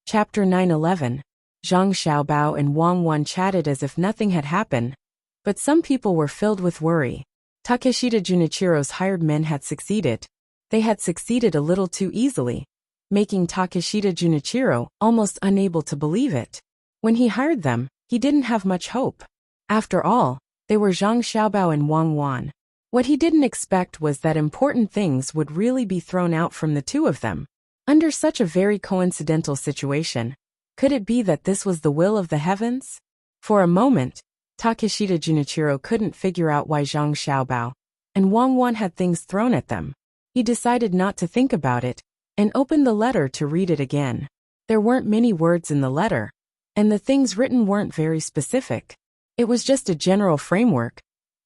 Chapter 911. Zhang Xiaobao and Wang Wan chatted as if nothing had happened, but some people were filled with worry. Takeshita Junichiro's hired men had succeeded. They had succeeded a little too easily, making Takeshita Junichiro almost unable to believe it. When he hired them, he didn't have much hope. After all, they were Zhang Xiaobao and Wang Wan. What he didn't expect was that important things would really be thrown out from the two of them. Under such a very coincidental situation, could it be that this was the will of the heavens? For a moment, Takeshita Junichiro couldn't figure out why Zhang Xiaobao and Wang Wan had things thrown at them. He decided not to think about it and opened the letter to read it again. There weren't many words in the letter, and the things written weren't very specific. It was just a general framework,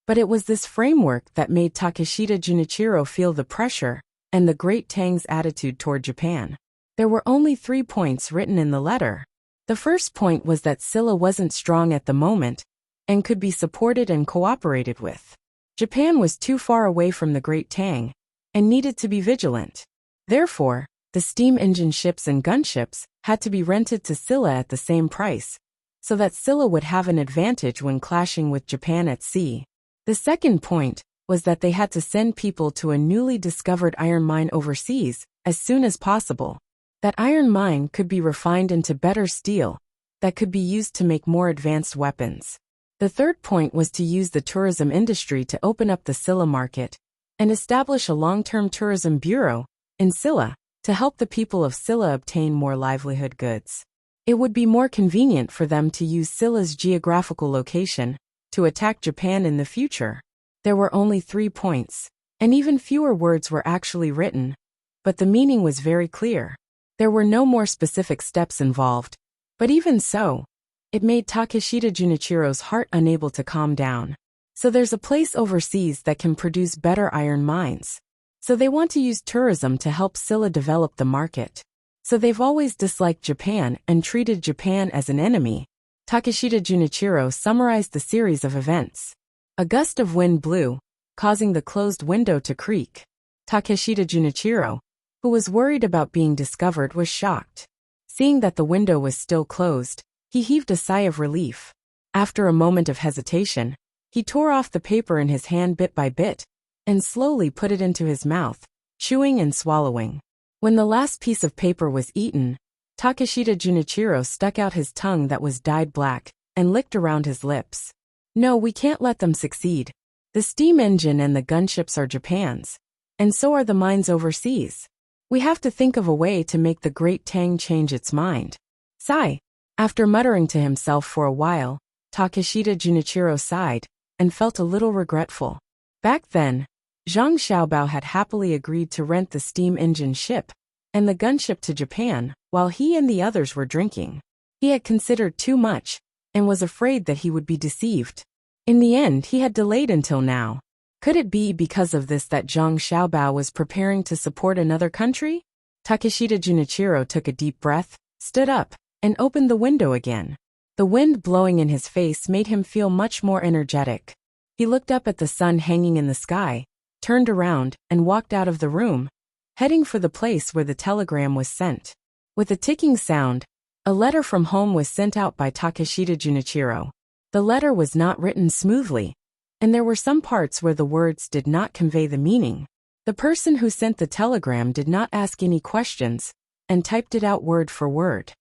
but it was this framework that made Takeshita Junichiro feel the pressure and the great Tang's attitude toward Japan. There were only 3 points written in the letter. The first point was that Silla wasn't strong at the moment and could be supported and cooperated with. Japan was too far away from the great Tang and needed to be vigilant. Therefore, the steam engine ships and gunships had to be rented to Silla at the same price, so that Silla would have an advantage when clashing with Japan at sea. The second point was that they had to send people to a newly discovered iron mine overseas as soon as possible. That iron mine could be refined into better steel that could be used to make more advanced weapons. The third point was to use the tourism industry to open up the Silla market and establish a long-term tourism bureau in Silla to help the people of Silla obtain more livelihood goods. It would be more convenient for them to use Silla's geographical location to attack Japan in the future. There were only 3 points, and even fewer words were actually written, but the meaning was very clear. There were no more specific steps involved, but even so, it made Takeshita Junichiro's heart unable to calm down. So there's a place overseas that can produce better iron mines. So they want to use tourism to help Silla develop the market. So they've always disliked Japan and treated Japan as an enemy. Takeshita Junichiro summarized the series of events. A gust of wind blew, causing the closed window to creak. Takeshita Junichiro, who was worried about being discovered, was shocked. Seeing that the window was still closed, he heaved a sigh of relief. After a moment of hesitation, he tore off the paper in his hand bit by bit and slowly put it into his mouth, chewing and swallowing. When the last piece of paper was eaten, Takeshita Junichiro stuck out his tongue that was dyed black and licked around his lips. No, we can't let them succeed. The steam engine and the gunships are Japan's, and so are the mines overseas. We have to think of a way to make the great Tang change its mind. Sigh. After muttering to himself for a while, Takeshita Junichiro sighed and felt a little regretful. Back then, Zhang Xiaobao had happily agreed to rent the steam engine ship and the gunship to Japan while he and the others were drinking. He had considered too much and was afraid that he would be deceived. In the end, he had delayed until now. Could it be because of this that Zhang Xiaobao was preparing to support another country? Takeshita Junichiro took a deep breath, stood up, and opened the window again. The wind blowing in his face made him feel much more energetic. He looked up at the sun hanging in the sky, turned around, and walked out of the room, heading for the place where the telegram was sent. With a ticking sound, a letter from home was sent out by Takeshita Junichiro. The letter was not written smoothly, and there were some parts where the words did not convey the meaning. The person who sent the telegram did not ask any questions, and typed it out word for word.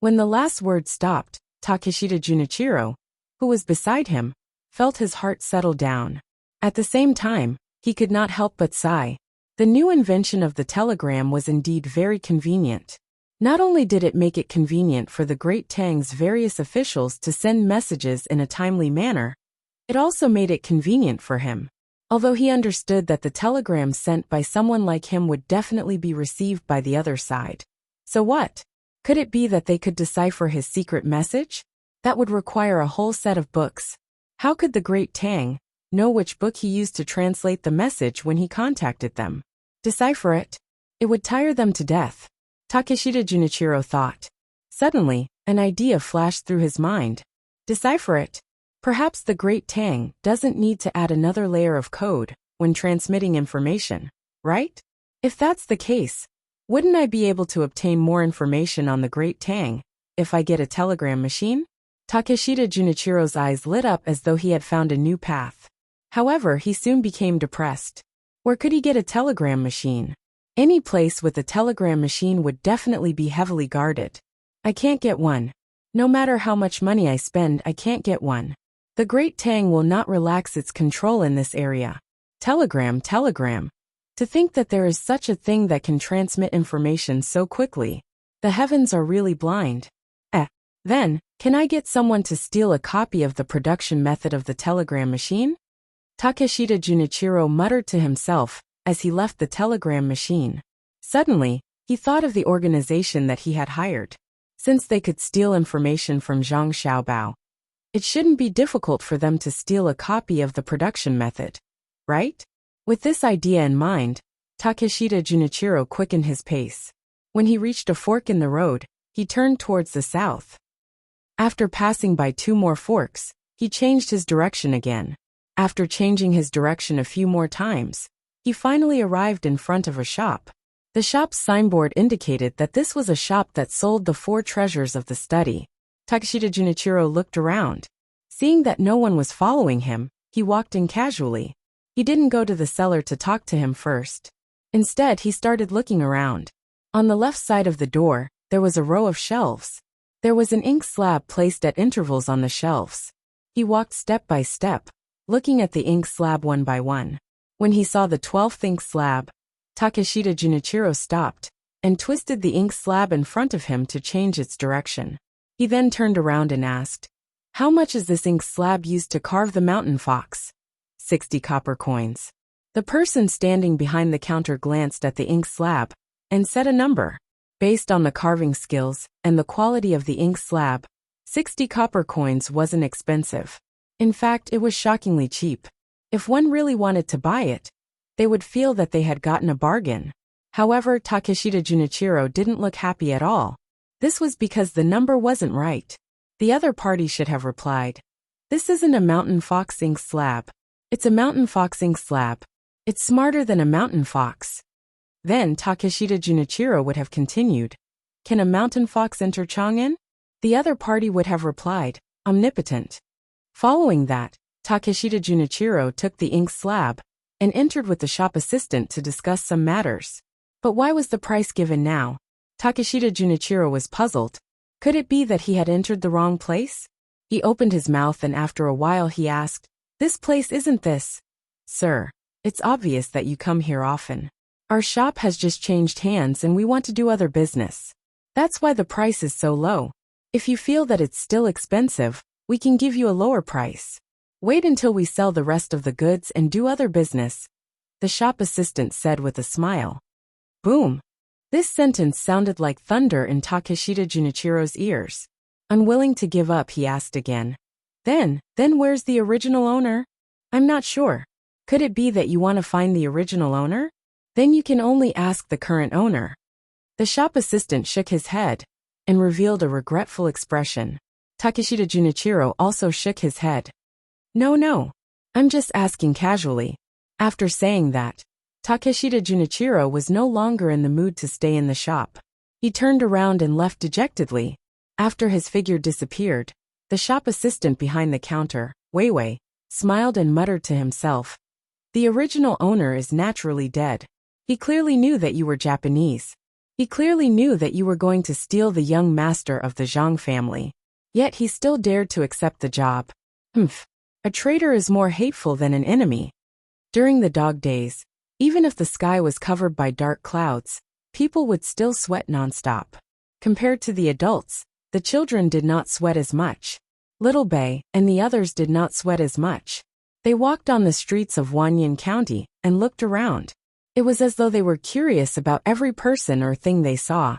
When the last word stopped, Takeshita Junichiro, who was beside him, felt his heart settle down. At the same time, he could not help but sigh. The new invention of the telegram was indeed very convenient. Not only did it make it convenient for the great Tang's various officials to send messages in a timely manner, it also made it convenient for him. Although he understood that the telegram sent by someone like him would definitely be received by the other side. So what? Could it be that they could decipher his secret message? That would require a whole set of books. How could the great Tang know which book he used to translate the message when he contacted them? Decipher it? It would tire them to death. Takeshita Junichiro thought. Suddenly, an idea flashed through his mind. Decipher it. Perhaps the great Tang doesn't need to add another layer of code when transmitting information, right? If that's the case, Wouldn't I be able to obtain more information on the Great Tang if I get a telegram machine? Takeshita Junichiro's eyes lit up as though he had found a new path. However, he soon became depressed. Where could he get a telegram machine? Any place with a telegram machine would definitely be heavily guarded. I can't get one. No matter how much money I spend, I can't get one. The Great Tang will not relax its control in this area. Telegram. To think that there is such a thing that can transmit information so quickly. The heavens are really blind. Then, can I get someone to steal a copy of the production method of the telegram machine? Takeshita Junichiro muttered to himself as he left the telegram machine. Suddenly, he thought of the organization that he had hired. Since they could steal information from Zhang Xiaobao, it shouldn't be difficult for them to steal a copy of the production method, right? With this idea in mind, Takeshita Junichiro quickened his pace. When he reached a fork in the road, he turned towards the south. After passing by 2 more forks, he changed his direction again. After changing his direction a few more times, he finally arrived in front of a shop. The shop's signboard indicated that this was a shop that sold the 4 treasures of the study. Takeshita Junichiro looked around. Seeing that no one was following him, he walked in casually. He didn't go to the seller to talk to him first. Instead, he started looking around. On the left side of the door, there was a row of shelves. There was an ink slab placed at intervals on the shelves. He walked step by step, looking at the ink slab one by one. When he saw the 12th ink slab, Takeshita Junichiro stopped and twisted the ink slab in front of him to change its direction. He then turned around and asked, "How much is this ink slab used to carve the mountain fox?" 60 copper coins. The person standing behind the counter glanced at the ink slab and said a number. Based on the carving skills and the quality of the ink slab, 60 copper coins wasn't expensive. In fact, it was shockingly cheap. If one really wanted to buy it, they would feel that they had gotten a bargain. However, Takeshita Junichiro didn't look happy at all. This was because the number wasn't right. The other party should have replied, "This isn't a mountain fox ink slab. It's a mountain fox ink slab. It's smarter than a mountain fox." Then Takeshita Junichiro would have continued, "Can a mountain fox enter Chang'an?" The other party would have replied, "Omnipotent." Following that, Takeshita Junichiro took the ink slab and entered with the shop assistant to discuss some matters. But why was the price given now? Takeshita Junichiro was puzzled. Could it be that he had entered the wrong place? He opened his mouth and after a while he asked, "This place isn't this?" "Sir, it's obvious that you come here often. Our shop has just changed hands and we want to do other business. That's why the price is so low. If you feel that it's still expensive, we can give you a lower price. Wait until we sell the rest of the goods and do other business," the shop assistant said with a smile. Boom! This sentence sounded like thunder in Takeshita Junichiro's ears. Unwilling to give up, he asked again. Then where's the original owner?" "I'm not sure. Could it be that you want to find the original owner? Then you can only ask the current owner." The shop assistant shook his head and revealed a regretful expression. Takeshita Junichiro also shook his head. No, I'm just asking casually." After saying that, Takeshita Junichiro was no longer in the mood to stay in the shop. He turned around and left dejectedly. After his figure disappeared, the shop assistant behind the counter, Weiwei, smiled and muttered to himself, "The original owner is naturally dead. He clearly knew that you were Japanese. He clearly knew that you were going to steal the young master of the Zhang family. Yet he still dared to accept the job. A traitor is more hateful than an enemy." During the dog days, even if the sky was covered by dark clouds, people would still sweat nonstop. Compared to the adults, the children did not sweat as much. Little Bei and the others did not sweat as much. They walked on the streets of Wanyan County and looked around. It was as though they were curious about every person or thing they saw.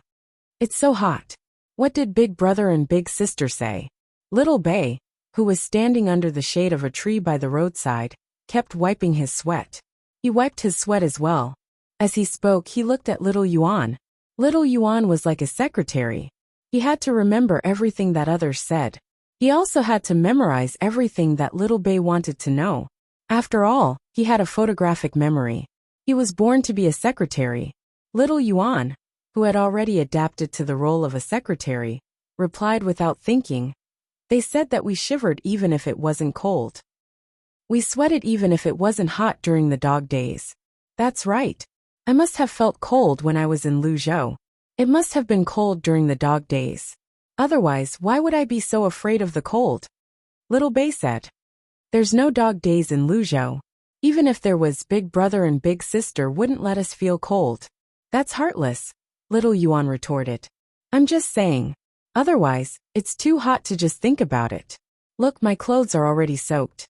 "It's so hot. What did Big Brother and Big Sister say?" Little Bei, who was standing under the shade of a tree by the roadside, kept wiping his sweat. He wiped his sweat as well. As he spoke, he looked at Little Yuan. Little Yuan was like a secretary. He had to remember everything that others said. He also had to memorize everything that Little Bei wanted to know. After all, he had a photographic memory. He was born to be a secretary. Little Yuan, who had already adapted to the role of a secretary, replied without thinking, "They said that we shivered even if it wasn't cold. We sweated even if it wasn't hot during the dog days." "That's right. I must have felt cold when I was in Luzhou. It must have been cold during the dog days. Otherwise, why would I be so afraid of the cold?" Little Bei said. "There's no dog days in Luzhou. Even if there was, Big Brother and Big Sister wouldn't let us feel cold." "That's heartless," Little Yuan retorted. "I'm just saying. Otherwise, it's too hot to just think about it. Look, my clothes are already soaked."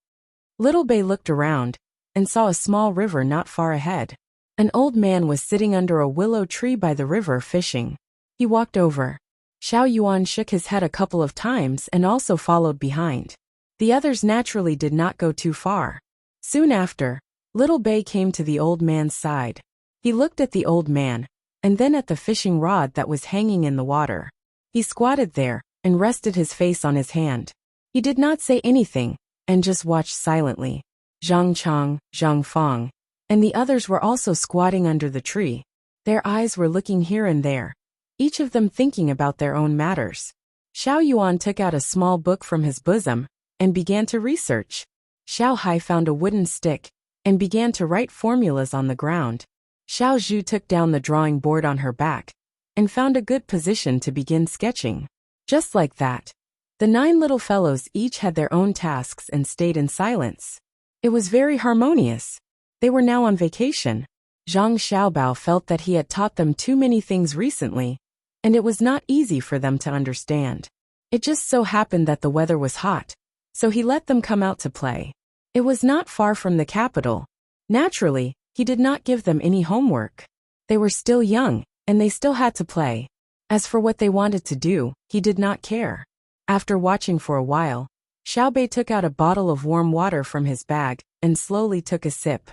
Little Bei looked around and saw a small river not far ahead. An old man was sitting under a willow tree by the river fishing. He walked over. Xiao Yuan shook his head a couple of times and also followed behind. The others naturally did not go too far. Soon after, Little Bei came to the old man's side. He looked at the old man, and then at the fishing rod that was hanging in the water. He squatted there and rested his face on his hand. He did not say anything, and just watched silently. Zhang Chang, Zhang Fang, and the others were also squatting under the tree. Their eyes were looking here and there, each of them thinking about their own matters. Xiao Yuan took out a small book from his bosom and began to research. Xiao Hai found a wooden stick and began to write formulas on the ground. Xiao Zhu took down the drawing board on her back and found a good position to begin sketching. Just like that, the 9 little fellows each had their own tasks and stayed in silence. It was very harmonious. They were now on vacation. Zhang Xiaobao felt that he had taught them too many things recently, and it was not easy for them to understand. It just so happened that the weather was hot, so he let them come out to play. It was not far from the capital. Naturally, he did not give them any homework. They were still young, and they still had to play. As for what they wanted to do, he did not care. After watching for a while, Xiao Bei took out a bottle of warm water from his bag and slowly took a sip.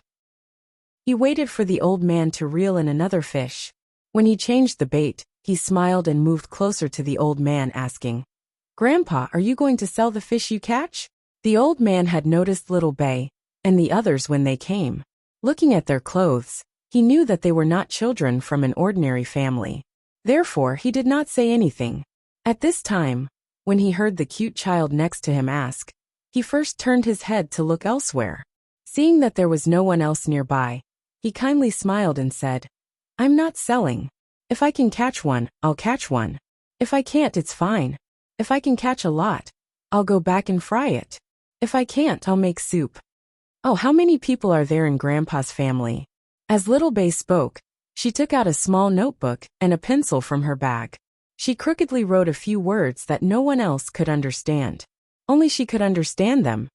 He waited for the old man to reel in another fish. When he changed the bait, he smiled and moved closer to the old man, asking, "Grandpa, are you going to sell the fish you catch?" The old man had noticed Little Bei and the others when they came. Looking at their clothes, he knew that they were not children from an ordinary family. Therefore, he did not say anything. At this time, when he heard the cute child next to him ask, he first turned his head to look elsewhere. Seeing that there was no one else nearby, he kindly smiled and said, "I'm not selling. If I can catch one, I'll catch one. If I can't, it's fine. If I can catch a lot, I'll go back and fry it. If I can't, I'll make soup." "Oh, how many people are there in Grandpa's family?" As Little Bei spoke, she took out a small notebook and a pencil from her bag. She crookedly wrote a few words that no one else could understand. Only she could understand them.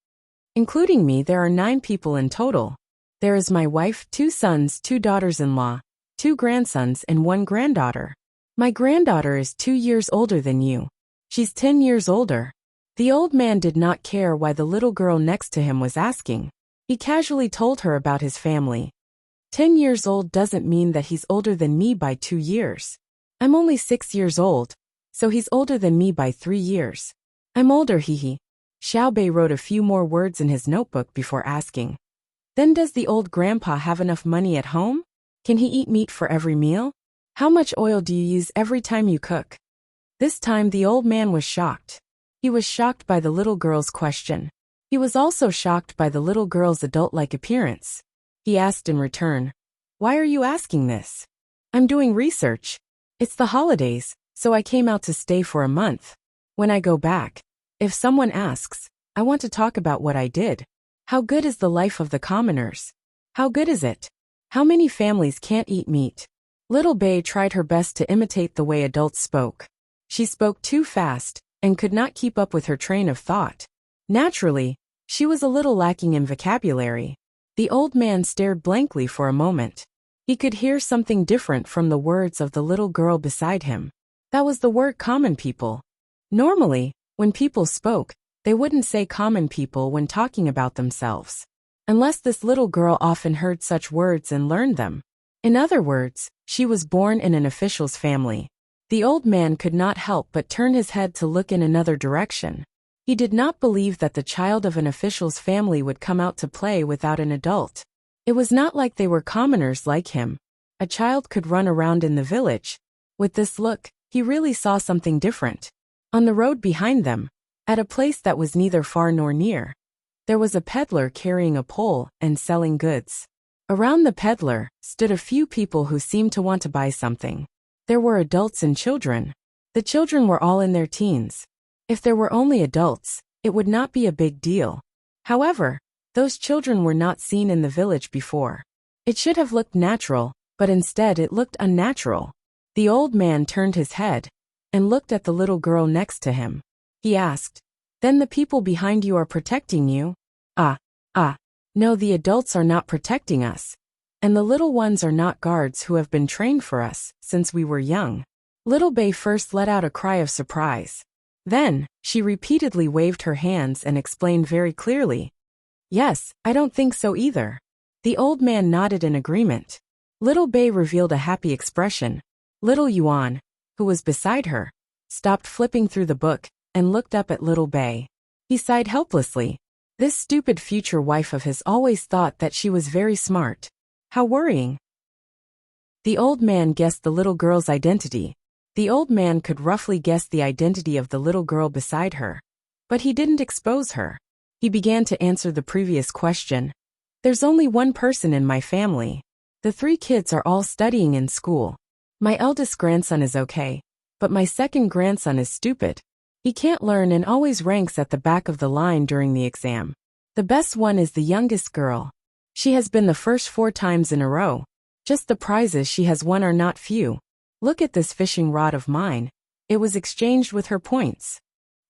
"Including me, there are 9 people in total. There is my wife, 2 sons, 2 daughters-in-law, 2 grandsons and 1 granddaughter. My granddaughter is 2 years older than you. She's 10 years older." The old man did not care why the little girl next to him was asking. He casually told her about his family. 10 years old doesn't mean that he's older than me by 2 years. I'm only 6 years old, so he's older than me by 3 years. I'm older, hee. Xiao Bei wrote a few more words in his notebook before asking, "Then does the old grandpa have enough money at home? Can he eat meat for every meal? How much oil do you use every time you cook?" This time the old man was shocked. He was shocked by the little girl's question. He was also shocked by the little girl's adult-like appearance. He asked in return, "Why are you asking this?" "I'm doing research. It's the holidays, so I came out to stay for a month. When I go back, if someone asks, I want to talk about what I did. How good is the life of the commoners? How good is it? How many families can't eat meat?" Little Bei tried her best to imitate the way adults spoke. She spoke too fast and could not keep up with her train of thought. Naturally, she was a little lacking in vocabulary. The old man stared blankly for a moment. He could hear something different from the words of the little girl beside him. That was the word common people. Normally, when people spoke, they wouldn't say common people when talking about themselves. Unless this little girl often heard such words and learned them. In other words, she was born in an official's family. The old man could not help but turn his head to look in another direction. He did not believe that the child of an official's family would come out to play without an adult. It was not like they were commoners like him. A child could run around in the village, With this look, he really saw something different. On the road behind them, at a place that was neither far nor near, there was a peddler carrying a pole and selling goods. Around the peddler stood a few people who seemed to want to buy something. There were adults and children. The children were all in their teens. If there were only adults, it would not be a big deal. However, those children were not seen in the village before. It should have looked natural, but instead it looked unnatural. The old man turned his head and looked at the little girl next to him. He asked, "Then the people behind you are protecting you?" No, the adults are not protecting us. And the little ones are not guards who have been trained for us since we were young. Little Bay first let out a cry of surprise. Then, she repeatedly waved her hands and explained very clearly, "Yes, I don't think so either." The old man nodded in agreement. Little Bay revealed a happy expression. Little Yuan, who was beside her, stopped flipping through the book and looked up at Little Bay. He sighed helplessly. This stupid future wife of his always thought that she was very smart. How worrying. The old man guessed the little girl's identity. The old man could roughly guess the identity of the little girl beside her. But he didn't expose her. He began to answer the previous question. There's only one person in my family. The 3 kids are all studying in school. My eldest grandson is okay, but my second grandson is stupid. He can't learn and always ranks at the back of the line during the exam. The best one is the youngest girl. She has been the first 4 times in a row. Just the prizes she has won are not few. Look at this fishing rod of mine. It was exchanged with her points.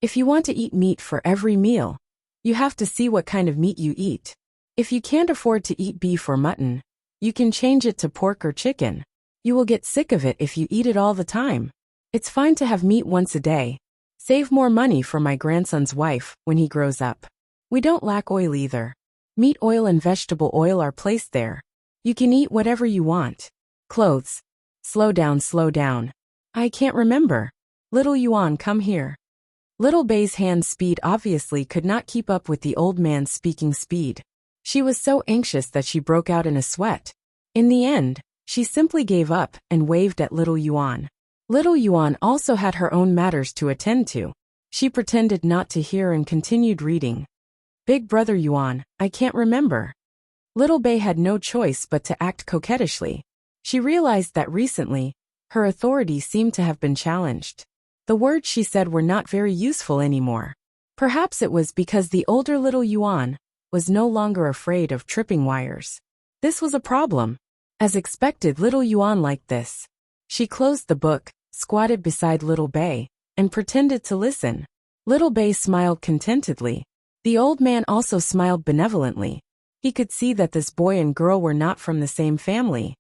If you want to eat meat for every meal, you have to see what kind of meat you eat. If you can't afford to eat beef or mutton, you can change it to pork or chicken. You will get sick of it if you eat it all the time. It's fine to have meat once a day. Save more money for my grandson's wife when he grows up. We don't lack oil either. Meat oil and vegetable oil are placed there. You can eat whatever you want. Clothes. Slow down. I can't remember. Little Yuan, come here. Little Bay's hand speed obviously could not keep up with the old man's speaking speed. She was so anxious that she broke out in a sweat. In the end, she simply gave up and waved at Little Yuan. Little Yuan also had her own matters to attend to. She pretended not to hear and continued reading. Big brother Yuan, I can't remember. Little Bay had no choice but to act coquettishly. She realized that recently, her authority seemed to have been challenged. The words she said were not very useful anymore. Perhaps it was because the older Little Yuan was no longer afraid of tripping wires. This was a problem. As expected, Little Yuan liked this. She closed the book, squatted beside Little Bay, and pretended to listen. Little Bay smiled contentedly. The old man also smiled benevolently. He could see that this boy and girl were not from the same family.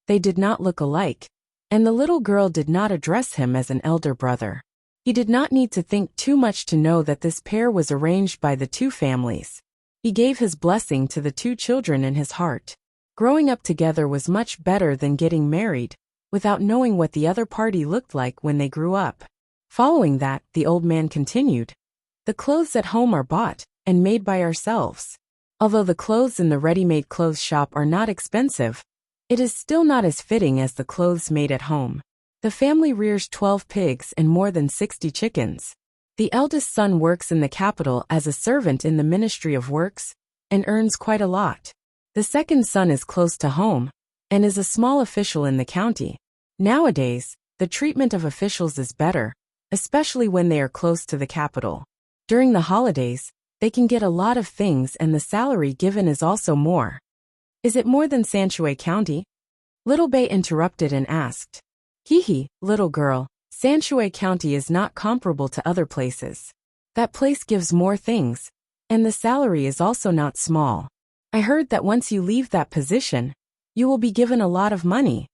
They did not look alike, and the little girl did not address him as an elder brother. He did not need to think too much to know that this pair was arranged by the 2 families. He gave his blessing to the 2 children in his heart. Growing up together was much better than getting married, without knowing what the other party looked like when they grew up. Following that, the old man continued. The clothes at home are bought and made by ourselves. Although the clothes in the ready-made clothes shop are not expensive, it is still not as fitting as the clothes made at home. The family rears 12 pigs and more than 60 chickens. The eldest son works in the capital as a servant in the Ministry of Works and earns quite a lot. The second son is close to home and is a small official in the county. Nowadays, the treatment of officials is better, especially when they are close to the capital. During the holidays, they can get a lot of things and the salary given is also more. Is it more than Sanshui County? Little Bay interrupted and asked. Hee, little girl, Sanshui County is not comparable to other places. That place gives more things, and the salary is also not small. I heard that once you leave that position, you will be given a lot of money.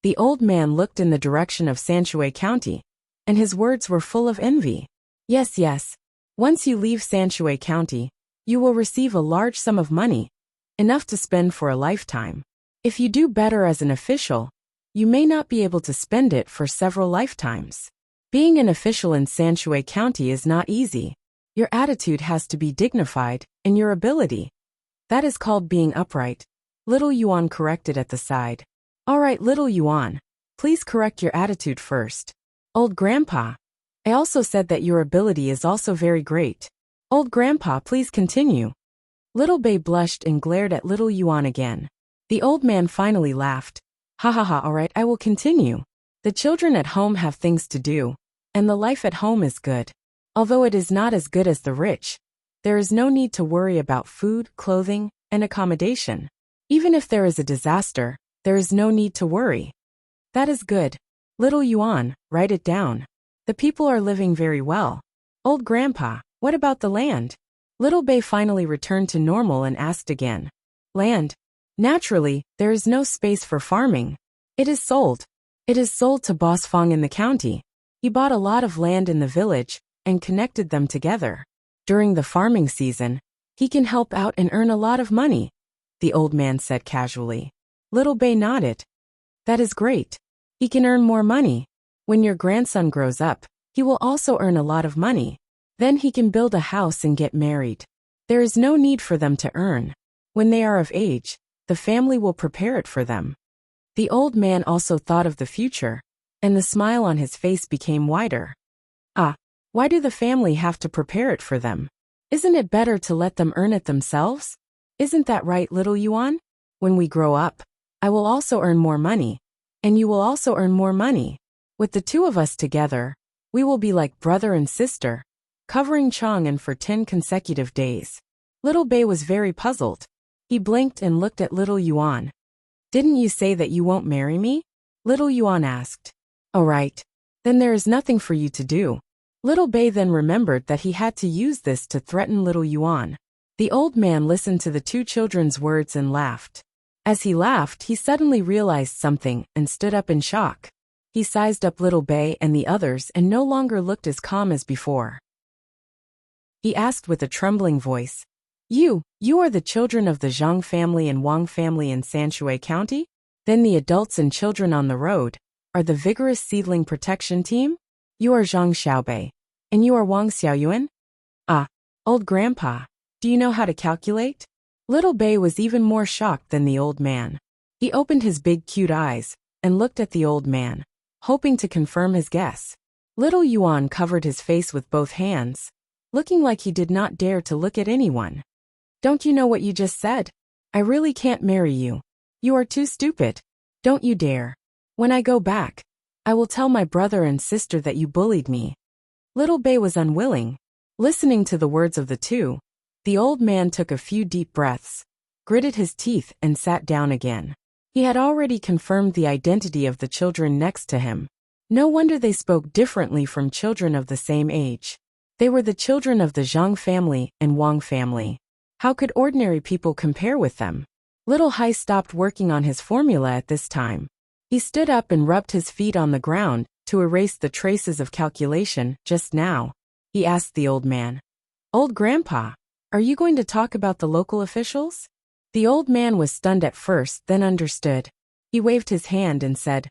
The old man looked in the direction of Sanshui County, and his words were full of envy. Yes. Once you leave Sanshui County, you will receive a large sum of money, enough to spend for a lifetime. If you do better as an official, you may not be able to spend it for several lifetimes. Being an official in Sanshui County is not easy. Your attitude has to be dignified, and your ability. That is called being upright. Little Yuan corrected at the side. All right, Little Yuan, Please correct your attitude first. Old Grandpa. I also said that your ability is also very great. Old Grandpa, please continue. Little Bei blushed and glared at little Yuan again. The old man finally laughed. Ha ha ha, alright, I will continue. The children at home have things to do, and the life at home is good. Although it is not as good as the rich, there is no need to worry about food, clothing, and accommodation. Even if there is a disaster, there is no need to worry. That is good. Little Yuan, write it down. The people are living very well. Old Grandpa, what about the land? Little Bei finally returned to normal and asked again. Land? Naturally, there is no space for farming. It is sold. It is sold to Boss Fong in the county. He bought a lot of land in the village and connected them together. During the farming season, he can help out and earn a lot of money, the old man said casually. Little Bei nodded. That is great. He can earn more money. When your grandson grows up, he will also earn a lot of money. Then he can build a house and get married. There is no need for them to earn. When they are of age, the family will prepare it for them. The old man also thought of the future, and the smile on his face became wider. Ah, why do the family have to prepare it for them? Isn't it better to let them earn it themselves? Isn't that right, little Yuan? When we grow up, I will also earn more money, and you will also earn more money. With the two of us together, we will be like brother and sister, covering Chang'an for 10 consecutive days. Little Bei was very puzzled. He blinked and looked at little Yuan. Didn't you say that you won't marry me? Little Yuan asked. All right. Then there is nothing for you to do. Little Bei then remembered that he had to use this to threaten little Yuan. The old man listened to the two children's words and laughed. As he laughed, he suddenly realized something and stood up in shock. He sized up little Bei and the others and no longer looked as calm as before. He asked with a trembling voice, You are the children of the Zhang family and Wang family in Sanshui County? Then the adults and children on the road are the vigorous seedling protection team? You are Zhang Xiaobei, and you are Wang Xiaoyuan? Ah, old grandpa, do you know how to calculate? Little Bei was even more shocked than the old man. He opened his big cute eyes and looked at the old man, hoping to confirm his guess. Little Yuan covered his face with both hands, looking like he did not dare to look at anyone. Don't you know what you just said? I really can't marry you. You are too stupid. Don't you dare. When I go back, I will tell my brother and sister that you bullied me. Little Bei was unwilling. Listening to the words of the two, the old man took a few deep breaths, gritted his teeth and sat down again. He had already confirmed the identity of the children next to him. No wonder they spoke differently from children of the same age. They were the children of the Zhang family and Wang family. How could ordinary people compare with them? Little Hai stopped working on his formula at this time. He stood up and rubbed his feet on the ground to erase the traces of calculation just now. He asked the old man, Old Grandpa, are you going to talk about the local officials? The old man was stunned at first, then understood. He waved his hand and said,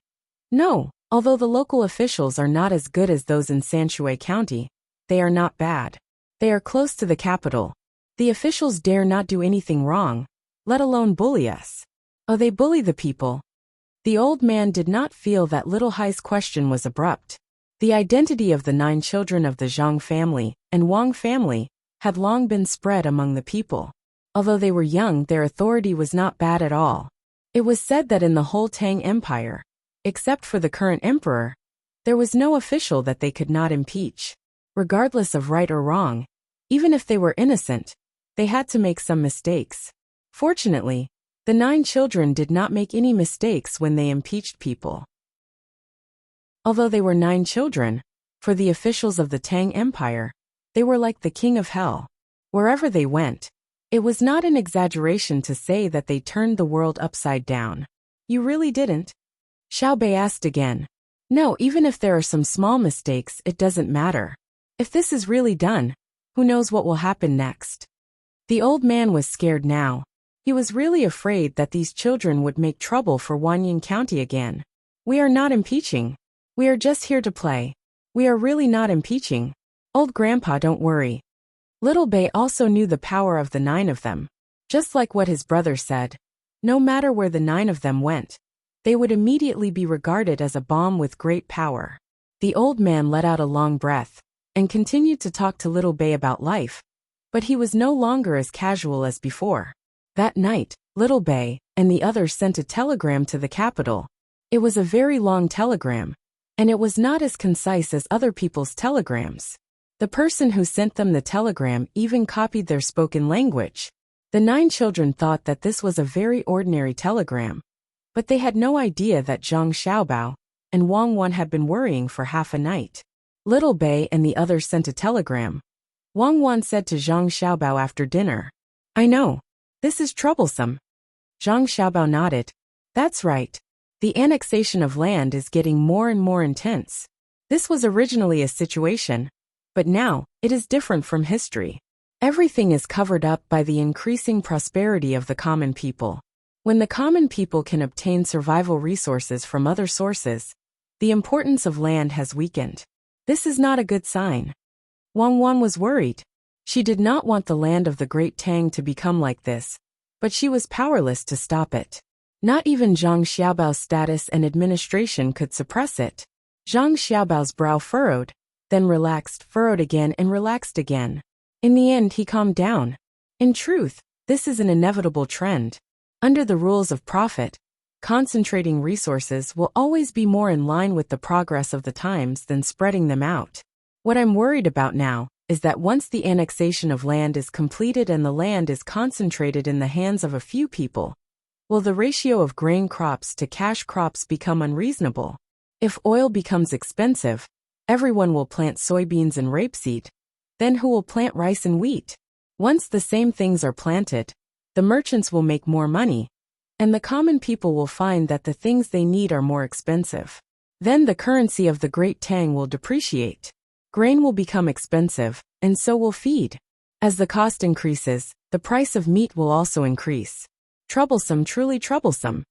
No, although the local officials are not as good as those in Sanshui County, they are not bad. They are close to the capital. The officials dare not do anything wrong, let alone bully us. Oh, they bully the people. The old man did not feel that Little Hai's question was abrupt. The identity of the 9 children of the Zhang family and Wang family had long been spread among the people. Although they were young, their authority was not bad at all. It was said that in the whole Tang Empire, except for the current emperor, there was no official that they could not impeach. Regardless of right or wrong, even if they were innocent, they had to make some mistakes. Fortunately, the 9 children did not make any mistakes when they impeached people. Although they were 9 children, for the officials of the Tang Empire, they were like the king of hell. Wherever they went, it was not an exaggeration to say that they turned the world upside down. You really didn't? Xiaobei asked again. No, even if there are some small mistakes, it doesn't matter. If this is really done, who knows what will happen next? The old man was scared now. He was really afraid that these children would make trouble for Wanyin County again. We are not impeaching. We are just here to play. We are really not impeaching. Old Grandpa, don't worry. Little Bei also knew the power of the 9 of them. Just like what his brother said, no matter where the 9 of them went, they would immediately be regarded as a bomb with great power. The old man let out a long breath and continued to talk to little Bei about life, but he was no longer as casual as before. That night, little Bei and the others sent a telegram to the capital. It was a very long telegram, and it was not as concise as other people's telegrams. The person who sent them the telegram even copied their spoken language. The 9 children thought that this was a very ordinary telegram, but they had no idea that Zhang Xiaobao and Wang Wan had been worrying for half a night. Little Bei and the others sent a telegram. Wang Wan said to Zhang Xiaobao after dinner, "I know. This is troublesome." Zhang Xiaobao nodded. "That's right. The annexation of land is getting more and more intense. This was originally a situation, but now it is different from history. Everything is covered up by the increasing prosperity of the common people. When the common people can obtain survival resources from other sources, the importance of land has weakened. This is not a good sign." Wang Wan was worried. She did not want the land of the great Tang to become like this, but she was powerless to stop it. Not even Zhang Xiaobao's status and administration could suppress it. Zhang Xiaobao's brow furrowed, then relaxed, furrowed again and relaxed again. In the end he calmed down. In truth, this is an inevitable trend. Under the rules of profit, concentrating resources will always be more in line with the progress of the times than spreading them out. What I'm worried about now is that once the annexation of land is completed and the land is concentrated in the hands of a few people, will the ratio of grain crops to cash crops become unreasonable? If oil becomes expensive, everyone will plant soybeans and rapeseed. Then who will plant rice and wheat? Once the same things are planted, the merchants will make more money, and the common people will find that the things they need are more expensive. Then the currency of the Great Tang will depreciate. Grain will become expensive, and so will feed. As the cost increases, the price of meat will also increase. Troublesome, truly troublesome.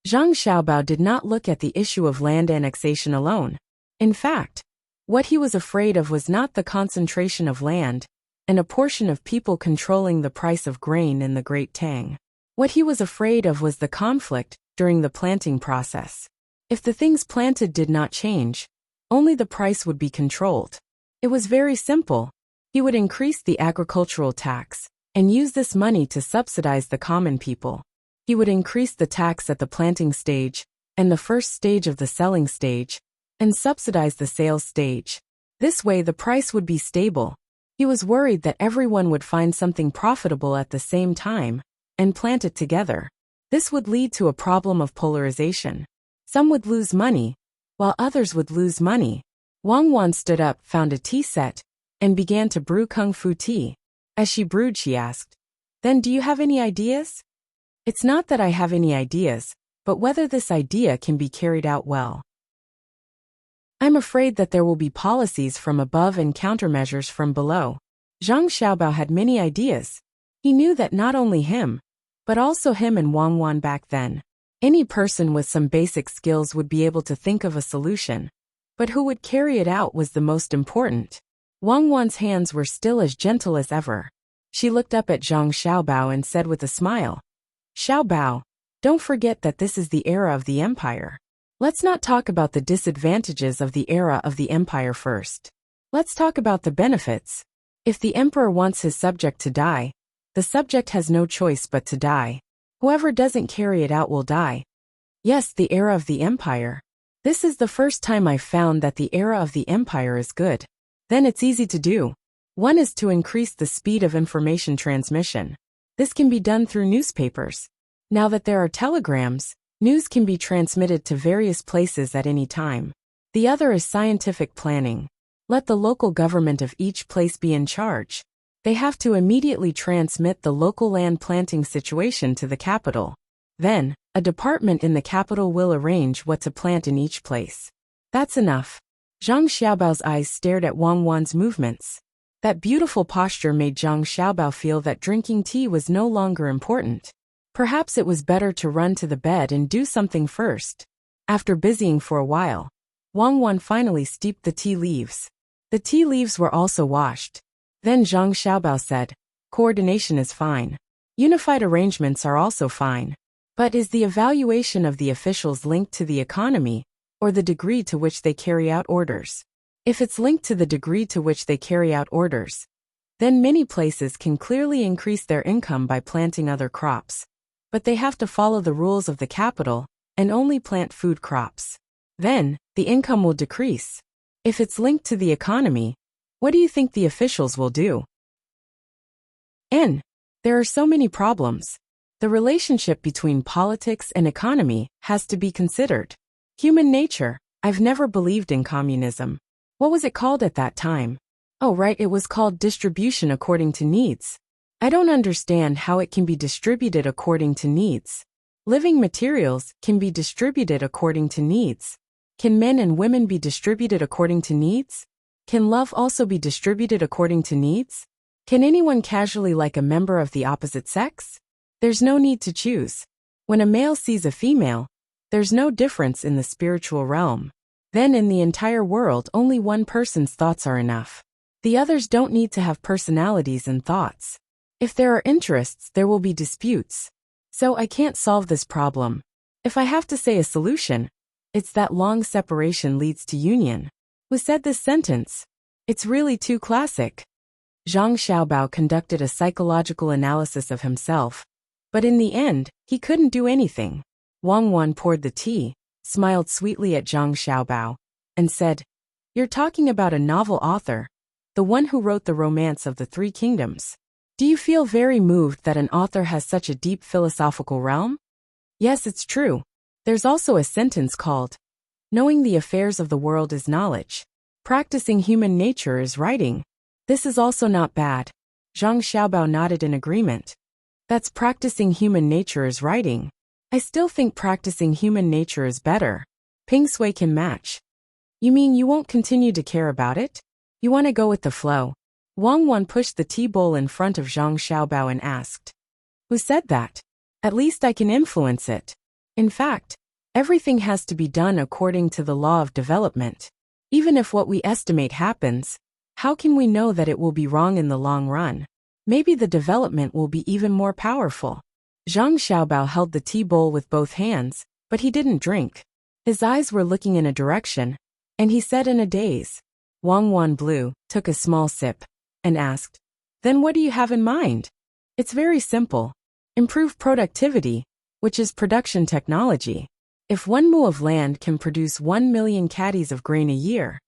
Zhang Xiaobao did not look at the issue of land annexation alone. In fact, what he was afraid of was not the concentration of land and a portion of people controlling the price of grain in the Great Tang. What he was afraid of was the conflict during the planting process. If the things planted did not change, only the price would be controlled. It was very simple. He would increase the agricultural tax and use this money to subsidize the common people. He would increase the tax at the planting stage and the first stage of the selling stage, and subsidize the sales stage. This way the price would be stable. He was worried that everyone would find something profitable at the same time and plant it together. This would lead to a problem of polarization. Some would lose money, while others would lose money. Wang Wan stood up, found a tea set, and began to brew kung fu tea. As she brewed, she asked, "Then do you have any ideas?" "It's not that I have any ideas, but whether this idea can be carried out well. I'm afraid that there will be policies from above and countermeasures from below." Zhang Xiaobao had many ideas. He knew that not only him, but also him and Wang Wan back then. Any person with some basic skills would be able to think of a solution, but who would carry it out was the most important. Wang Wan's hands were still as gentle as ever. She looked up at Zhang Xiaobao and said with a smile, "Xiaobao, don't forget that this is the era of the empire. Let's not talk about the disadvantages of the era of the empire first. Let's talk about the benefits. If the emperor wants his subject to die, the subject has no choice but to die. Whoever doesn't carry it out will die." Yes, the era of the empire. This is the first time I've found that the era of the empire is good. Then it's easy to do. One is to increase the speed of information transmission. This can be done through newspapers. Now that there are telegrams, news can be transmitted to various places at any time. The other is scientific planning. Let the local government of each place be in charge. They have to immediately transmit the local land planting situation to the capital. Then, a department in the capital will arrange what to plant in each place. That's enough. Zhang Xiaobao's eyes stared at Wang Wan's movements. That beautiful posture made Zhang Xiaobao feel that drinking tea was no longer important. Perhaps it was better to run to the bed and do something first. After busying for a while, Wang Wan finally steeped the tea leaves. The tea leaves were also washed. Then Zhang Xiaobao said, "Coordination is fine. Unified arrangements are also fine. But is the evaluation of the officials linked to the economy, or the degree to which they carry out orders? If it's linked to the degree to which they carry out orders, then many places can clearly increase their income by planting other crops. But they have to follow the rules of the capital and only plant food crops. Then, the income will decrease. If it's linked to the economy, what do you think the officials will do? There are so many problems. The relationship between politics and economy has to be considered. Human nature. I've never believed in communism. What was it called at that time? Oh right, it was called distribution according to needs. I don't understand how it can be distributed according to needs. Living materials can be distributed according to needs. Can men and women be distributed according to needs? Can love also be distributed according to needs? Can anyone casually like a member of the opposite sex? There's no need to choose. When a male sees a female, there's no difference in the spiritual realm. Then in the entire world only one person's thoughts are enough. The others don't need to have personalities and thoughts. If there are interests, there will be disputes. So I can't solve this problem. If I have to say a solution, it's that long separation leads to union. Who said this sentence? It's really too classic. Zhang Xiaobao conducted a psychological analysis of himself, but in the end, he couldn't do anything. Wang Wan poured the tea, smiled sweetly at Zhang Xiaobao, and said, "You're talking about a novel author, the one who wrote the Romance of the Three Kingdoms. Do you feel very moved that an author has such a deep philosophical realm?" Yes, it's true. There's also a sentence called, "Knowing the affairs of the world is knowledge. Practicing human nature is writing." This is also not bad. Zhang Xiaobao nodded in agreement. That's practicing human nature is writing. I still think practicing human nature is better. Ping Sui can match. You mean you won't continue to care about it? You want to go with the flow? Wang Wan pushed the tea bowl in front of Zhang Xiaobao and asked, "Who said that? At least I can influence it. In fact, everything has to be done according to the law of development. Even if what we estimate happens, how can we know that it will be wrong in the long run? Maybe the development will be even more powerful." Zhang Xiaobao held the tea bowl with both hands, but he didn't drink. His eyes were looking in a direction, and he said in a daze. Wang Wan blew, took a small sip, and asked, "Then what do you have in mind?" It's very simple. Improve productivity, which is production technology. If 1 mu of land can produce 1 million caddies of grain a year,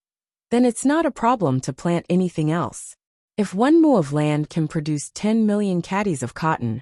then it's not a problem to plant anything else. If 1 mu of land can produce 10 million caddies of cotton,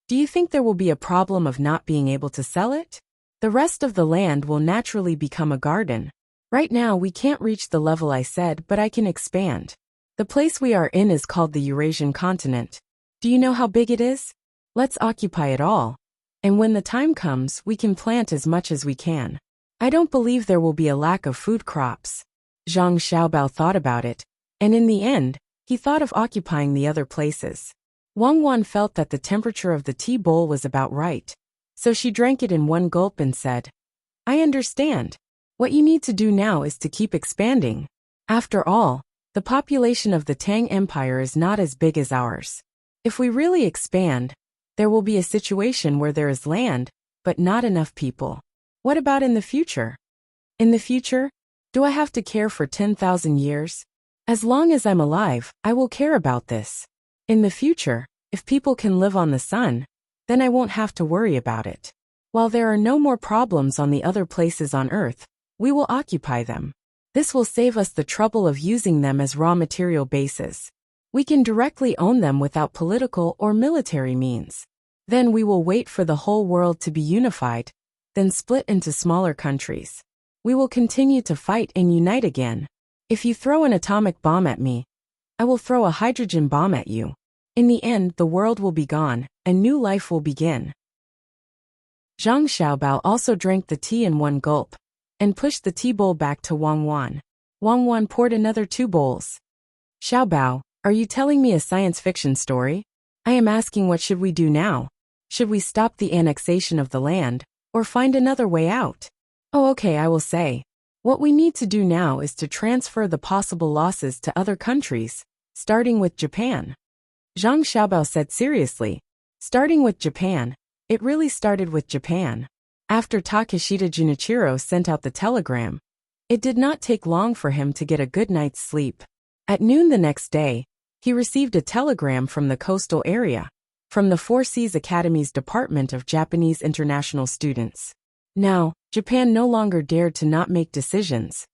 do you think there will be a problem of not being able to sell it? The rest of the land will naturally become a garden. Right now we can't reach the level I said, but I can expand. The place we are in is called the Eurasian continent. Do you know how big it is? Let's occupy it all. And when the time comes, we can plant as much as we can. I don't believe there will be a lack of food crops. Zhang Xiaobao thought about it, and in the end, he thought of occupying the other places. Wang Wan felt that the temperature of the tea bowl was about right, so she drank it in one gulp and said, "I understand. What you need to do now is to keep expanding. After all, the population of the Tang Empire is not as big as ours. If we really expand, there will be a situation where there is land, but not enough people. What about in the future? In the future, do I have to care for 10,000 years? As long as I'm alive, I will care about this. In the future, if people can live on the sun, then I won't have to worry about it. While there are no more problems on the other places on Earth, we will occupy them. This will save us the trouble of using them as raw material bases. We can directly own them without political or military means. Then we will wait for the whole world to be unified, then split into smaller countries. We will continue to fight and unite again. If you throw an atomic bomb at me, I will throw a hydrogen bomb at you. In the end, the world will be gone, and new life will begin." Zhang Xiaobao also drank the tea in one gulp, and pushed the tea bowl back to Wang Wan. Wang Wan poured another 2 bowls. "Xiaobao, are you telling me a science fiction story? I am asking, what should we do now? Should we stop the annexation of the land, or find another way out?" "Oh okay, I will say. What we need to do now is to transfer the possible losses to other countries, starting with Japan." Zhang Xiaobao said seriously, "Starting with Japan, It really started with Japan. After Takeshita Junichiro sent out the telegram, it did not take long for him to get a good night's sleep. At noon the next day, he received a telegram from the coastal area, from the Four Seas Academy's Department of Japanese International Students. Now, Japan no longer dared to not make decisions,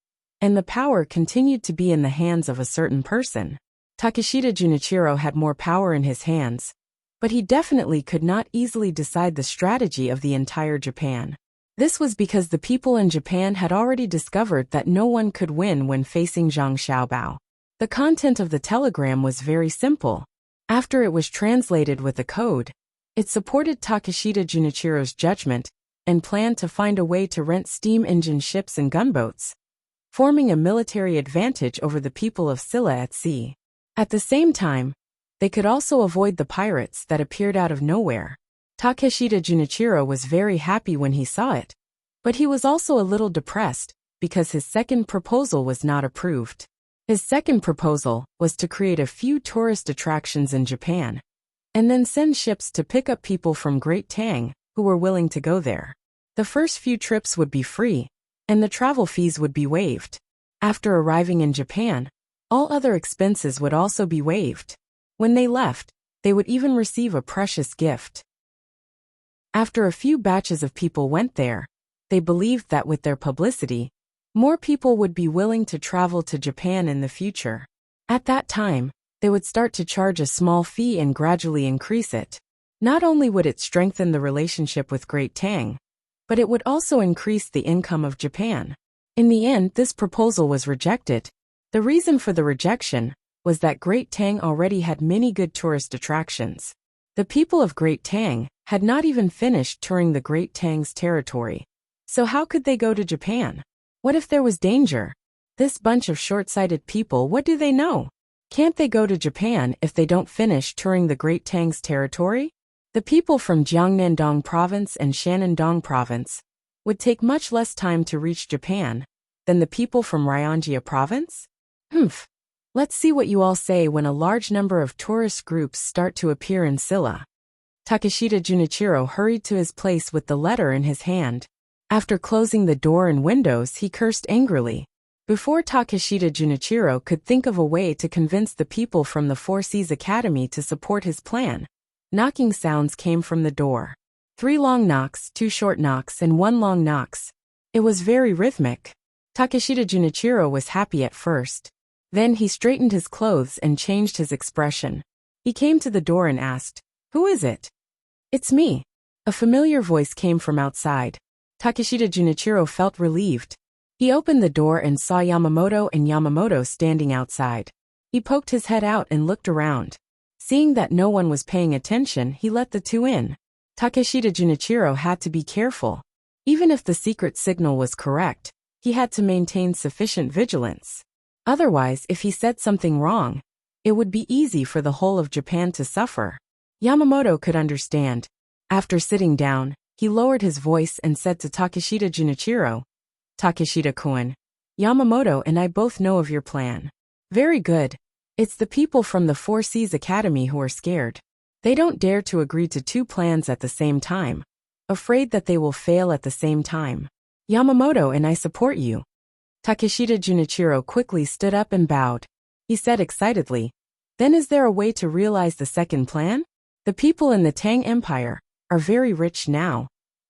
and the power continued to be in the hands of a certain person. Takeshita Junichiro had more power in his hands, but he definitely could not easily decide the strategy of the entire Japan. This was because the people in Japan had already discovered that no one could win when facing Zhang Xiaobao. The content of the telegram was very simple. After it was translated with a code, it supported Takeshita Junichiro's judgment and planned to find a way to rent steam engine ships and gunboats, forming a military advantage over the people of Silla at sea. At the same time, they could also avoid the pirates that appeared out of nowhere. Takeshita Junichiro was very happy when he saw it, but he was also a little depressed because his second proposal was not approved. His second proposal was to create a few tourist attractions in Japan, and then send ships to pick up people from Great Tang who were willing to go there. The first few trips would be free, and the travel fees would be waived. After arriving in Japan, all other expenses would also be waived. When they left, they would even receive a precious gift. After a few batches of people went there, they believed that with their publicity, more people would be willing to travel to Japan in the future. At that time, they would start to charge a small fee and gradually increase it. Not only would it strengthen the relationship with Great Tang, but it would also increase the income of Japan. In the end, this proposal was rejected. The reason for the rejection was that Great Tang already had many good tourist attractions. The people of Great Tang had not even finished touring the Great Tang's territory. So how could they go to Japan? What if there was danger? This bunch of short-sighted people, what do they know? Can't they go to Japan if they don't finish touring the Great Tang's territory? The people from Jiangnandong Province and Shanandong Province would take much less time to reach Japan than the people from Ryangja Province? Let's see what you all say when a large number of tourist groups start to appear in Silla. Takeshita Junichiro hurried to his place with the letter in his hand. After closing the door and windows, he cursed angrily. Before Takeshita Junichiro could think of a way to convince the people from the Four Seas Academy to support his plan, knocking sounds came from the door. 3 long knocks, 2 short knocks, and 1 long knocks. It was very rhythmic. Takeshita Junichiro was happy at first. Then he straightened his clothes and changed his expression. He came to the door and asked, "Who is it?" "It's me." A familiar voice came from outside. Takeshita Junichiro felt relieved. He opened the door and saw Yamamoto and Yamamoto standing outside. He poked his head out and looked around. Seeing that no one was paying attention, he let the two in. Takeshita Junichiro had to be careful. Even if the secret signal was correct, he had to maintain sufficient vigilance. Otherwise, if he said something wrong, it would be easy for the whole of Japan to suffer. Yamamoto could understand. After sitting down, he lowered his voice and said to Takeshita Junichiro, "Takeshita-kun, Yamamoto and I both know of your plan." "Very good. It's the people from the Four Seas Academy who are scared. They don't dare to agree to 2 plans at the same time, afraid that they will fail at the same time. Yamamoto and I support you." Takeshita Junichiro quickly stood up and bowed. He said excitedly, "Then is there a way to realize the second plan? The people in the Tang Empire are very rich now,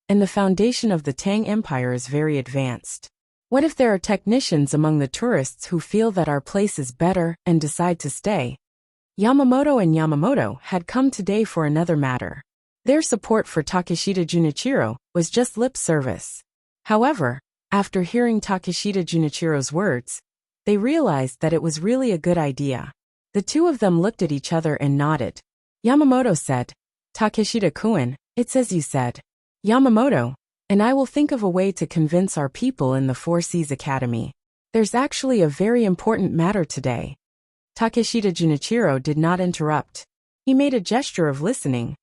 and the foundation of the Tang Empire is very advanced. What if there are technicians among the tourists who feel that our place is better and decide to stay?" Yamamoto and Yamamoto had come today for another matter. Their support for Takeshita Junichiro was just lip service. However, after hearing Takeshita Junichiro's words, they realized that it was really a good idea. The two of them looked at each other and nodded. Yamamoto said, "Takeshita-kun, it's as you said. Yamamoto and I will think of a way to convince our people in the Four Seas Academy. There's actually a very important matter today." Takeshita Junichiro did not interrupt. He made a gesture of listening.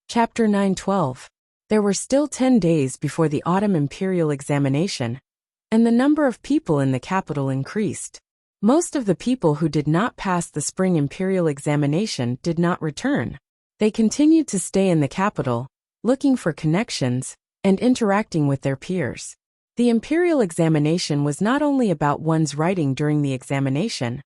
Chapter 9:12. There were still 10 days before the autumn imperial examination, and the number of people in the capital increased. Most of the people who did not pass the spring imperial examination did not return. They continued to stay in the capital, looking for connections and interacting with their peers. The imperial examination was not only about one's writing during the examination,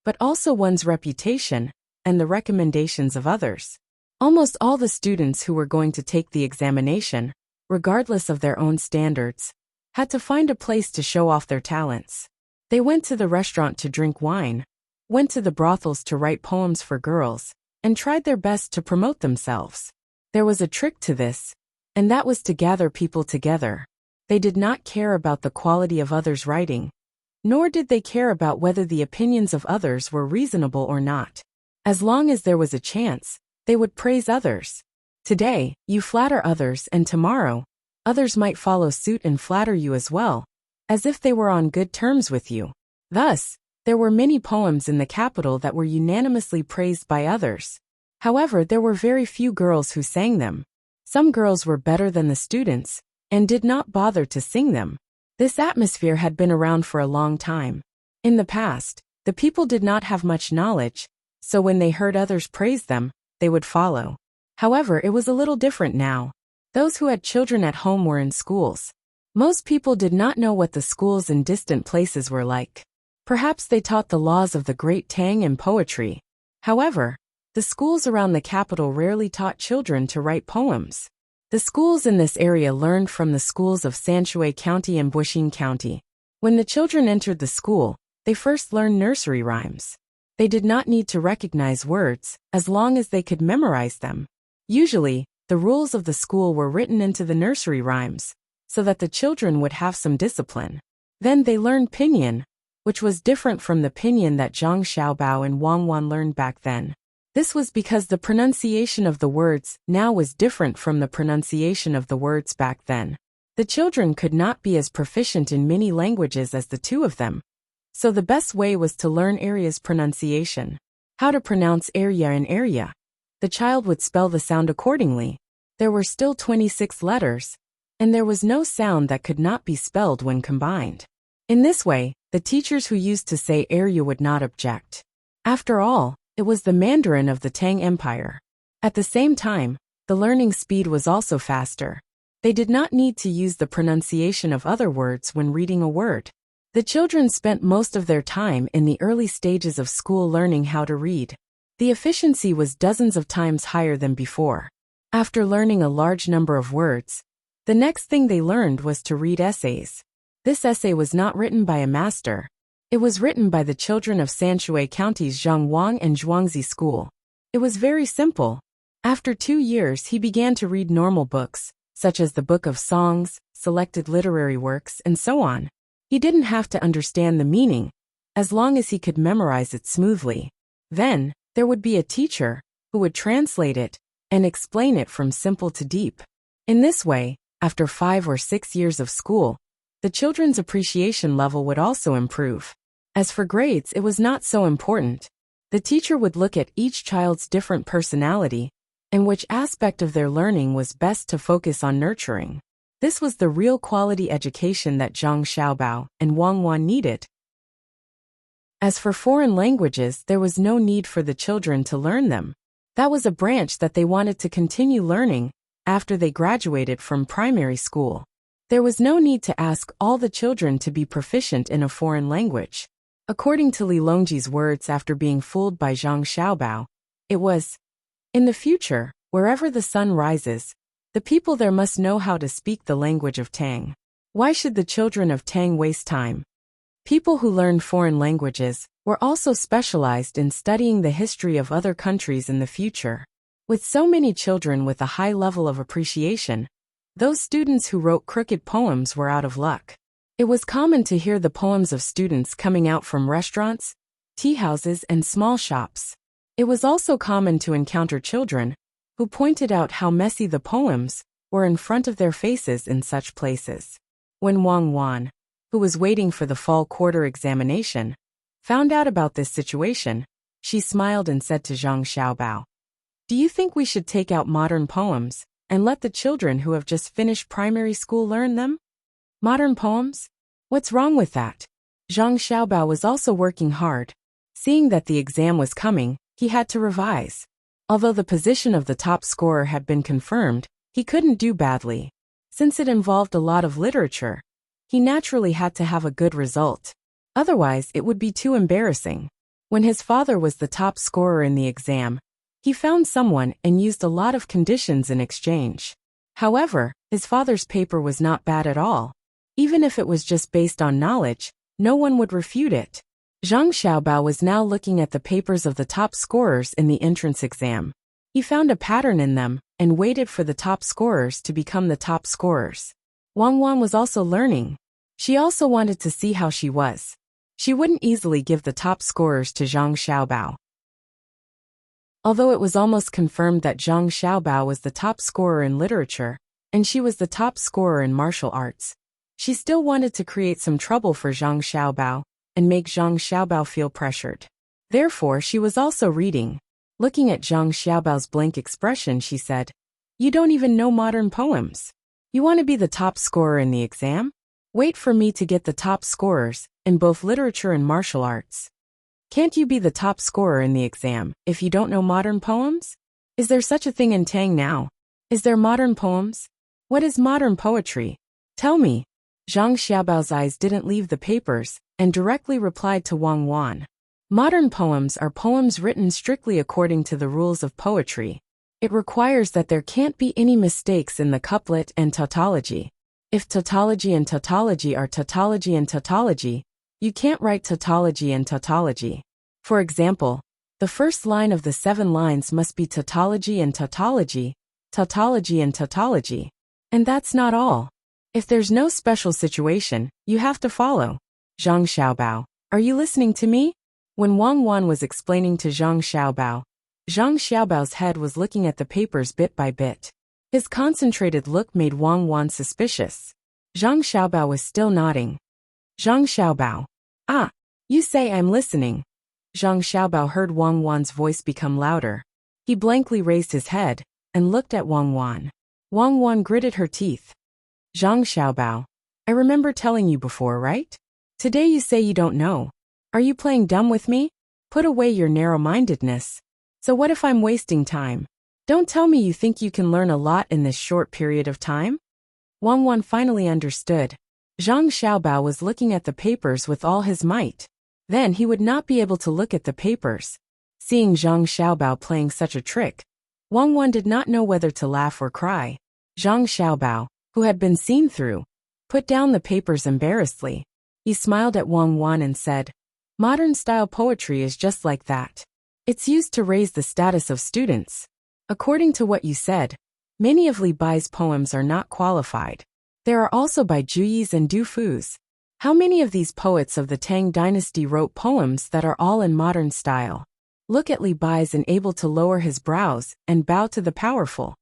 but also one's reputation and the recommendations of others. Almost all the students who were going to take the examination, regardless of their own standards, had to find a place to show off their talents. They went to the restaurant to drink wine, went to the brothels to write poems for girls, and tried their best to promote themselves. There was a trick to this, and that was to gather people together. They did not care about the quality of others' writing, nor did they care about whether the opinions of others were reasonable or not. As long as there was a chance, they would praise others. Today, you flatter others, and tomorrow, others might follow suit and flatter you as well, as if they were on good terms with you. Thus, there were many poems in the capital that were unanimously praised by others. However, there were very few girls who sang them. Some girls were better than the students, and did not bother to sing them. This atmosphere had been around for a long time. In the past, the people did not have much knowledge, so when they heard others praise them, they would follow. However, it was a little different now. Those who had children at home were in schools. Most people did not know what the schools in distant places were like. Perhaps they taught the laws of the great Tang and poetry. However, the schools around the capital rarely taught children to write poems. The schools in this area learned from the schools of Sanshui County and Wuxia County. When the children entered the school, they first learned nursery rhymes. They did not need to recognize words, as long as they could memorize them. Usually, the rules of the school were written into the nursery rhymes, so that the children would have some discipline. Then they learned pinyin, which was different from the pinyin that Zhang Xiaobao and Wang Wan learned back then. This was because the pronunciation of the words now was different from the pronunciation of the words back then. The children could not be as proficient in many languages as the two of them, so the best way was to learn area's pronunciation. How to pronounce area in area. The child would spell the sound accordingly. There were still 26 letters, and there was no sound that could not be spelled when combined. In this way, the teachers who used to say area would not object. After all, it was the Mandarin of the Tang Empire. At the same time, the learning speed was also faster. They did not need to use the pronunciation of other words when reading a word. The children spent most of their time in the early stages of school learning how to read. The efficiency was dozens of times higher than before. After learning a large number of words, the next thing they learned was to read essays. This essay was not written by a master. It was written by the children of Sanshui County's Zhangwang and Zhuangzi school. It was very simple. After 2 years, he began to read normal books, such as the Book of Songs, selected literary works, and so on. He didn't have to understand the meaning, as long as he could memorize it smoothly. Then, there would be a teacher, who would translate it, and explain it from simple to deep. In this way, after 5 or 6 years of school, the children's appreciation level would also improve. As for grades, it was not so important. The teacher would look at each child's different personality, and which aspect of their learning was best to focus on nurturing. This was the real quality education that Zhang Xiaobao and Wang Wan needed. As for foreign languages, there was no need for the children to learn them. That was a branch that they wanted to continue learning after they graduated from primary school. There was no need to ask all the children to be proficient in a foreign language. According to Li Longji's words after being fooled by Zhang Xiaobao, it was, "In the future, wherever the sun rises, the people there must know how to speak the language of Tang. Why should the children of Tang waste time?" People who learned foreign languages were also specialized in studying the history of other countries in the future. With so many children with a high level of appreciation, those students who wrote crooked poems were out of luck. It was common to hear the poems of students coming out from restaurants, tea houses, and small shops. It was also common to encounter children who pointed out how messy the poems were in front of their faces in such places. When Wang Wan, who was waiting for the fall quarter examination, found out about this situation, she smiled and said to Zhang Xiaobao, "Do you think we should take out modern poems and let the children who have just finished primary school learn them? Modern poems? What's wrong with that?" Zhang Xiaobao was also working hard. Seeing that the exam was coming, he had to revise. Although the position of the top scorer had been confirmed, he couldn't do badly. Since it involved a lot of literature, he naturally had to have a good result. Otherwise, it would be too embarrassing. When his father was the top scorer in the exam, he found someone and used a lot of conditions in exchange. However, his father's paper was not bad at all. Even if it was just based on knowledge, no one would refute it. Zhang Xiaobao was now looking at the papers of the top scorers in the entrance exam. He found a pattern in them and waited for the top scorers to become the top scorers. Wang Wan was also learning. She also wanted to see how she was. She wouldn't easily give the top scorers to Zhang Xiaobao. Although it was almost confirmed that Zhang Xiaobao was the top scorer in literature, and she was the top scorer in martial arts, she still wanted to create some trouble for Zhang Xiaobao and make Zhang Xiaobao feel pressured. Therefore, she was also reading. Looking at Zhang Xiaobao's blank expression, she said, "You don't even know modern poems. You want to be the top scorer in the exam? Wait for me to get the top scorers in both literature and martial arts. Can't you be the top scorer in the exam if you don't know modern poems? Is there such a thing in Tang now? Is there modern poems? What is modern poetry? Tell me." Zhang Xiaobao's eyes didn't leave the papers and directly replied to Wang Wan. Modern poems are poems written strictly according to the rules of poetry. It requires that there can't be any mistakes in the couplet and tautology. If tautology and tautology are tautology and tautology, you can't write tautology and tautology. For example, the first line of the 7 lines must be tautology and tautology, tautology and tautology. And that's not all. If there's no special situation, you have to follow. Zhang Xiaobao, are you listening to me? When Wang Wan was explaining to Zhang Xiaobao's head was looking at the papers bit by bit. His concentrated look made Wang Wan suspicious. Zhang Xiaobao was still nodding. Zhang Xiaobao. Ah, you say I'm listening. Zhang Xiaobao heard Wang Wan's voice become louder. He blankly raised his head and looked at Wang Wan. Wang Wan gritted her teeth. Zhang Xiaobao, I remember telling you before, right? Today you say you don't know. Are you playing dumb with me? Put away your narrow-mindedness. So what if I'm wasting time? Don't tell me you think you can learn a lot in this short period of time? Wang Wan finally understood. Zhang Xiaobao was looking at the papers with all his might. Then he would not be able to look at the papers. Seeing Zhang Xiaobao playing such a trick, Wang Wan did not know whether to laugh or cry. Zhang Xiaobao, who had been seen through, put down the papers embarrassedly. He smiled at Wang Wan and said, "Modern-style poetry is just like that. It's used to raise the status of students. According to what you said, many of Li Bai's poems are not qualified. There are also by Juyi's and Du Fu's. How many of these poets of the Tang dynasty wrote poems that are all in modern style? Look at Li Bai's and able to lower his brows and bow to the powerful.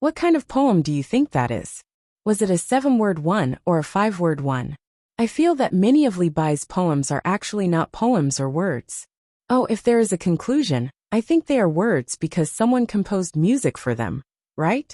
What kind of poem do you think that is? Was it a 7-word one or a 5-word one? I feel that many of Li Bai's poems are actually not poems or words. Oh, if there is a conclusion, I think they are words because someone composed music for them, right?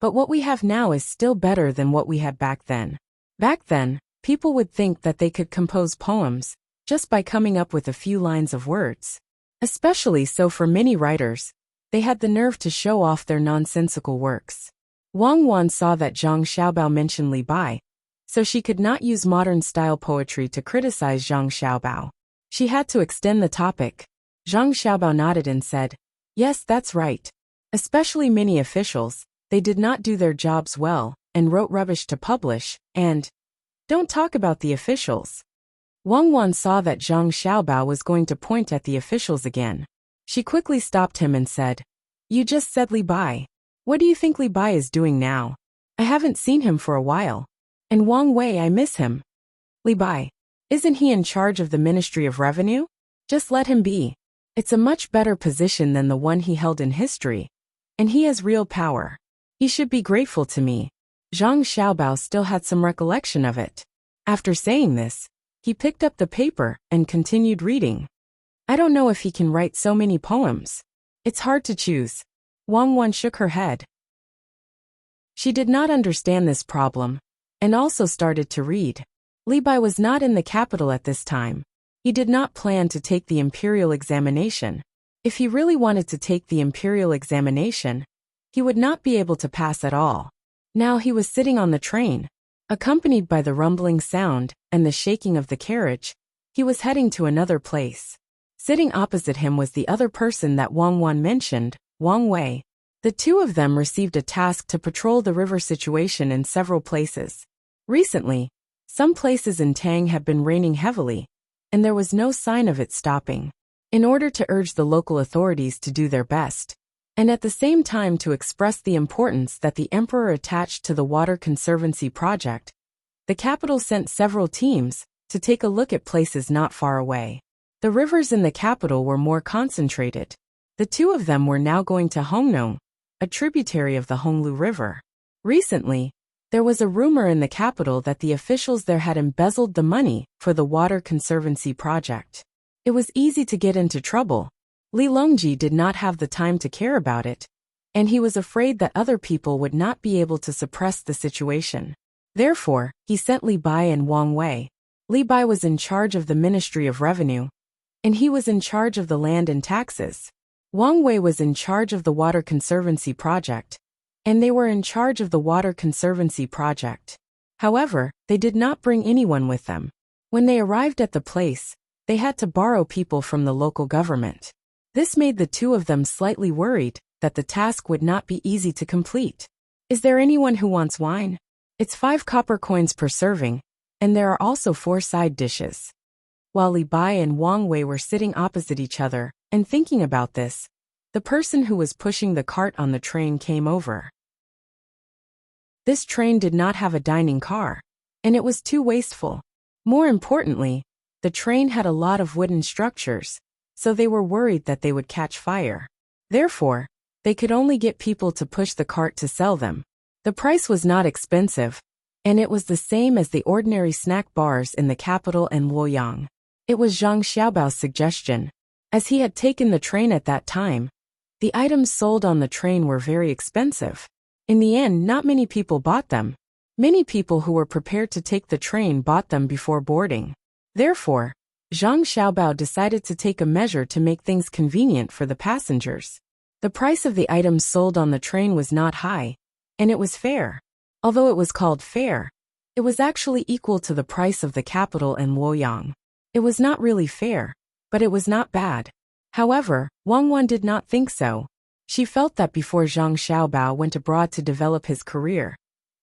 But what we have now is still better than what we had back then. Back then, people would think that they could compose poems just by coming up with a few lines of words. Especially so for many writers, they had the nerve to show off their nonsensical works. Wang Wan saw that Zhang Xiaobao mentioned Li Bai, so she could not use modern-style poetry to criticize Zhang Xiaobao. She had to extend the topic. Zhang Xiaobao nodded and said, "Yes, that's right. Especially many officials, they did not do their jobs well and wrote rubbish to publish, and don't talk about the officials." Wang Wan saw that Zhang Xiaobao was going to point at the officials again. She quickly stopped him and said, "You just said Li Bai. What do you think Li Bai is doing now? I haven't seen him for a while. And Wang Wei, I miss him. Li Bai, isn't he in charge of the Ministry of Revenue? Just let him be. It's a much better position than the one he held in history. And he has real power. He should be grateful to me." Zhang Xiaobao still had some recollection of it. After saying this, he picked up the paper and continued reading. "I don't know if he can write so many poems. It's hard to choose." Wang Wan shook her head. She did not understand this problem, and also started to read. Li Bai was not in the capital at this time. He did not plan to take the imperial examination. If he really wanted to take the imperial examination, he would not be able to pass at all. Now he was sitting on the train, accompanied by the rumbling sound and the shaking of the carriage. He was heading to another place. Sitting opposite him was the other person that Wang Wan mentioned, Wang Wei. The two of them received a task to patrol the river situation in several places. Recently, some places in Tang had been raining heavily, and there was no sign of it stopping. In order to urge the local authorities to do their best, and at the same time to express the importance that the emperor attached to the water conservancy project, the capital sent several teams to take a look at places not far away. The rivers in the capital were more concentrated. The two of them were now going to Hongnong, a tributary of the Honglu River. Recently, there was a rumor in the capital that the officials there had embezzled the money for the water conservancy project. It was easy to get into trouble. Li Longji did not have the time to care about it, and he was afraid that other people would not be able to suppress the situation. Therefore, he sent Li Bai and Wang Wei. Li Bai was in charge of the Ministry of Revenue, and he was in charge of the land and taxes. Wang Wei was in charge of the water conservancy project, and they were in charge of the water conservancy project. However, they did not bring anyone with them. When they arrived at the place, they had to borrow people from the local government. This made the two of them slightly worried that the task would not be easy to complete. Is there anyone who wants wine? It's 5 copper coins per serving, and there are also 4 side dishes. While Li Bai and Wang Wei were sitting opposite each other and thinking about this, the person who was pushing the cart on the train came over. This train did not have a dining car, and it was too wasteful. More importantly, the train had a lot of wooden structures, so they were worried that they would catch fire. Therefore, they could only get people to push the cart to sell them. The price was not expensive, and it was the same as the ordinary snack bars in the capital and Luoyang. It was Zhang Xiaobao's suggestion. As he had taken the train at that time, the items sold on the train were very expensive. In the end, not many people bought them. Many people who were prepared to take the train bought them before boarding. Therefore, Zhang Xiaobao decided to take a measure to make things convenient for the passengers. The price of the items sold on the train was not high, and it was fair. Although it was called fair, it was actually equal to the price of the capital and Luoyang. It was not really fair, but it was not bad. However, Wang Wan did not think so. She felt that before Zhang Xiaobao went abroad to develop his career,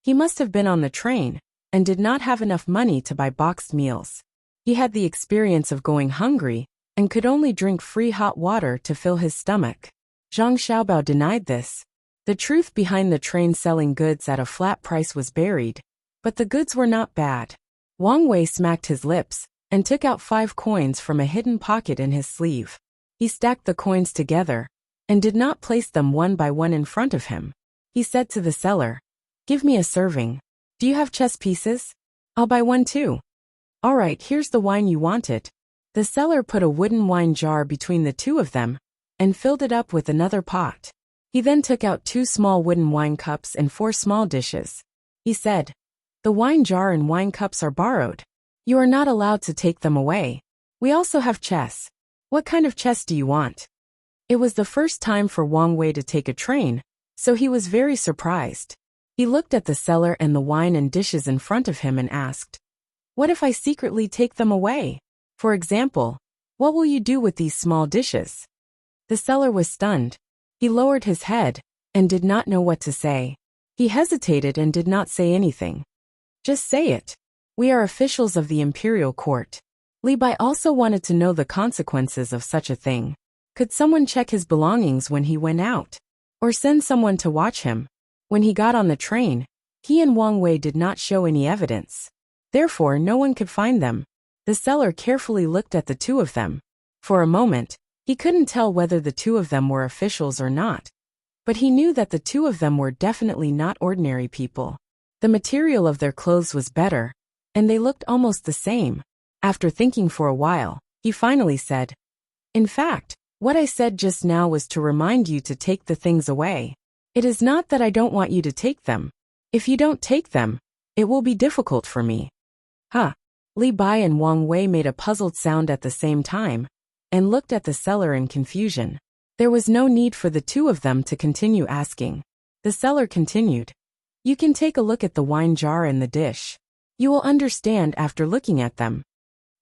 he must have been on the train and did not have enough money to buy boxed meals. He had the experience of going hungry and could only drink free hot water to fill his stomach. Zhang Xiaobao denied this. The truth behind the train selling goods at a flat price was buried, but the goods were not bad. Wang Wei smacked his lips and took out 5 coins from a hidden pocket in his sleeve. He stacked the coins together and did not place them one by one in front of him. He said to the seller, "Give me a serving. Do you have chess pieces? I'll buy one too." "All right, here's the wine you wanted." The seller put a wooden wine jar between the two of them and filled it up with another pot. He then took out 2 small wooden wine cups and 4 small dishes. He said, "The wine jar and wine cups are borrowed. You are not allowed to take them away. We also have chess. What kind of chess do you want?" It was the first time for Wang Wei to take a train, so he was very surprised. He looked at the seller and the wine and dishes in front of him and asked, "What if I secretly take them away? For example, what will you do with these small dishes?" The seller was stunned. He lowered his head and did not know what to say. He hesitated and did not say anything. "Just say it. We are officials of the imperial court." Li Bai also wanted to know the consequences of such a thing. Could someone check his belongings when he went out? Or send someone to watch him? When he got on the train, he and Wang Wei did not show any evidence. Therefore, no one could find them. The seller carefully looked at the two of them. For a moment, he couldn't tell whether the two of them were officials or not. But he knew that the two of them were definitely not ordinary people. The material of their clothes was better, and they looked almost the same. After thinking for a while, he finally said, "In fact, what I said just now was to remind you to take the things away. It is not that I don't want you to take them. If you don't take them, it will be difficult for me." Huh. Li Bai and Wang Wei made a puzzled sound at the same time, and looked at the seller in confusion. There was no need for the two of them to continue asking. The seller continued. You can take a look at the wine jar and the dish. You will understand after looking at them.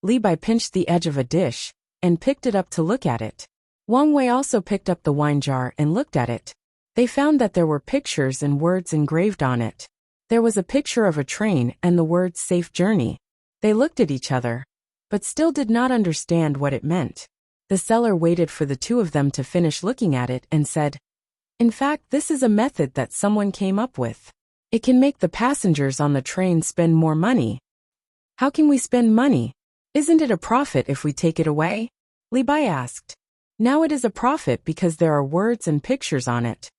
Li Bai pinched the edge of a dish and picked it up to look at it. Wang Wei also picked up the wine jar and looked at it. They found that there were pictures and words engraved on it. There was a picture of a train and the words "Safe Journey." They looked at each other, but still did not understand what it meant. The seller waited for the two of them to finish looking at it and said, in fact, this is a method that someone came up with. It can make the passengers on the train spend more money. How can we spend money? Isn't it a profit if we take it away? Li Bai asked. Now it is a profit because there are words and pictures on it.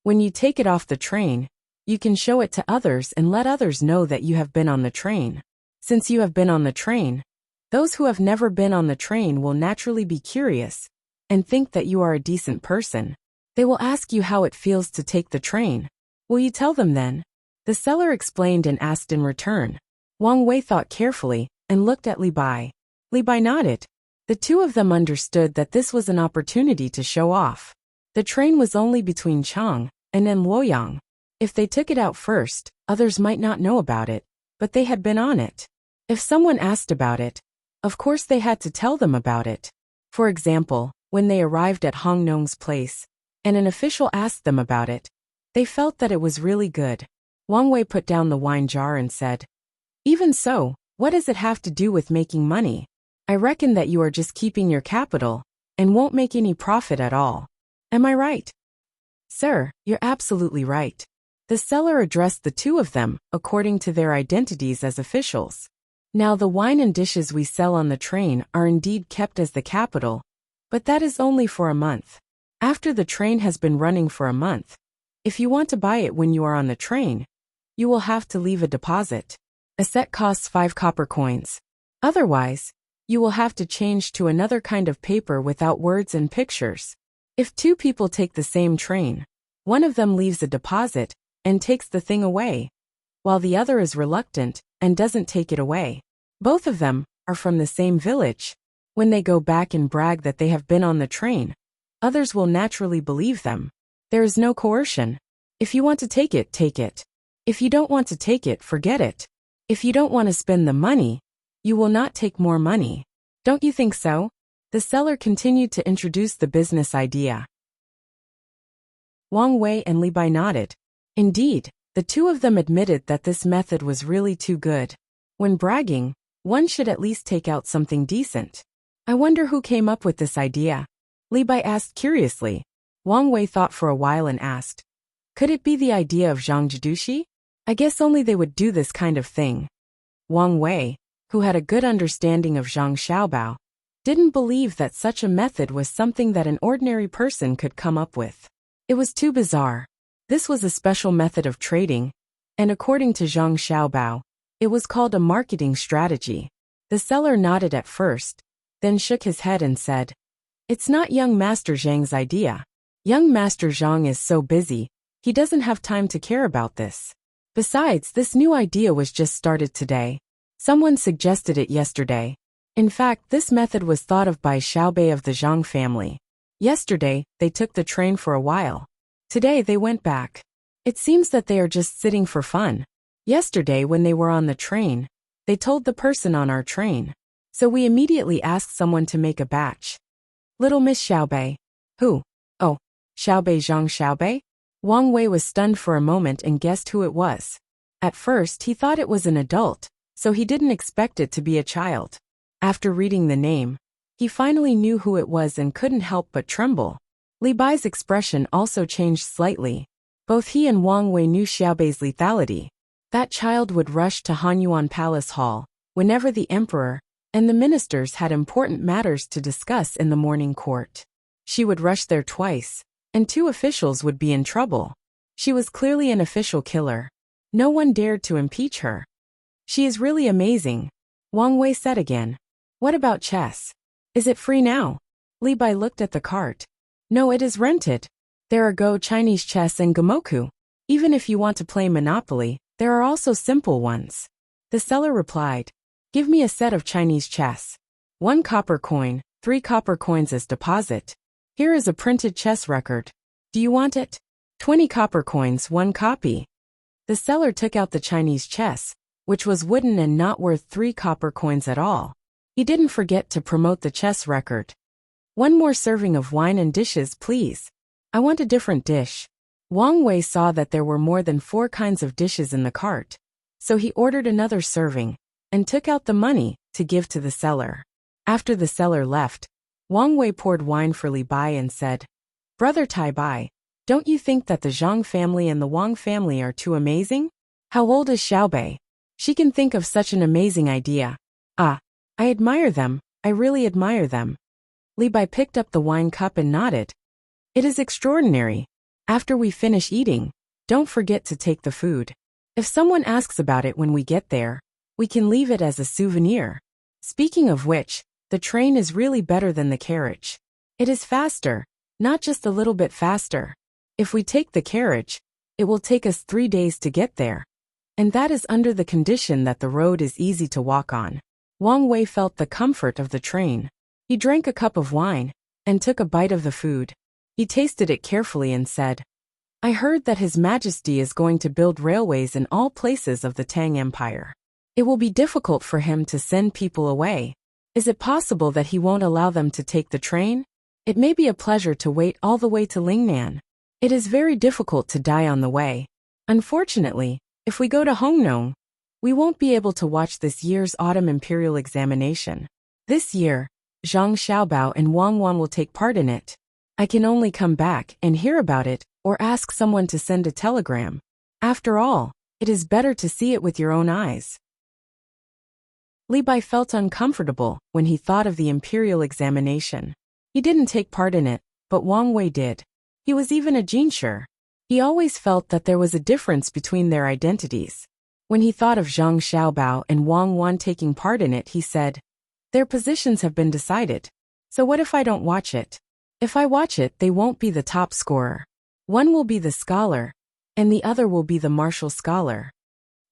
When you take it off the train, you can show it to others and let others know that you have been on the train. Since you have been on the train, those who have never been on the train will naturally be curious and think that you are a decent person. They will ask you how it feels to take the train. Will you tell them then? The seller explained and asked in return. Wang Wei thought carefully and looked at Li Bai. Li Bai nodded. The two of them understood that this was an opportunity to show off. The train was only between Chang and Luoyang. If they took it out first, others might not know about it, but they had been on it. If someone asked about it, of course they had to tell them about it. For example, when they arrived at Hong Nong's place, and an official asked them about it, they felt that it was really good. Wang Wei put down the wine jar and said, even so, what does it have to do with making money? I reckon that you are just keeping your capital, and won't make any profit at all. Am I right? Sir, you're absolutely right. The seller addressed the two of them, according to their identities as officials. Now the wine and dishes we sell on the train are indeed kept as the capital, but that is only for a month. After the train has been running for a month, if you want to buy it when you are on the train, you will have to leave a deposit. A set costs 5 copper coins. Otherwise, you will have to change to another kind of paper without words and pictures. If two people take the same train, one of them leaves a deposit and takes the thing away, while the other is reluctant and doesn't take it away. Both of them are from the same village. When they go back and brag that they have been on the train, others will naturally believe them. There is no coercion. If you want to take it, take it. If you don't want to take it, forget it. If you don't want to spend the money, you will not take more money. Don't you think so? The seller continued to introduce the business idea. Wang Wei and Li Bai nodded. Indeed, the two of them admitted that this method was really too good. When bragging, one should at least take out something decent. I wonder who came up with this idea? Li Bai asked curiously. Wang Wei thought for a while and asked, could it be the idea of Zhang Jidushi? I guess only they would do this kind of thing. Wang Wei, who had a good understanding of Zhang Xiaobao, didn't believe that such a method was something that an ordinary person could come up with. It was too bizarre. This was a special method of trading, and according to Zhang Xiaobao, it was called a marketing strategy. The seller nodded at first, then shook his head and said, it's not young Master Zhang's idea. Young Master Zhang is so busy, he doesn't have time to care about this. Besides, this new idea was just started today. Someone suggested it yesterday. In fact, this method was thought of by Xiaobei of the Zhang family. Yesterday, they took the train for a while. Today they went back. It seems that they are just sitting for fun. Yesterday when they were on the train, they told the person on our train. So we immediately asked someone to make a batch. Little Miss Xiaobei. Who? Oh, Xiaobei Zhang Xiaobei? Wang Wei was stunned for a moment and guessed who it was. At first he thought it was an adult, so he didn't expect it to be a child. After reading the name, he finally knew who it was and couldn't help but tremble. Li Bai's expression also changed slightly. Both he and Wang Wei knew Xiaobei's lethality. That child would rush to Hanyuan Palace Hall whenever the emperor and the ministers had important matters to discuss in the morning court. She would rush there twice, and 2 officials would be in trouble. She was clearly an official killer. No one dared to impeach her. She is really amazing, Wang Wei said again. What about chess? Is it free now? Li Bai looked at the cart. No, it is rented. There are Go Chinese chess and Gamoku. Even if you want to play Monopoly, there are also simple ones. The seller replied, give me a set of Chinese chess. 1 copper coin, 3 copper coins as deposit. Here is a printed chess record. Do you want it? 20 copper coins, 1 copy. The seller took out the Chinese chess, which was wooden and not worth 3 copper coins at all. He didn't forget to promote the chess record. 1 more serving of wine and dishes, please. I want a different dish. Wang Wei saw that there were more than 4 kinds of dishes in the cart, so he ordered another serving and took out the money to give to the seller. After the seller left, Wang Wei poured wine for Li Bai and said, "Brother Tai Bai, don't you think that the Zhang family and the Wang family are too amazing? How old is Xiaobei? She can think of such an amazing idea. Ah, I admire them, I really admire them." Li Bai picked up the wine cup and nodded. "It is extraordinary. After we finish eating, don't forget to take the food. If someone asks about it when we get there, we can leave it as a souvenir. Speaking of which, the train is really better than the carriage. It is faster, not just a little bit faster. If we take the carriage, it will take us 3 days to get there. And that is under the condition that the road is easy to walk on." Wang Wei felt the comfort of the train. He drank a cup of wine and took a bite of the food. He tasted it carefully and said, "I heard that His Majesty is going to build railways in all places of the Tang Empire. It will be difficult for him to send people away. Is it possible that he won't allow them to take the train? It may be a pleasure to wait all the way to Lingnan. It is very difficult to die on the way. Unfortunately, if we go to Hongnong, we won't be able to watch this year's autumn imperial examination. This year, Zhang Xiaobao and Wang Wan will take part in it. I can only come back and hear about it or ask someone to send a telegram. After all, it is better to see it with your own eyes." Li Bai felt uncomfortable when he thought of the imperial examination. He didn't take part in it, but Wang Wei did. He was even a jinshi. He always felt that there was a difference between their identities. When he thought of Zhang Xiaobao and Wang Wan taking part in it, he said, "Their positions have been decided. So what if I don't watch it? If I watch it, they won't be the top scorer. One will be the scholar, and the other will be the martial scholar."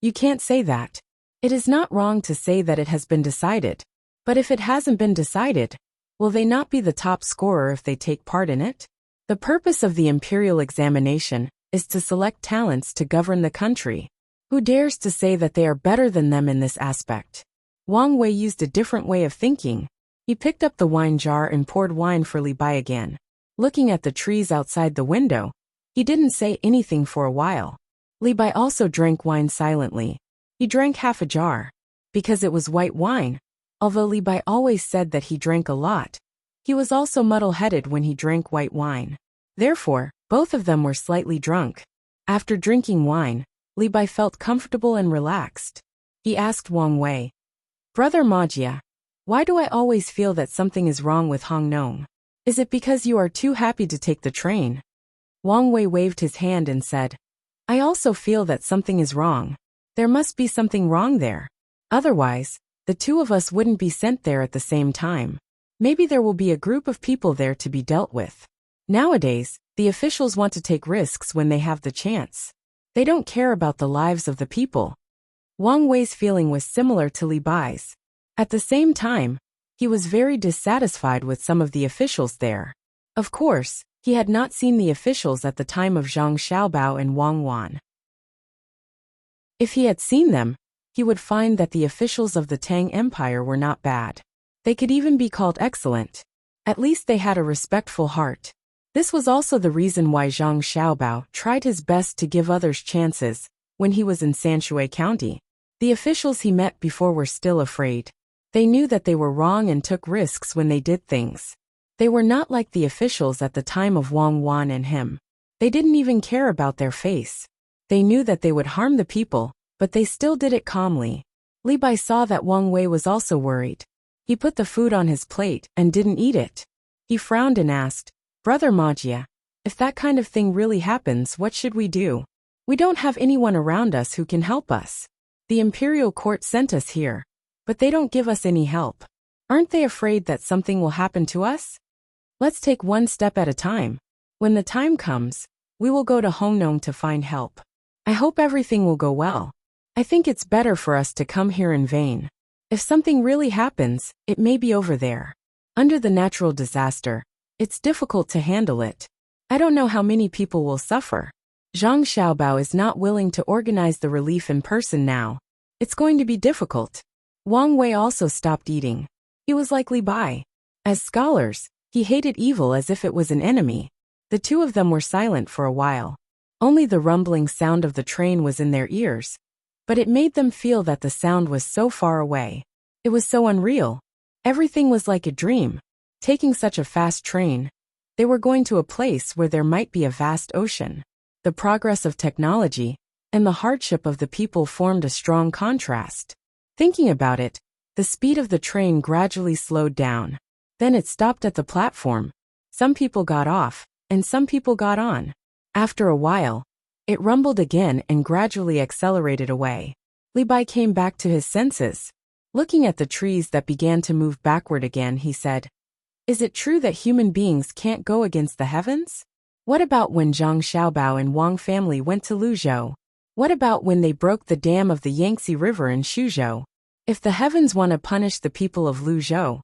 You can't say that. It is not wrong to say that it has been decided, but if it hasn't been decided, will they not be the top scorer if they take part in it? The purpose of the imperial examination is to select talents to govern the country. Who dares to say that they are better than them in this aspect? Wang Wei used a different way of thinking. He picked up the wine jar and poured wine for Li Bai again. Looking at the trees outside the window, he didn't say anything for a while. Li Bai also drank wine silently. He drank half a jar, because it was white wine. Although Li Bai always said that he drank a lot, he was also muddle-headed when he drank white wine. Therefore, both of them were slightly drunk. After drinking wine, Li Bai felt comfortable and relaxed. He asked Wang Wei, "Brother Majia, why do I always feel that something is wrong with Hongnong? Is it because you are too happy to take the train?" Wang Wei waved his hand and said, "I also feel that something is wrong. There must be something wrong there. Otherwise, the two of us wouldn't be sent there at the same time. Maybe there will be a group of people there to be dealt with. Nowadays, the officials want to take risks when they have the chance. They don't care about the lives of the people." Wang Wei's feeling was similar to Li Bai's. At the same time, he was very dissatisfied with some of the officials there. Of course, he had not seen the officials at the time of Zhang Xiaobao and Wang Wan. If he had seen them, he would find that the officials of the Tang Empire were not bad. They could even be called excellent. At least they had a respectful heart. This was also the reason why Zhang Xiaobao tried his best to give others chances when he was in Sanshui County. The officials he met before were still afraid. They knew that they were wrong and took risks when they did things. They were not like the officials at the time of Wang Wan and him. They didn't even care about their face. They knew that they would harm the people, but they still did it calmly. Li Bai saw that Wang Wei was also worried. He put the food on his plate and didn't eat it. He frowned and asked, "Brother Majia, if that kind of thing really happens, what should we do? We don't have anyone around us who can help us. The imperial court sent us here, but they don't give us any help. Aren't they afraid that something will happen to us? Let's take one step at a time. When the time comes, we will go to Hongnong to find help. I hope everything will go well. I think it's better for us to come here in vain. If something really happens, it may be over there." Under the natural disaster, It's difficult to handle it. I don't know how many people will suffer. Zhang Xiaobao is not willing to organize the relief in person now. It's going to be difficult. Wang Wei also stopped eating. He was like Li Bai. As scholars, he hated evil as if it was an enemy. The two of them were silent for a while. Only the rumbling sound of the train was in their ears. But it made them feel that the sound was so far away. It was so unreal. Everything was like a dream. Taking such a fast train, they were going to a place where there might be a vast ocean. The progress of technology and the hardship of the people formed a strong contrast. Thinking about it, the speed of the train gradually slowed down. Then it stopped at the platform. Some people got off, and some people got on. After a while, it rumbled again and gradually accelerated away. Li Bai came back to his senses. Looking at the trees that began to move backward again, he said, "Is it true that human beings can't go against the heavens? What about when Zhang Xiaobao and Wang family went to Luzhou? What about when they broke the dam of the Yangtze River in Shuzhou? If the heavens want to punish the people of Luzhou,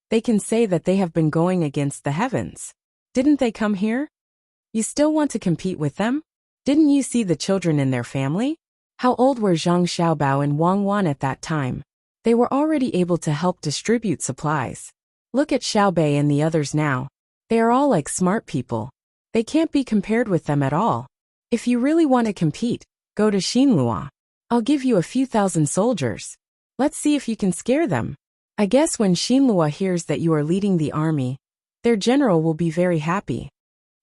they can say that they have been going against the heavens. Didn't they come here? You still want to compete with them? Didn't you see the children in their family? How old were Zhang Xiaobao and Wang Wan at that time? They were already able to help distribute supplies. Look at Xiaobei and the others now. They are all like smart people. They can't be compared with them at all. If you really want to compete, go to Xinlua. I'll give you a few thousand soldiers. Let's see if you can scare them. I guess when Xinlua hears that you are leading the army, their general will be very happy."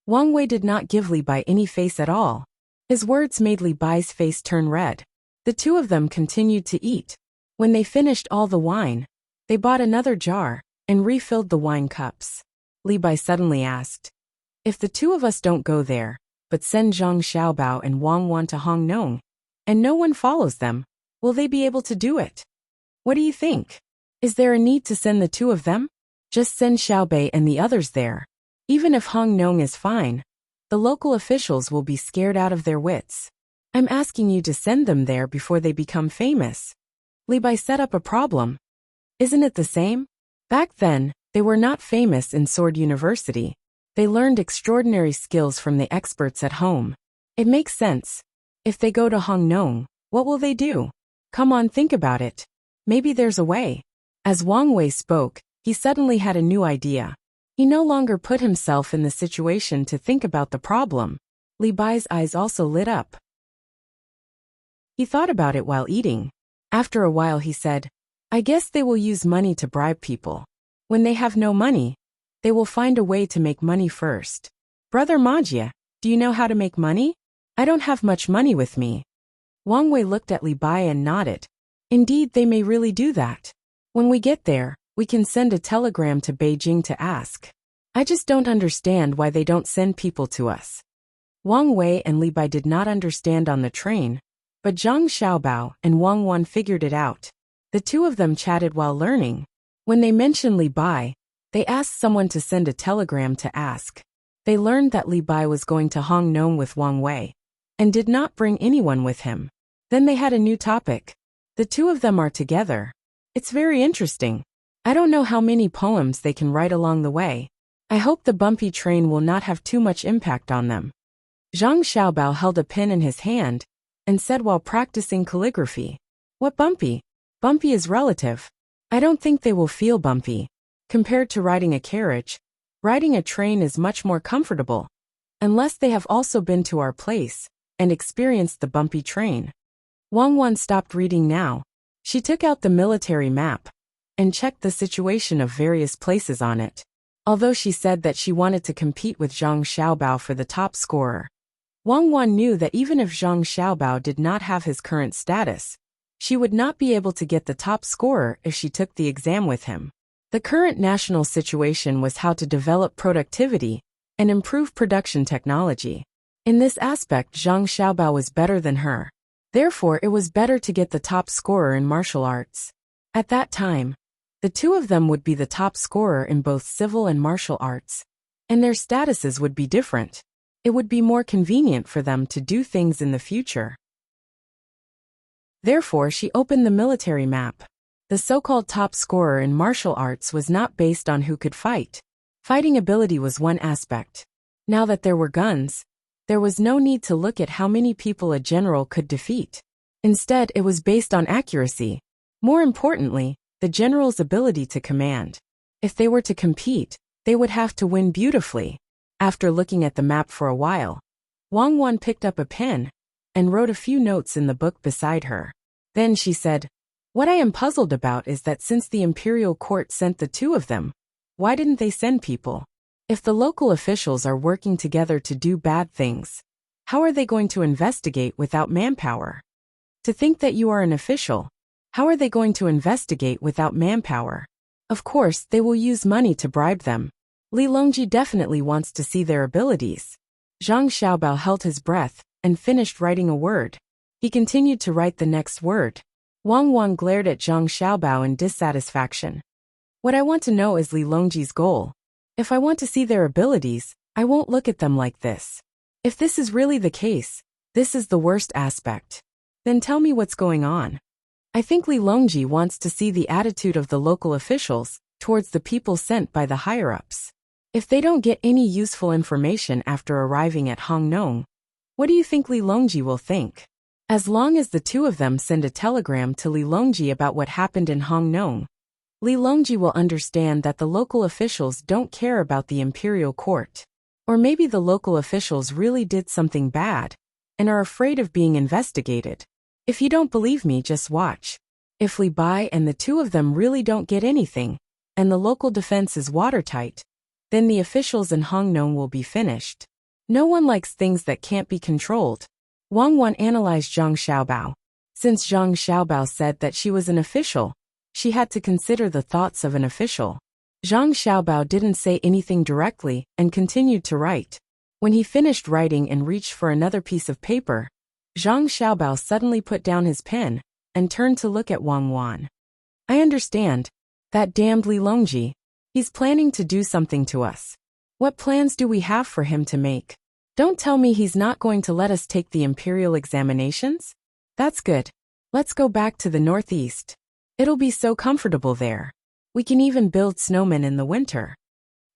Wang Wei did not give Li Bai any face at all. His words made Li Bai's face turn red. The two of them continued to eat. When they finished all the wine, they bought another jar and refilled the wine cups. Li Bai suddenly asked, "If the two of us don't go there, but send Zhang Xiaobao and Wang Wan to Hongnong, and no one follows them, will they be able to do it? What do you think? Is there a need to send the two of them? Just send Xiaobei and the others there. Even if Hongnong is fine, the local officials will be scared out of their wits. I'm asking you to send them there before they become famous." Li Bai set up a problem. Isn't it the same? Back then, they were not famous in Sword University. They learned extraordinary skills from the experts at home. It makes sense. If they go to Hongnong, what will they do? Come on, think about it. Maybe there's a way. As Wang Wei spoke, he suddenly had a new idea. He no longer put himself in the situation to think about the problem. Li Bai's eyes also lit up. He thought about it while eating. After a while he said, "I guess they will use money to bribe people. When they have no money, they will find a way to make money first. Brother Magia, do you know how to make money? I don't have much money with me." Wang Wei looked at Li Bai and nodded. Indeed, they may really do that. When we get there, we can send a telegram to Beijing to ask. I just don't understand why they don't send people to us. Wang Wei and Li Bai did not understand on the train, but Zhang Xiaobao and Wang Wan figured it out. The two of them chatted while learning. When they mentioned Li Bai, they asked someone to send a telegram to ask. They learned that Li Bai was going to Hongnong with Wang Wei, and did not bring anyone with him. Then they had a new topic. The two of them are together. It's very interesting. I don't know how many poems they can write along the way. I hope the bumpy train will not have too much impact on them. Zhang Xiaobao held a pen in his hand, and said while practicing calligraphy, "What bumpy? Bumpy is relative. I don't think they will feel bumpy. Compared to riding a carriage, riding a train is much more comfortable. Unless they have also been to our place, and experienced the bumpy train." Wang Wan stopped reading now. She took out the military map, and checked the situation of various places on it. Although she said that she wanted to compete with Zhang Xiaobao for the top scorer, Wang Wan knew that even if Zhang Xiaobao did not have his current status, she would not be able to get the top scorer if she took the exam with him. The current national situation was how to develop productivity and improve production technology. In this aspect, Zhang Xiaobao was better than her. Therefore, it was better to get the top scorer in martial arts. At that time, the two of them would be the top scorer in both civil and martial arts, and their statuses would be different. It would be more convenient for them to do things in the future. Therefore, she opened the military map. The so-called top scorer in martial arts was not based on who could fight. Fighting ability was one aspect. Now that there were guns, there was no need to look at how many people a general could defeat. Instead, it was based on accuracy. More importantly, the general's ability to command. If they were to compete, they would have to win beautifully. After looking at the map for a while, Wang Wan picked up a pen and wrote a few notes in the book beside her. Then she said, "What I am puzzled about is that since the imperial court sent the two of them, why didn't they send people? If the local officials are working together to do bad things, how are they going to investigate without manpower? To think that you are an official, how are they going to investigate without manpower? Of course, they will use money to bribe them. Li Longji definitely wants to see their abilities." Zhang Xiaobao held his breath and finished writing a word. He continued to write the next word. Wang Wan glared at Zhang Xiaobao in dissatisfaction. "What I want to know is Li Longji's goal. If I want to see their abilities, I won't look at them like this. If this is really the case, this is the worst aspect. Then tell me what's going on. I think Li Longji wants to see the attitude of the local officials towards the people sent by the higher-ups. If they don't get any useful information after arriving at Hongnong, what do you think Li Longji will think? As long as the two of them send a telegram to Li Longji about what happened in Hongnong, Li Longji will understand that the local officials don't care about the imperial court. Or maybe the local officials really did something bad and are afraid of being investigated. If you don't believe me, just watch. If Li Bai and the two of them really don't get anything, and the local defense is watertight, then the officials in Hongnong will be finished. No one likes things that can't be controlled." Wang Wan analyzed Zhang Xiaobao. Since Zhang Xiaobao said that she was an official, she had to consider the thoughts of an official. Zhang Xiaobao didn't say anything directly and continued to write. When he finished writing and reached for another piece of paper, Zhang Xiaobao suddenly put down his pen and turned to look at Wang Wan. "I understand. That damned Li Longji. He's planning to do something to us. What plans do we have for him to make? Don't tell me he's not going to let us take the imperial examinations? That's good. Let's go back to the northeast. It'll be so comfortable there. We can even build snowmen in the winter."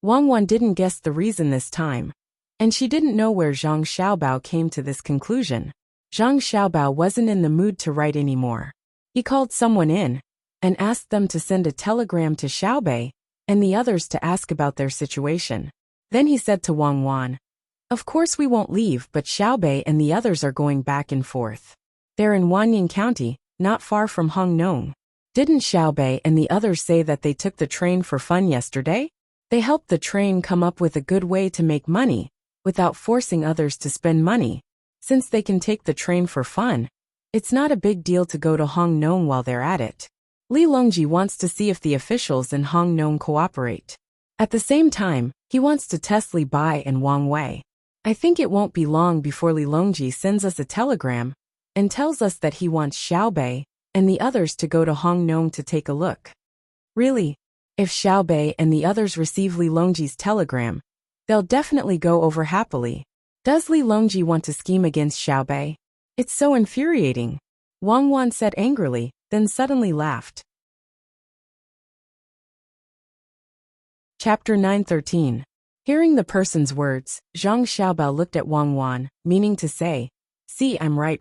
Wang Wan didn't guess the reason this time, and she didn't know where Zhang Xiaobao came to this conclusion. Zhang Xiaobao wasn't in the mood to write anymore. He called someone in and asked them to send a telegram to Xiaobei and the others to ask about their situation. Then he said to Wang Wan, "Of course we won't leave, but Xiaobei and the others are going back and forth. They're in Wanning County, not far from Hongnong. Didn't Xiaobei and the others say that they took the train for fun yesterday? They helped the train come up with a good way to make money, without forcing others to spend money. Since they can take the train for fun, it's not a big deal to go to Hongnong while they're at it. Li Longji wants to see if the officials in Hongnong cooperate. At the same time, he wants to test Li Bai and Wang Wei. I think it won't be long before Li Longji sends us a telegram and tells us that he wants Xiaobei and the others to go to Hongnong to take a look." Really? If Xiaobei and the others receive Li Longji's telegram, they'll definitely go over happily. Does Li Longji want to scheme against Xiaobei? It's so infuriating. Wang Wan said angrily, then suddenly laughed. Chapter 913. Hearing the person's words, Zhang Xiaobao looked at Wang Wan, meaning to say, "See, I'm right?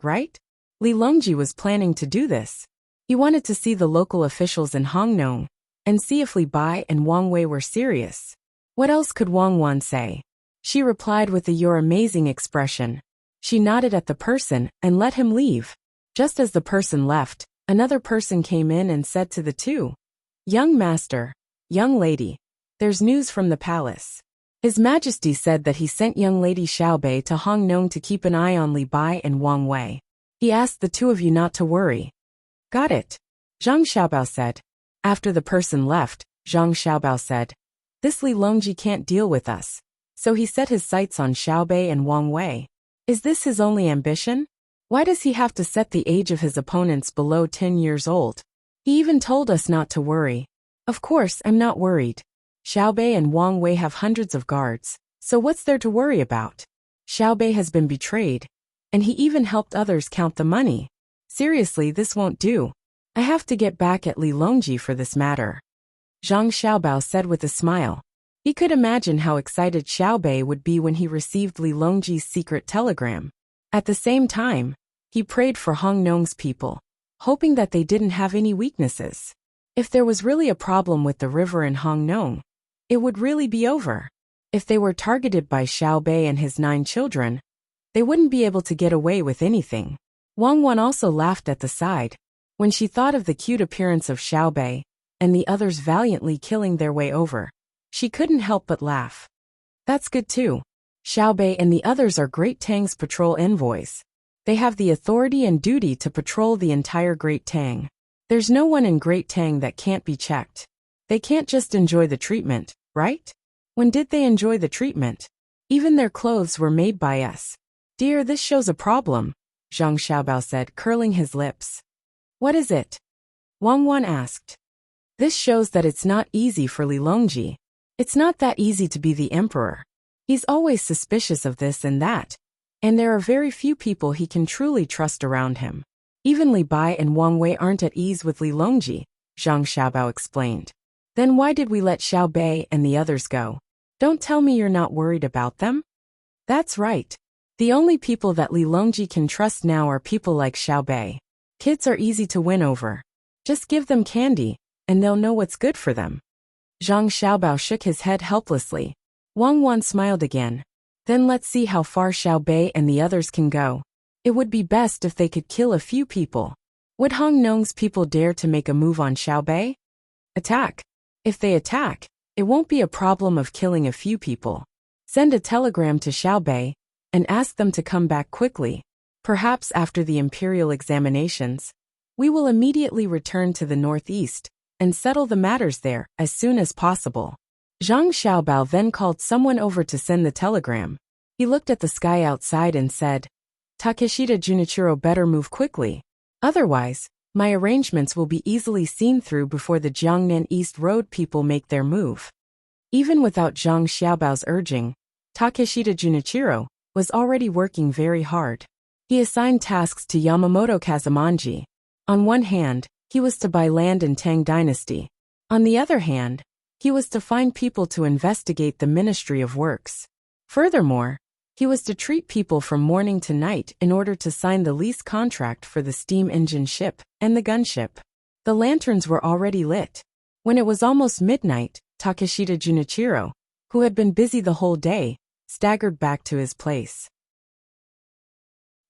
Li Longji was planning to do this. He wanted to see the local officials in Hongnong and see if Li Bai and Wang Wei were serious." What else could Wang Wan say? She replied with a "You're amazing" expression. She nodded at the person and let him leave. Just as the person left, another person came in and said to the two, "Young master, young lady, there's news from the palace. His Majesty said that he sent young lady Xiaobei to Hongnong to keep an eye on Li Bai and Wang Wei. He asked the two of you not to worry." "Got it," Zhang Xiaobao said. After the person left, Zhang Xiaobao said, "This Li Longji can't deal with us, so he set his sights on Xiaobei and Wang Wei. Is this his only ambition? Why does he have to set the age of his opponents below 10 years old? He even told us not to worry. Of course, I'm not worried. Xiaobei and Wang Wei have hundreds of guards, so what's there to worry about? Xiaobei has been betrayed, and he even helped others count the money. Seriously, this won't do. I have to get back at Li Longji for this matter." Zhang Xiaobao said with a smile. He could imagine how excited Xiaobei would be when he received Li Longji's secret telegram. At the same time, he prayed for Hong Nong's people, hoping that they didn't have any weaknesses. If there was really a problem with the river in Hong Nong, it would really be over. If they were targeted by Xiaobei and his 9 children, they wouldn't be able to get away with anything. Wang Wan also laughed at the side when she thought of the cute appearance of Xiaobei and the others valiantly killing their way over. She couldn't help but laugh. That's good too. Xiaobei and the others are Great Tang's patrol envoys. They have the authority and duty to patrol the entire Great Tang. There's no one in Great Tang that can't be checked. They can't just enjoy the treatment, right? When did they enjoy the treatment? Even their clothes were made by us. Dear, this shows a problem, Zhang Xiaobao said, curling his lips. What is it? Wang Wan asked. This shows that it's not easy for Li Longji. It's not that easy to be the emperor. He's always suspicious of this and that, and there are very few people he can truly trust around him. Even Li Bai and Wang Wei aren't at ease with Li Longji, Zhang Xiaobao explained. Then why did we let Xiaobei and the others go? Don't tell me you're not worried about them? That's right. The only people that Li Longji can trust now are people like Xiaobei. Kids are easy to win over. Just give them candy, and they'll know what's good for them. Zhang Xiaobao shook his head helplessly. Wang Wan smiled again. Then let's see how far Xiaobei and the others can go. It would be best if they could kill a few people. Would Hong Nong's people dare to make a move on Xiaobei? Attack. If they attack, it won't be a problem of killing a few people. Send a telegram to Xiaobei and ask them to come back quickly. Perhaps after the imperial examinations, we will immediately return to the northeast and settle the matters there as soon as possible. Zhang Xiaobao then called someone over to send the telegram. He looked at the sky outside and said, Takeshita Junichiro better move quickly. Otherwise, my arrangements will be easily seen through before the Jiangnan East Road people make their move. Even without Zhang Xiaobao's urging, Takeshita Junichiro was already working very hard. He assigned tasks to Yamamoto Kazumanji. On one hand, he was to buy land in Tang Dynasty. On the other hand, he was to find people to investigate the Ministry of Works. Furthermore, he was to treat people from morning to night in order to sign the lease contract for the steam engine ship and the gunship. The lanterns were already lit. When it was almost midnight, Takeshita Junichiro, who had been busy the whole day, staggered back to his place.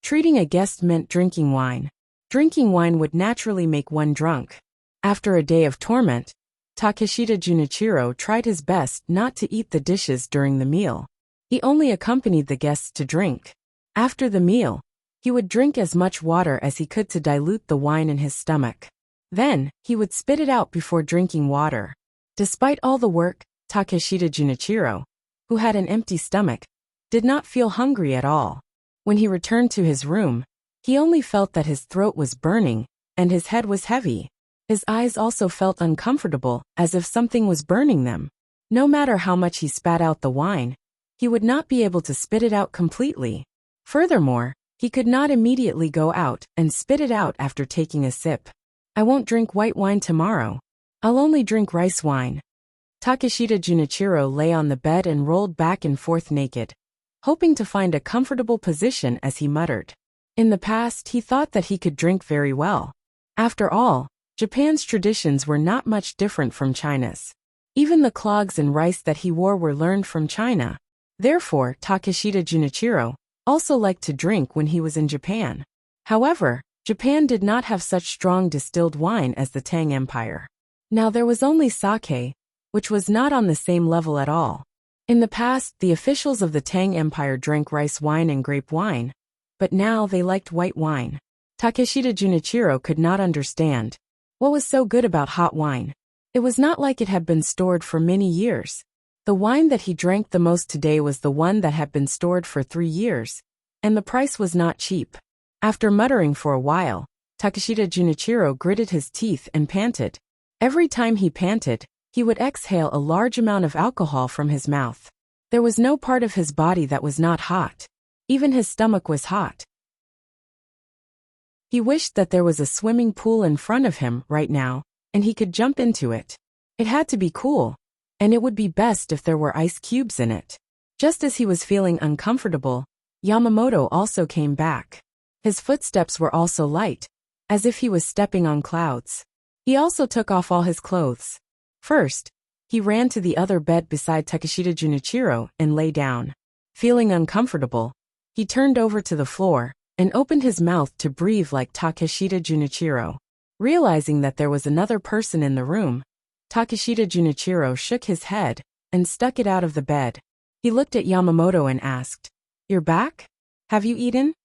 Treating a guest meant drinking wine. Drinking wine would naturally make one drunk. After a day of torment, Takeshita Junichiro tried his best not to eat the dishes during the meal. He only accompanied the guests to drink. After the meal, he would drink as much water as he could to dilute the wine in his stomach. Then, he would spit it out before drinking water. Despite all the work, Takeshita Junichiro, who had an empty stomach, did not feel hungry at all. When he returned to his room, he only felt that his throat was burning, and his head was heavy. His eyes also felt uncomfortable, as if something was burning them. No matter how much he spat out the wine, he would not be able to spit it out completely. Furthermore, he could not immediately go out and spit it out after taking a sip. I won't drink white wine tomorrow. I'll only drink rice wine. Takeshita Junichiro lay on the bed and rolled back and forth naked, hoping to find a comfortable position as he muttered. In the past, he thought that he could drink very well. After all, Japan's traditions were not much different from China's. Even the clogs and rice that he wore were learned from China. Therefore, Takeshita Junichiro also liked to drink when he was in Japan. However, Japan did not have such strong distilled wine as the Tang Empire. Now there was only sake, which was not on the same level at all. In the past, the officials of the Tang Empire drank rice wine and grape wine, but now they liked white wine. Takeshita Junichiro could not understand what was so good about hot wine. It was not like it had been stored for many years. The wine that he drank the most today was the one that had been stored for 3 years, and the price was not cheap. After muttering for a while, Takeshita Junichiro gritted his teeth and panted. Every time he panted, he would exhale a large amount of alcohol from his mouth. There was no part of his body that was not hot. Even his stomach was hot. He wished that there was a swimming pool in front of him right now, and he could jump into it. It had to be cool. and it would be best if there were ice cubes in it. Just as he was feeling uncomfortable, Yamamoto also came back. His footsteps were also light, as if he was stepping on clouds. He also took off all his clothes. First, he ran to the other bed beside Takeshita Junichiro and lay down. Feeling uncomfortable, he turned over to the floor and opened his mouth to breathe like Takeshita Junichiro. Realizing that there was another person in the room, Takeshita Junichiro shook his head and stuck it out of the bed. He looked at Yamamoto and asked, "You're back? Have you eaten?"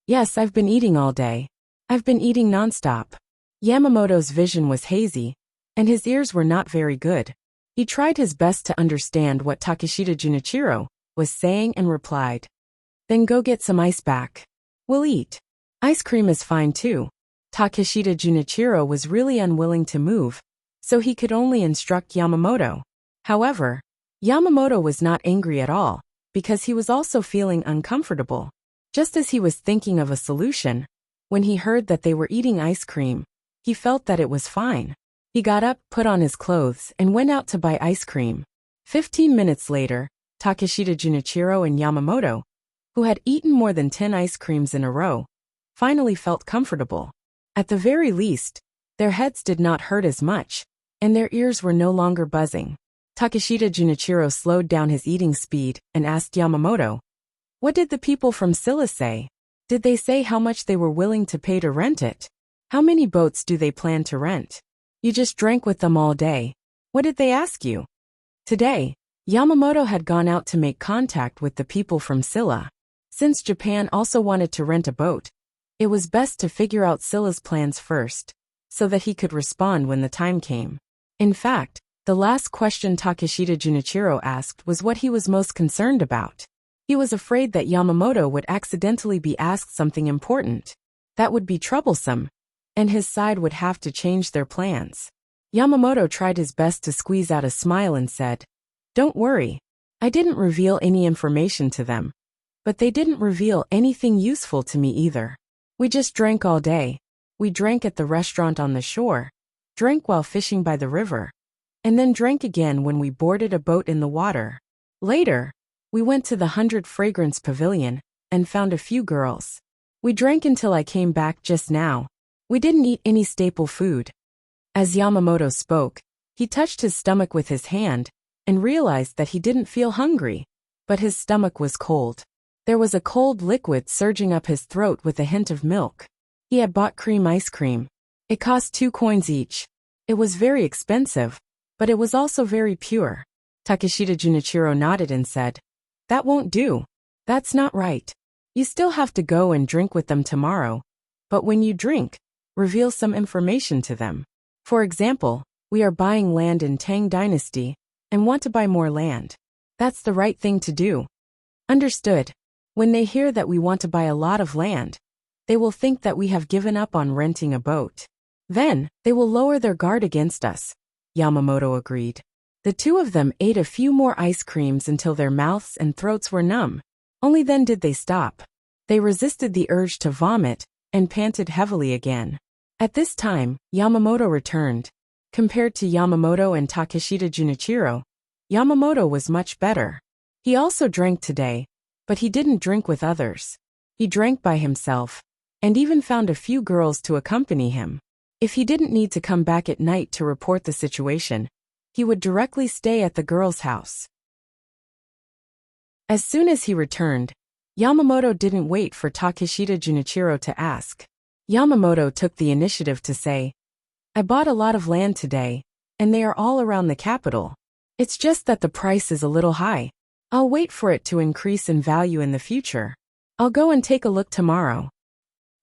"Yes, I've been eating all day. I've been eating nonstop." Yamamoto's vision was hazy, and his ears were not very good. He tried his best to understand what Takeshita Junichiro was saying and replied, "Then go get some ice back. We'll eat. Ice cream is fine too." Takeshita Junichiro was really unwilling to move, so he could only instruct Yamamoto. However, Yamamoto was not angry at all, because he was also feeling uncomfortable. Just as he was thinking of a solution, when he heard that they were eating ice cream, he felt that it was fine. He got up, put on his clothes, and went out to buy ice cream. 15 minutes later, Takeshita Junichiro and Yamamoto, who had eaten more than 10 ice creams in a row, finally felt comfortable. At the very least, their heads did not hurt as much, and their ears were no longer buzzing. Takeshita Junichiro slowed down his eating speed and asked Yamamoto, "What did the people from Scylla say? Did they say how much they were willing to pay to rent it? How many boats do they plan to rent? You just drank with them all day. What did they ask you?" Today, Yamamoto had gone out to make contact with the people from Scylla. Since Japan also wanted to rent a boat, it was best to figure out Scylla's plans first, so that he could respond when the time came. In fact, the last question Takeshita Junichiro asked was what he was most concerned about. He was afraid that Yamamoto would accidentally be asked something important. That would be troublesome, and his side would have to change their plans. Yamamoto tried his best to squeeze out a smile and said, "Don't worry. I didn't reveal any information to them. But they didn't reveal anything useful to me either. We just drank all day. We drank at the restaurant on the shore, drank while fishing by the river, and then drank again when we boarded a boat in the water. Later, we went to the 100 Fragrance Pavilion and found a few girls. We drank until I came back just now. We didn't eat any staple food." As Yamamoto spoke, he touched his stomach with his hand and realized that he didn't feel hungry, but his stomach was cold. There was a cold liquid surging up his throat with a hint of milk. He had bought cream ice cream. It cost 2 coins each. It was very expensive, but it was also very pure. Takeshita Junichiro nodded and said, "That won't do. That's not right. You still have to go and drink with them tomorrow. But when you drink, reveal some information to them. For example, we are buying land in Tang Dynasty and want to buy more land. That's the right thing to do." "Understood. When they hear that we want to buy a lot of land, they will think that we have given up on renting a boat. Then, they will lower their guard against us," Yamamoto agreed. The two of them ate a few more ice creams until their mouths and throats were numb. Only then did they stop. They resisted the urge to vomit and panted heavily again. At this time, Yamamoto returned. Compared to Yamamoto and Takeshita Junichiro, Yamamoto was much better. He also drank today, but he didn't drink with others. He drank by himself, and even found a few girls to accompany him. If he didn't need to come back at night to report the situation, he would directly stay at the girl's house. As soon as he returned, Yamamoto didn't wait for Takeshita Junichiro to ask. Yamamoto took the initiative to say, "I bought a lot of land today, and they are all around the capital. It's just that the price is a little high. I'll wait for it to increase in value in the future. I'll go and take a look tomorrow.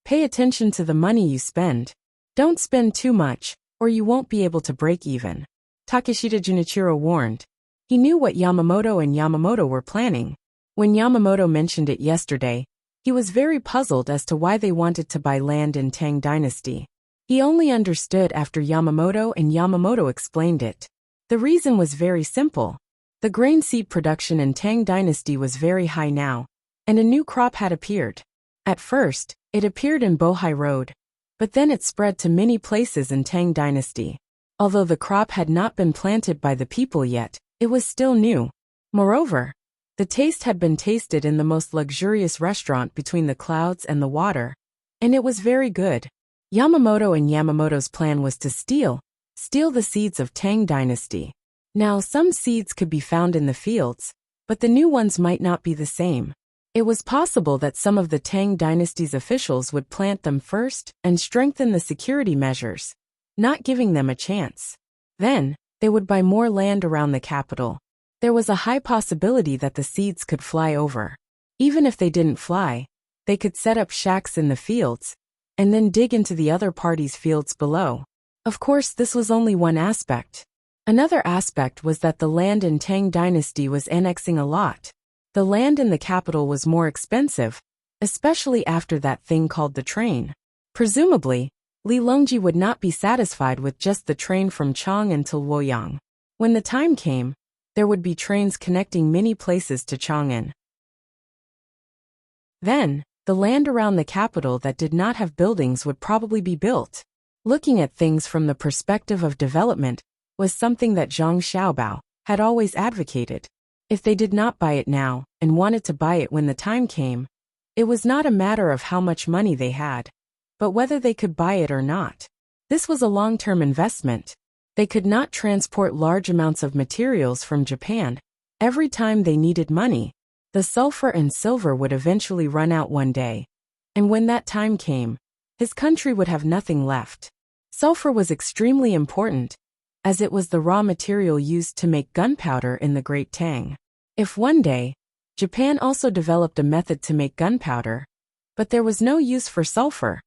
Pay attention to the money you spend. Don't spend too much, or you won't be able to break even," Takeshita Junichiro warned. He knew what Yamamoto and Yamamoto were planning. When Yamamoto mentioned it yesterday, he was very puzzled as to why they wanted to buy land in Tang Dynasty. He only understood after Yamamoto and Yamamoto explained it. The reason was very simple. The grain seed production in Tang Dynasty was very high now, and a new crop had appeared. At first, it appeared in Bohai Road, but then it spread to many places in Tang Dynasty. Although the crop had not been planted by the people yet, It was still new. Moreover, the taste had been tasted in the most luxurious restaurant between the clouds and the water, and it was very good. Yamamoto and Yamamoto's plan was to steal the seeds of Tang dynasty. Now, some seeds could be found in the fields, but the new ones might not be the same. It was possible that some of the Tang dynasty's officials would plant them first and strengthen the security measures, not giving them a chance. Then, they would buy more land around the capital. There was a high possibility that the seeds could fly over. Even if they didn't fly, they could set up shacks in the fields, and then dig into the other party's fields below. Of course, this was only one aspect. Another aspect was that the land in Tang dynasty was annexing a lot. The land in the capital was more expensive, especially after that thing called the train. Presumably, Li Longji would not be satisfied with just the train from Chang until Luoyang. When the time came, there would be trains connecting many places to Chang'an. Then, the land around the capital that did not have buildings would probably be built. Looking at things from the perspective of development was something that Zhang Xiaobao had always advocated. If they did not buy it now and wanted to buy it when the time came, it was not a matter of how much money they had, but whether they could buy it or not. This was a long-term investment. They could not transport large amounts of materials from Japan. Every time they needed money, the sulfur and silver would eventually run out one day. And when that time came, his country would have nothing left. Sulfur was extremely important, as it was the raw material used to make gunpowder in the Great Tang. If one day, Japan also developed a method to make gunpowder, but there was no use for sulfur,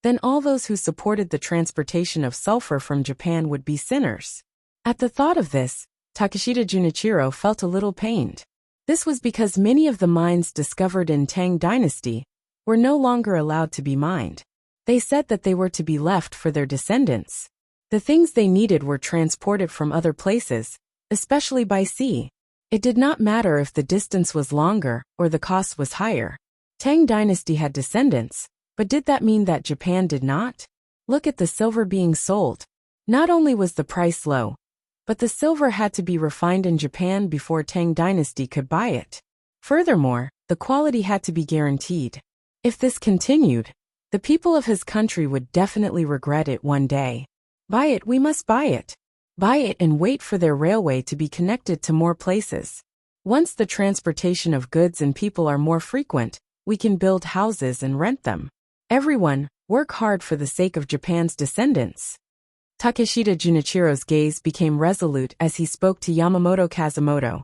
then all those who supported the transportation of sulfur from Japan would be sinners. At the thought of this, Takeshita Junichiro felt a little pained. This was because many of the mines discovered in Tang dynasty were no longer allowed to be mined. They said that they were to be left for their descendants. The things they needed were transported from other places, especially by sea. It did not matter if the distance was longer or the cost was higher. Tang dynasty had descendants, but did that mean that Japan did not? Look at the silver being sold. Not only was the price low, but the silver had to be refined in Japan before Tang dynasty could buy it. Furthermore, the quality had to be guaranteed. If this continued, the people of his country would definitely regret it one day. Buy it, we must buy it. Buy it and wait for their railway to be connected to more places. Once the transportation of goods and people are more frequent, we can build houses and rent them. Everyone, work hard for the sake of Japan's descendants. Takeshita Junichiro's gaze became resolute as he spoke to Yamamoto Kazumoto.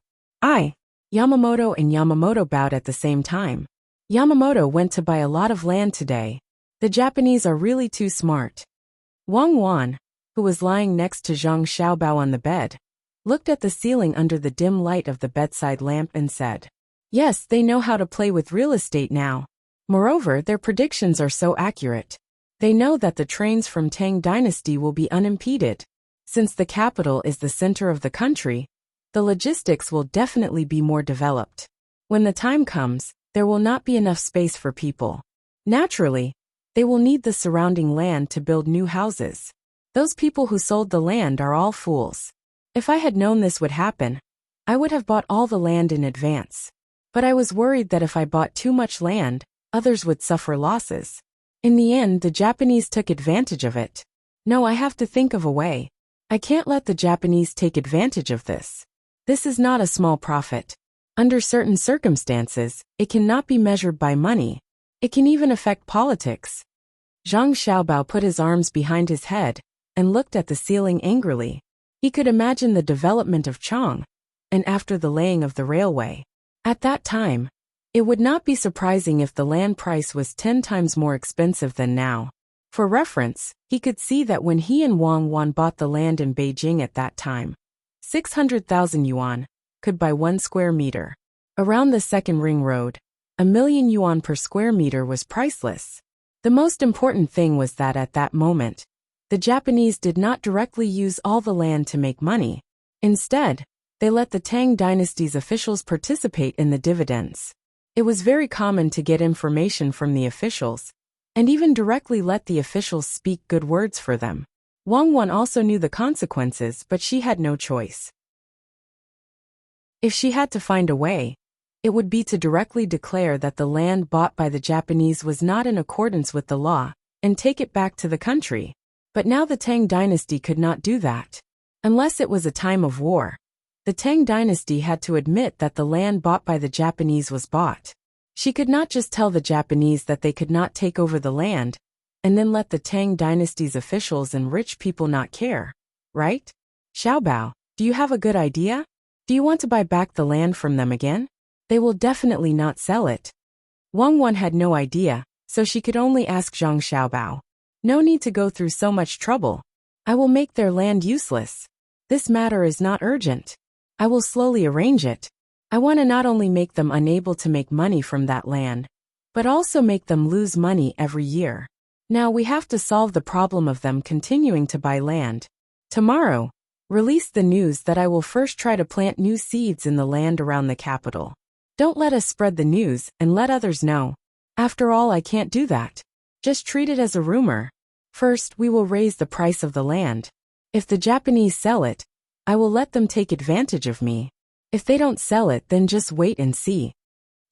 Yamamoto and Yamamoto bowed at the same time. Yamamoto went to buy a lot of land today. The Japanese are really too smart. Wang Wan, who was lying next to Zhang Xiaobao on the bed, looked at the ceiling under the dim light of the bedside lamp and said, "Yes, they know how to play with real estate now. Moreover, their predictions are so accurate. They know that the trains from Tang dynasty will be unimpeded. Since the capital is the center of the country, the logistics will definitely be more developed. When the time comes, there will not be enough space for people. Naturally, they will need the surrounding land to build new houses. Those people who sold the land are all fools. If I had known this would happen, I would have bought all the land in advance. But I was worried that if I bought too much land, others would suffer losses. In the end, the Japanese took advantage of it. No, I have to think of a way. I can't let the Japanese take advantage of this. This is not a small profit. Under certain circumstances, it cannot be measured by money. It can even affect politics." Zhang Xiaobao put his arms behind his head and looked at the ceiling angrily. He could imagine the development of Chang, and after the laying of the railway. At that time, it would not be surprising if the land price was 10 times more expensive than now. For reference, he could see that when he and Wang Wan bought the land in Beijing at that time, 600,000 yuan could buy 1 square meter. Around the second ring road, 1,000,000 yuan per square meter was priceless. The most important thing was that at that moment, the Japanese did not directly use all the land to make money. Instead, they let the Tang dynasty's officials participate in the dividends. It was very common to get information from the officials, and even directly let the officials speak good words for them. Wang Wan also knew the consequences, but she had no choice. If she had to find a way, it would be to directly declare that the land bought by the Japanese was not in accordance with the law, and take it back to the country. But now the Tang dynasty could not do that. Unless it was a time of war. The Tang dynasty had to admit that the land bought by the Japanese was bought. She could not just tell the Japanese that they could not take over the land, and then let the Tang dynasty's officials and rich people not care, right? Xiaobao, do you have a good idea? Do you want to buy back the land from them again? They will definitely not sell it. Wang Wan had no idea, so she could only ask Zhang Xiaobao. No need to go through so much trouble. I will make their land useless. This matter is not urgent. I will slowly arrange it. I want to not only make them unable to make money from that land, but also make them lose money every year. Now we have to solve the problem of them continuing to buy land. Tomorrow, release the news that I will first try to plant new seeds in the land around the capital. Don't let us spread the news and let others know. After all, I can't do that. Just treat it as a rumor. First, we will raise the price of the land. If the Japanese sell it, I will let them take advantage of me. If they don't sell it, then just wait and see.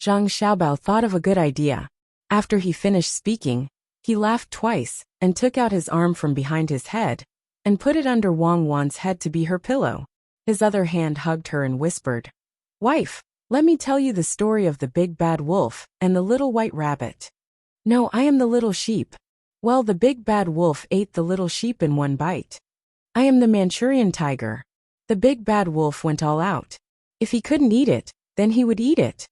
Zhang Xiaobao thought of a good idea. After he finished speaking, he laughed twice and took out his arm from behind his head and put it under Wang Wan's head to be her pillow. His other hand hugged her and whispered, "Wife, let me tell you the story of the big bad wolf and the little white rabbit." "No, I am the little sheep." "Well, the big bad wolf ate the little sheep in one bite." "I am the Manchurian tiger." The big bad wolf went all out. If he couldn't eat it, then he would eat it.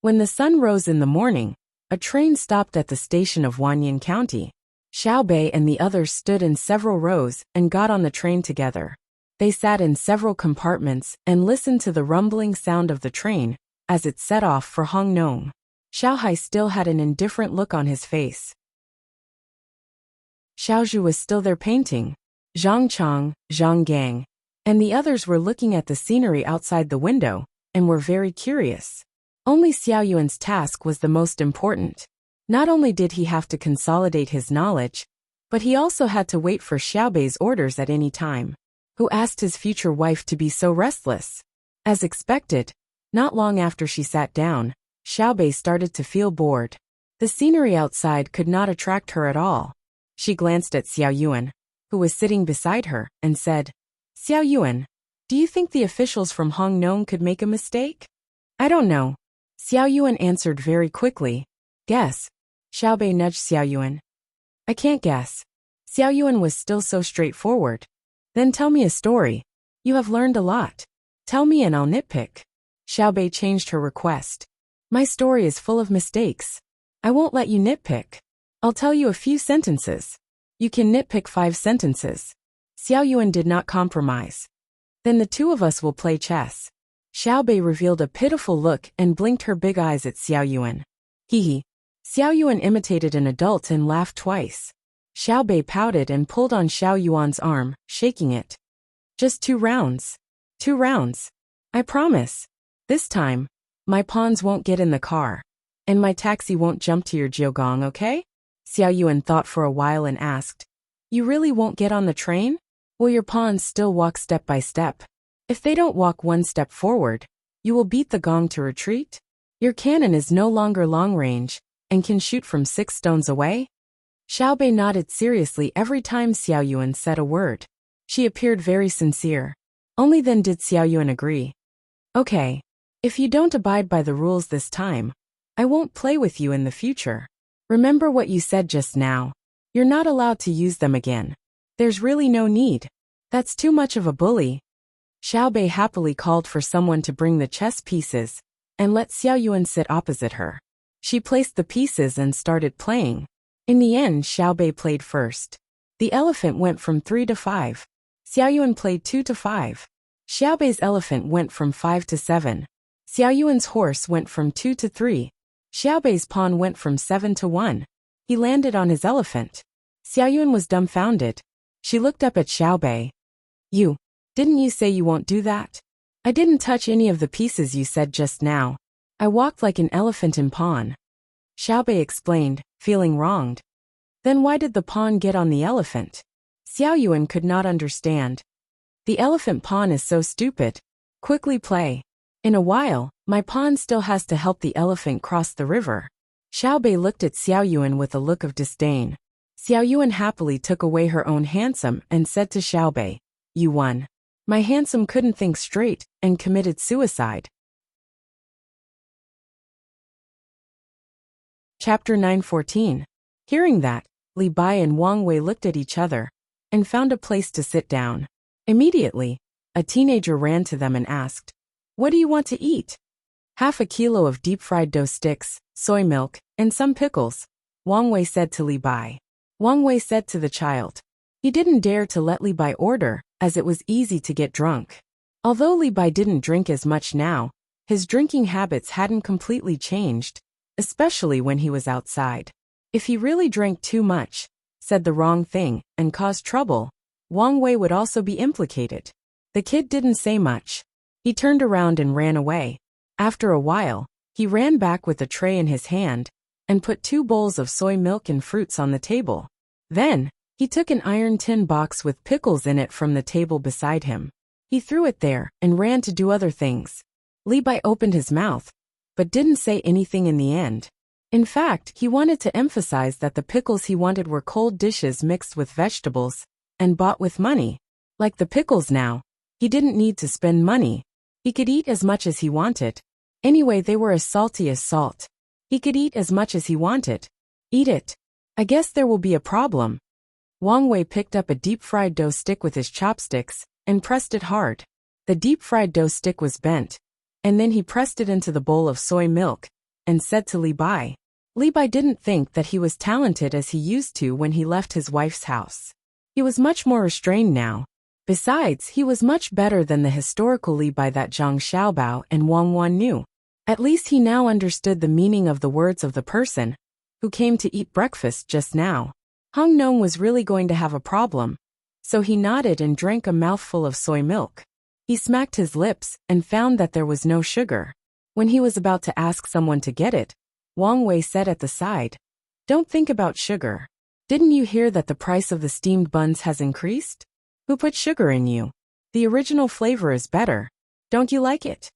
When the sun rose in the morning, a train stopped at the station of Wanyan County. Xiaobei and the others stood in several rows and got on the train together. They sat in several compartments and listened to the rumbling sound of the train as it set off for Hongnong. Xiaohai still had an indifferent look on his face. Xiaozhu was still there painting. Zhang Chang, Zhang Gang, and the others were looking at the scenery outside the window and were very curious. Only Xiao Yuan's task was the most important. Not only did he have to consolidate his knowledge, but he also had to wait for Xiaobei's orders at any time. Who asked his future wife to be so restless? As expected, not long after she sat down, Xiaobei started to feel bored. The scenery outside could not attract her at all. She glanced at Xiao Yuan, who was sitting beside her, and said, "Xiao Yuan, do you think the officials from Hongnong could make a mistake?" "I don't know." Xiao Yuan answered very quickly. "Guess." Xiaobei nudged Xiao Yuan. "I can't guess." Xiao Yuan was still so straightforward. "Then tell me a story. You have learned a lot. Tell me and I'll nitpick." Xiaobei changed her request. "My story is full of mistakes. I won't let you nitpick. I'll tell you a few sentences. You can nitpick 5 sentences." Xiao Yuan did not compromise. "Then the two of us will play chess." Xiaobei revealed a pitiful look and blinked her big eyes at Xiao Yuan. Hee. Xiao Yuan imitated an adult and laughed twice. Xiaobei pouted and pulled on Xiao Yuan's arm, shaking it. "Just 2 rounds. 2 rounds. I promise. This time, my pawns won't get in the car. And my taxi won't jump to your jiugong, okay?" Xiao Yuan thought for a while and asked, "You really won't get on the train? Will your pawns still walk step by step? If they don't walk 1 step forward, you will beat the gong to retreat? Your cannon is no longer long range and can shoot from 6 stones away?" Xiaobei nodded seriously every time Xiao Yuan said a word. She appeared very sincere. Only then did Xiao Yuan agree. "Okay. If you don't abide by the rules this time, I won't play with you in the future. Remember what you said just now. You're not allowed to use them again. There's really no need. That's too much of a bully." Xiaobei happily called for someone to bring the chess pieces and let Xiao Yuan sit opposite her. She placed the pieces and started playing. In the end, Xiaobei played first. The elephant went from 3 to 5. Xiao Yuan played 2 to 5. Xiaobei's elephant went from 5 to 7. Xiao Yuan's horse went from 2 to 3. Xiaobei's pawn went from 7 to 1. He landed on his elephant. Xiao Yuan was dumbfounded. She looked up at Xiaobei. Didn't you say you won't do that?" "I didn't touch any of the pieces you said just now. I walked like an elephant in pawn." Xiaobei explained, feeling wronged. "Then why did the pawn get on the elephant?" Xiao Yuan could not understand. "The elephant pawn is so stupid. Quickly play." In a while, my pawn still has to help the elephant cross the river. Xiaobei looked at Xiaoyuan with a look of disdain. Xiaoyuan happily took away her own handsome and said to Xiaobei, "You won. My handsome couldn't think straight and committed suicide." Chapter 9:14. Hearing that, Li Bai and Wang Wei looked at each other and found a place to sit down. Immediately, a teenager ran to them and asked, "What do you want to eat?" "Half a kilo of deep-fried dough sticks, soy milk, and some pickles," Wang Wei said to Li Bai. Wang Wei said to the child. He didn't dare to let Li Bai order, as it was easy to get drunk. Although Li Bai didn't drink as much now, his drinking habits hadn't completely changed, especially when he was outside. If he really drank too much, said the wrong thing, and caused trouble, Wang Wei would also be implicated. The kid didn't say much. He turned around and ran away. After a while, he ran back with a tray in his hand and put 2 bowls of soy milk and fruits on the table. Then, he took an iron tin box with pickles in it from the table beside him. He threw it there and ran to do other things. Li Bai opened his mouth, but didn't say anything in the end. In fact, he wanted to emphasize that the pickles he wanted were cold dishes mixed with vegetables and bought with money. Like the pickles now, he didn't need to spend money. He could eat as much as he wanted. Anyway, they were as salty as salt. He could eat as much as he wanted. Eat it. I guess there will be a problem. Wang Wei picked up a deep-fried dough stick with his chopsticks and pressed it hard. The deep-fried dough stick was bent, and then he pressed it into the bowl of soy milk and said to Li Bai. Li Bai didn't think that he was talented as he used to when he left his wife's house. He was much more restrained now. Besides, he was much better than the historical Li Bai that Zhang Xiaobao and Wang Wan knew. At least he now understood the meaning of the words of the person who came to eat breakfast just now. Hung Nong was really going to have a problem, so he nodded and drank a mouthful of soy milk. He smacked his lips and found that there was no sugar. When he was about to ask someone to get it, Wang Wei said at the side, "Don't think about sugar. Didn't you hear that the price of the steamed buns has increased? Who put sugar in you? The original flavor is better. Don't you like it?"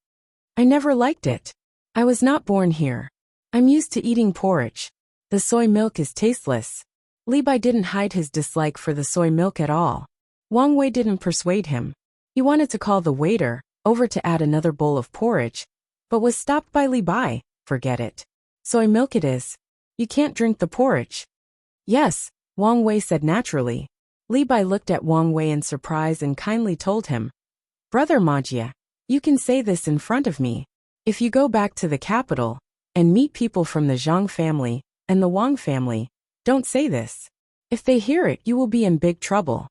"I never liked it. I was not born here. I'm used to eating porridge. The soy milk is tasteless." Li Bai didn't hide his dislike for the soy milk at all. Wang Wei didn't persuade him. He wanted to call the waiter over to add another bowl of porridge, but was stopped by Li Bai. "Forget it. Soy milk it is. You can't drink the porridge." "Yes," Wang Wei said naturally. Li Bai looked at Wang Wei in surprise and kindly told him, "Brother Majia, you can say this in front of me. If you go back to the capital and meet people from the Zhang family and the Wang family, don't say this. If they hear it, you will be in big trouble."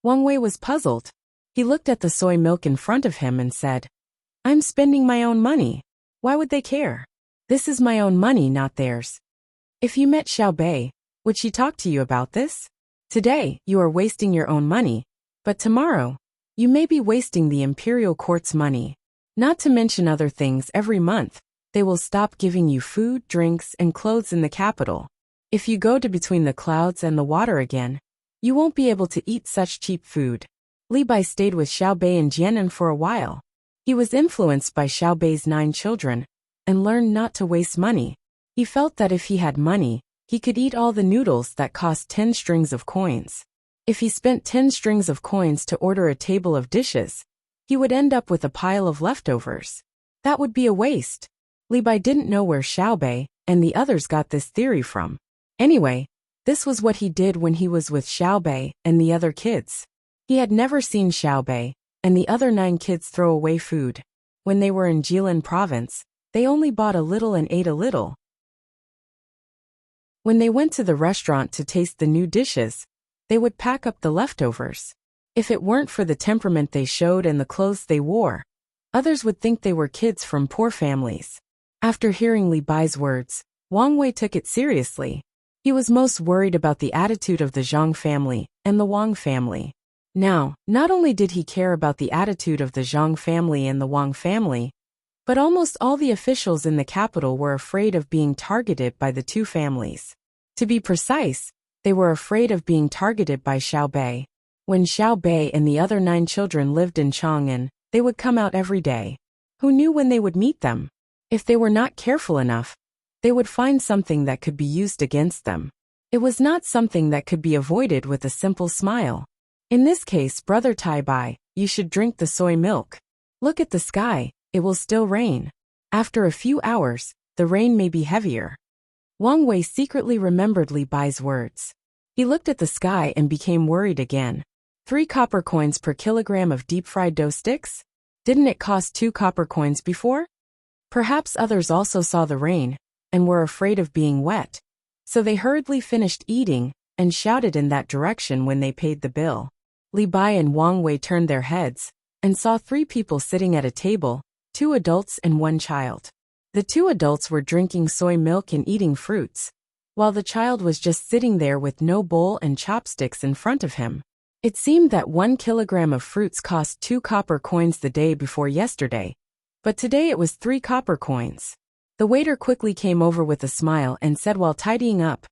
Wang Wei was puzzled. He looked at the soy milk in front of him and said, "I'm spending my own money. Why would they care? This is my own money, not theirs. If you met Xiaobei, would she talk to you about this? Today, you are wasting your own money, but tomorrow, you may be wasting the imperial court's money. Not to mention other things. Every month, they will stop giving you food, drinks, and clothes in the capital. If you go to between the clouds and the water again, you won't be able to eat such cheap food." Li Bai stayed with Xiaobei in Jianan for a while. He was influenced by Xiaobei's 9 children and learned not to waste money. He felt that if he had money, he could eat all the noodles that cost 10 strings of coins. If he spent 10 strings of coins to order a table of dishes, he would end up with a pile of leftovers. That would be a waste. Li Bai didn't know where Xiaobei and the others got this theory from. Anyway, this was what he did when he was with Xiaobei and the other kids. He had never seen Xiaobei and the other 9 kids throw away food. When they were in Jilin province, they only bought a little and ate a little. When they went to the restaurant to taste the new dishes, they would pack up the leftovers. If it weren't for the temperament they showed and the clothes they wore, others would think they were kids from poor families. After hearing Li Bai's words, Wang Wei took it seriously. He was most worried about the attitude of the Zhang family and the Wang family. Now, not only did he care about the attitude of the Zhang family and the Wang family, but almost all the officials in the capital were afraid of being targeted by the 2 families. To be precise, they were afraid of being targeted by Xiaobei. When Xiaobei and the other 9 children lived in Chang'an, they would come out every day. Who knew when they would meet them? If they were not careful enough, they would find something that could be used against them. It was not something that could be avoided with a simple smile. In this case, Brother Tai Bai, you should drink the soy milk. Look at the sky, it will still rain. After a few hours, the rain may be heavier. Wang Wei secretly remembered Li Bai's words. He looked at the sky and became worried again. 3 copper coins per kilogram of deep-fried dough sticks? Didn't it cost 2 copper coins before? Perhaps others also saw the rain and were afraid of being wet, so they hurriedly finished eating and shouted in that direction when they paid the bill. Li Bai and Wang Wei turned their heads and saw 3 people sitting at a table, 2 adults and 1 child. The 2 adults were drinking soy milk and eating fruits, while the child was just sitting there with no bowl and chopsticks in front of him. It seemed that 1 kilogram of fruits cost 2 copper coins the day before yesterday, but today it was 3 copper coins. The waiter quickly came over with a smile and said while tidying up,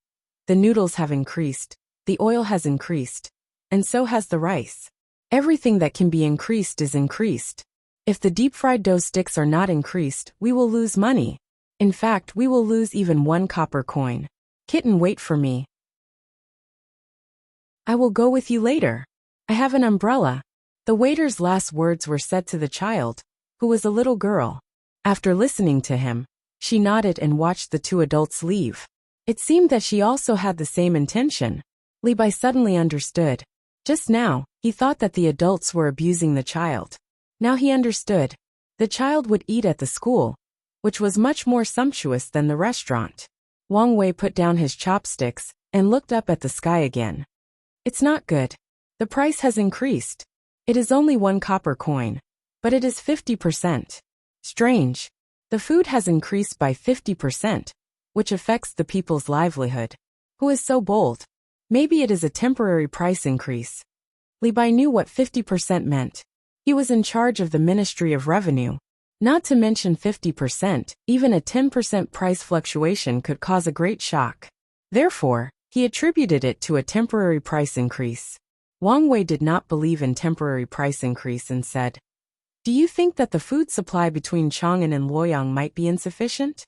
"The noodles have increased, the oil has increased, and so has the rice. Everything that can be increased is increased. If the deep-fried dough sticks are not increased, we will lose money. In fact, we will lose even 1 copper coin. Kitten, wait for me. I will go with you later. I have an umbrella." The waiter's last words were said to the child, who was a little girl. After listening to him, she nodded and watched the 2 adults leave. It seemed that she also had the same intention. Li Bai suddenly understood. Just now, he thought that the adults were abusing the child. Now he understood. The child would eat at the school, which was much more sumptuous than the restaurant. Wang Wei put down his chopsticks and looked up at the sky again. It's not good. The price has increased. It is only 1 copper coin, but it is 50%. Strange. The food has increased by 50%, which affects the people's livelihood. Who is so bold? Maybe it is a temporary price increase. Li Bai knew what 50% meant. He was in charge of the Ministry of Revenue. Not to mention 50%, even a 10% price fluctuation could cause a great shock. Therefore, he attributed it to a temporary price increase. Wang Wei did not believe in temporary price increase and said, "Do you think that the food supply between Chang'an and Luoyang might be insufficient?"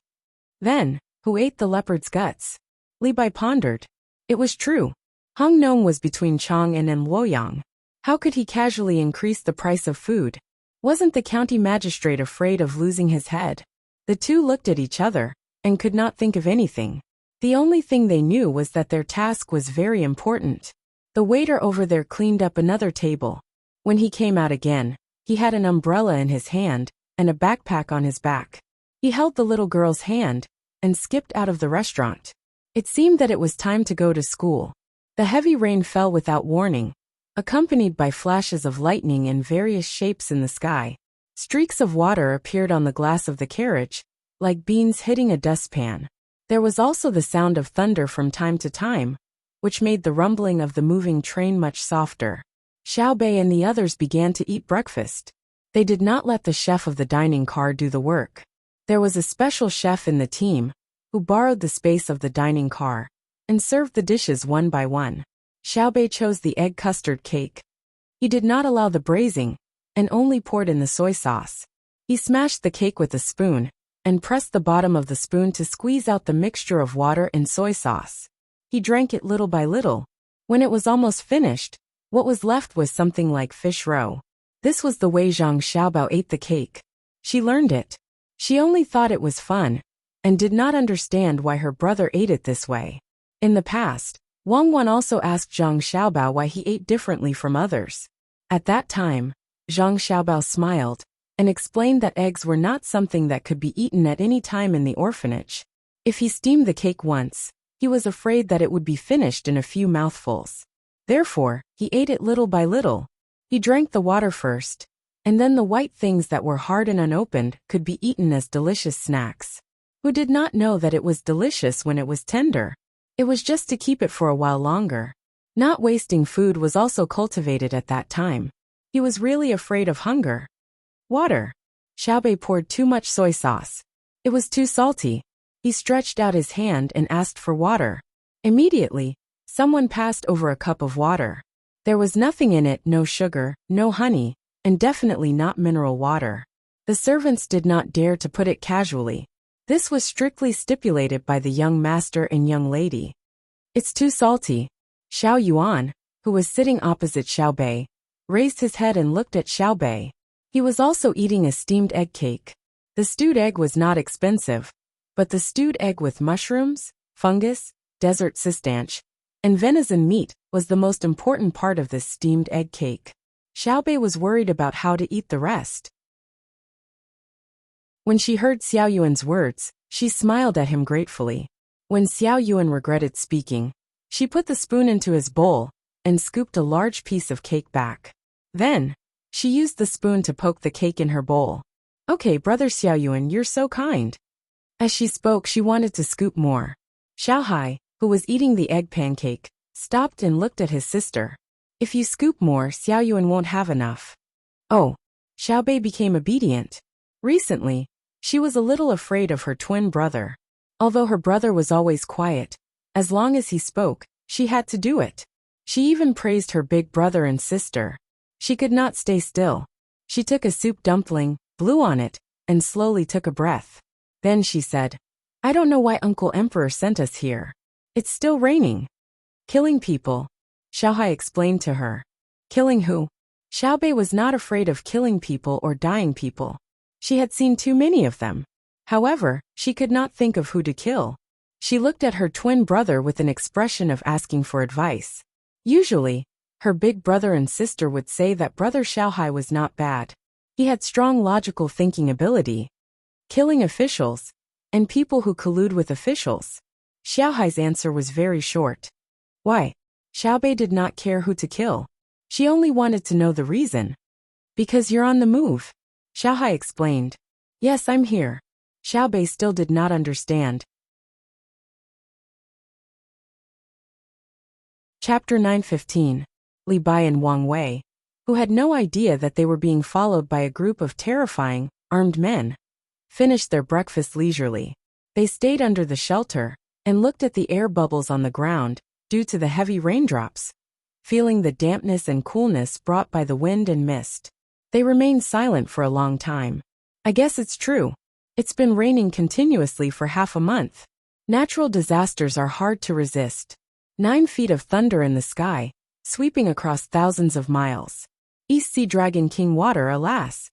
Then, who ate the leopard's guts? Li Bai pondered. It was true. Hung Nong was between Chang'an and Luoyang. How could he casually increase the price of food? Wasn't the county magistrate afraid of losing his head? The 2 looked at each other and could not think of anything. The only thing they knew was that their task was very important. The waiter over there cleaned up another table. When he came out again, he had an umbrella in his hand and a backpack on his back. He held the little girl's hand and skipped out of the restaurant. It seemed that it was time to go to school. The heavy rain fell without warning, accompanied by flashes of lightning in various shapes in the sky. Streaks of water appeared on the glass of the carriage, like beans hitting a dustpan. There was also the sound of thunder from time to time, which made the rumbling of the moving train much softer. Xiao Bei and the others began to eat breakfast. They did not let the chef of the dining car do the work. There was a special chef in the team, who borrowed the space of the dining car and served the dishes one by one. Xiao Bei chose the egg custard cake. He did not allow the braising, and only poured in the soy sauce. He smashed the cake with a spoon, and pressed the bottom of the spoon to squeeze out the mixture of water and soy sauce. He drank it little by little. When it was almost finished, what was left was something like fish roe. This was the way Zhang Xiaobao ate the cake. She learned it. She only thought it was fun, and did not understand why her brother ate it this way. In the past, Wang Wan also asked Zhang Xiaobao why he ate differently from others. At that time, Zhang Xiaobao smiled and explained that eggs were not something that could be eaten at any time in the orphanage. If he steamed the cake once, he was afraid that it would be finished in a few mouthfuls. Therefore, he ate it little by little. He drank the water first, and then the white things that were hard and unopened could be eaten as delicious snacks. Who did not know that it was delicious when it was tender? It was just to keep it for a while longer. Not wasting food was also cultivated at that time. He was really afraid of hunger. Water. Xiao Bei poured too much soy sauce. It was too salty. He stretched out his hand and asked for water. Immediately, someone passed over a cup of water. There was nothing in it, no sugar, no honey, and definitely not mineral water. The servants did not dare to put it casually. This was strictly stipulated by the young master and young lady. It's too salty. Xiao Yuan, who was sitting opposite Xiao Bei, raised his head and looked at Xiao Bei. He was also eating a steamed egg cake. The stewed egg was not expensive, but the stewed egg with mushrooms, fungus, desert cistanche, and venison meat was the most important part of this steamed egg cake. Xiao Bei was worried about how to eat the rest. When she heard Xiao Yuan's words, she smiled at him gratefully. When Xiao Yuan regretted speaking, she put the spoon into his bowl and scooped a large piece of cake back. Then, she used the spoon to poke the cake in her bowl. Okay, brother Xiao Yuan, you're so kind. As she spoke, she wanted to scoop more. Xiao Hai, who was eating the egg pancake, stopped and looked at his sister. If you scoop more, Xiao Yuan won't have enough. Oh. Xiao Bei became obedient. Recently, she was a little afraid of her twin brother. Although her brother was always quiet, as long as he spoke, she had to do it. She even praised her big brother and sister. She could not stay still. She took a soup dumpling, blew on it, and slowly took a breath. Then she said, I don't know why Uncle Emperor sent us here. It's still raining. Killing people. Xiao Hai explained to her. Killing who? Xiao Bei was not afraid of killing people or dying people. She had seen too many of them. However, she could not think of who to kill. She looked at her twin brother with an expression of asking for advice. Usually, her big brother and sister would say that brother Xiao Hai was not bad. He had strong logical thinking ability. Killing officials, and people who collude with officials. Xiao Hai's answer was very short. Why? Xiao Bei did not care who to kill. She only wanted to know the reason. Because you're on the move. Xiao Hai explained. Yes, I'm here. Xiao Bei still did not understand. Chapter 9:15. Li Bai and Wang Wei, who had no idea that they were being followed by a group of terrifying, armed men, finished their breakfast leisurely. They stayed under the shelter and looked at the air bubbles on the ground due to the heavy raindrops, feeling the dampness and coolness brought by the wind and mist. They remained silent for a long time. I guess it's true. It's been raining continuously for half a month. Natural disasters are hard to resist. 9 feet of thunder in the sky, sweeping across thousands of miles. East Sea Dragon King water, alas.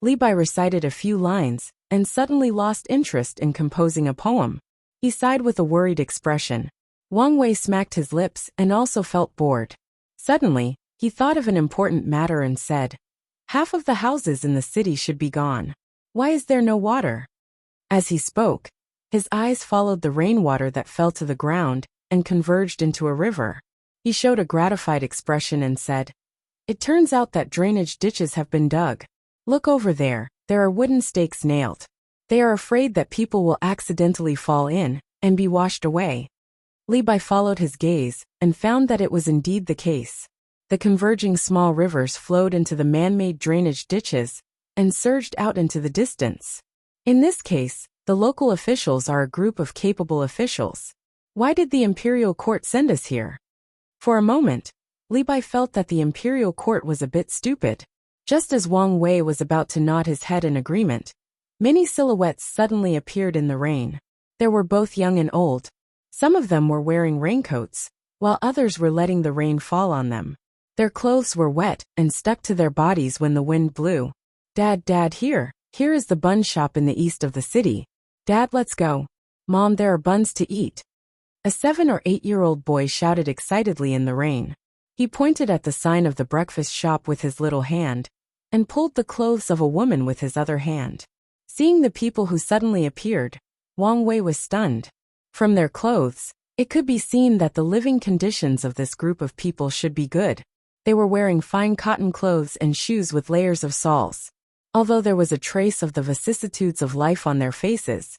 Li Bai recited a few lines, and suddenly lost interest in composing a poem. He sighed with a worried expression. Wang Wei smacked his lips and also felt bored. Suddenly, he thought of an important matter and said, half of the houses in the city should be gone. Why is there no water? As he spoke, his eyes followed the rainwater that fell to the ground and converged into a river. He showed a gratified expression and said, it turns out that drainage ditches have been dug. Look over there, there are wooden stakes nailed. They are afraid that people will accidentally fall in and be washed away. Li Bai followed his gaze and found that it was indeed the case. The converging small rivers flowed into the man-made drainage ditches and surged out into the distance. In this case, the local officials are a group of capable officials. Why did the imperial court send us here? For a moment, Li Bai felt that the imperial court was a bit stupid. Just as Wang Wei was about to nod his head in agreement, many silhouettes suddenly appeared in the rain. There were both young and old. Some of them were wearing raincoats, while others were letting the rain fall on them. Their clothes were wet and stuck to their bodies when the wind blew. Dad, here is the bun shop in the east of the city. Dad, let's go. Mom, there are buns to eat. A 7 or 8-year-old boy shouted excitedly in the rain. He pointed at the sign of the breakfast shop with his little hand, and pulled the clothes of a woman with his other hand. Seeing the people who suddenly appeared, Wang Wei was stunned. From their clothes, it could be seen that the living conditions of this group of people should be good. They were wearing fine cotton clothes and shoes with layers of soles. Although there was a trace of the vicissitudes of life on their faces,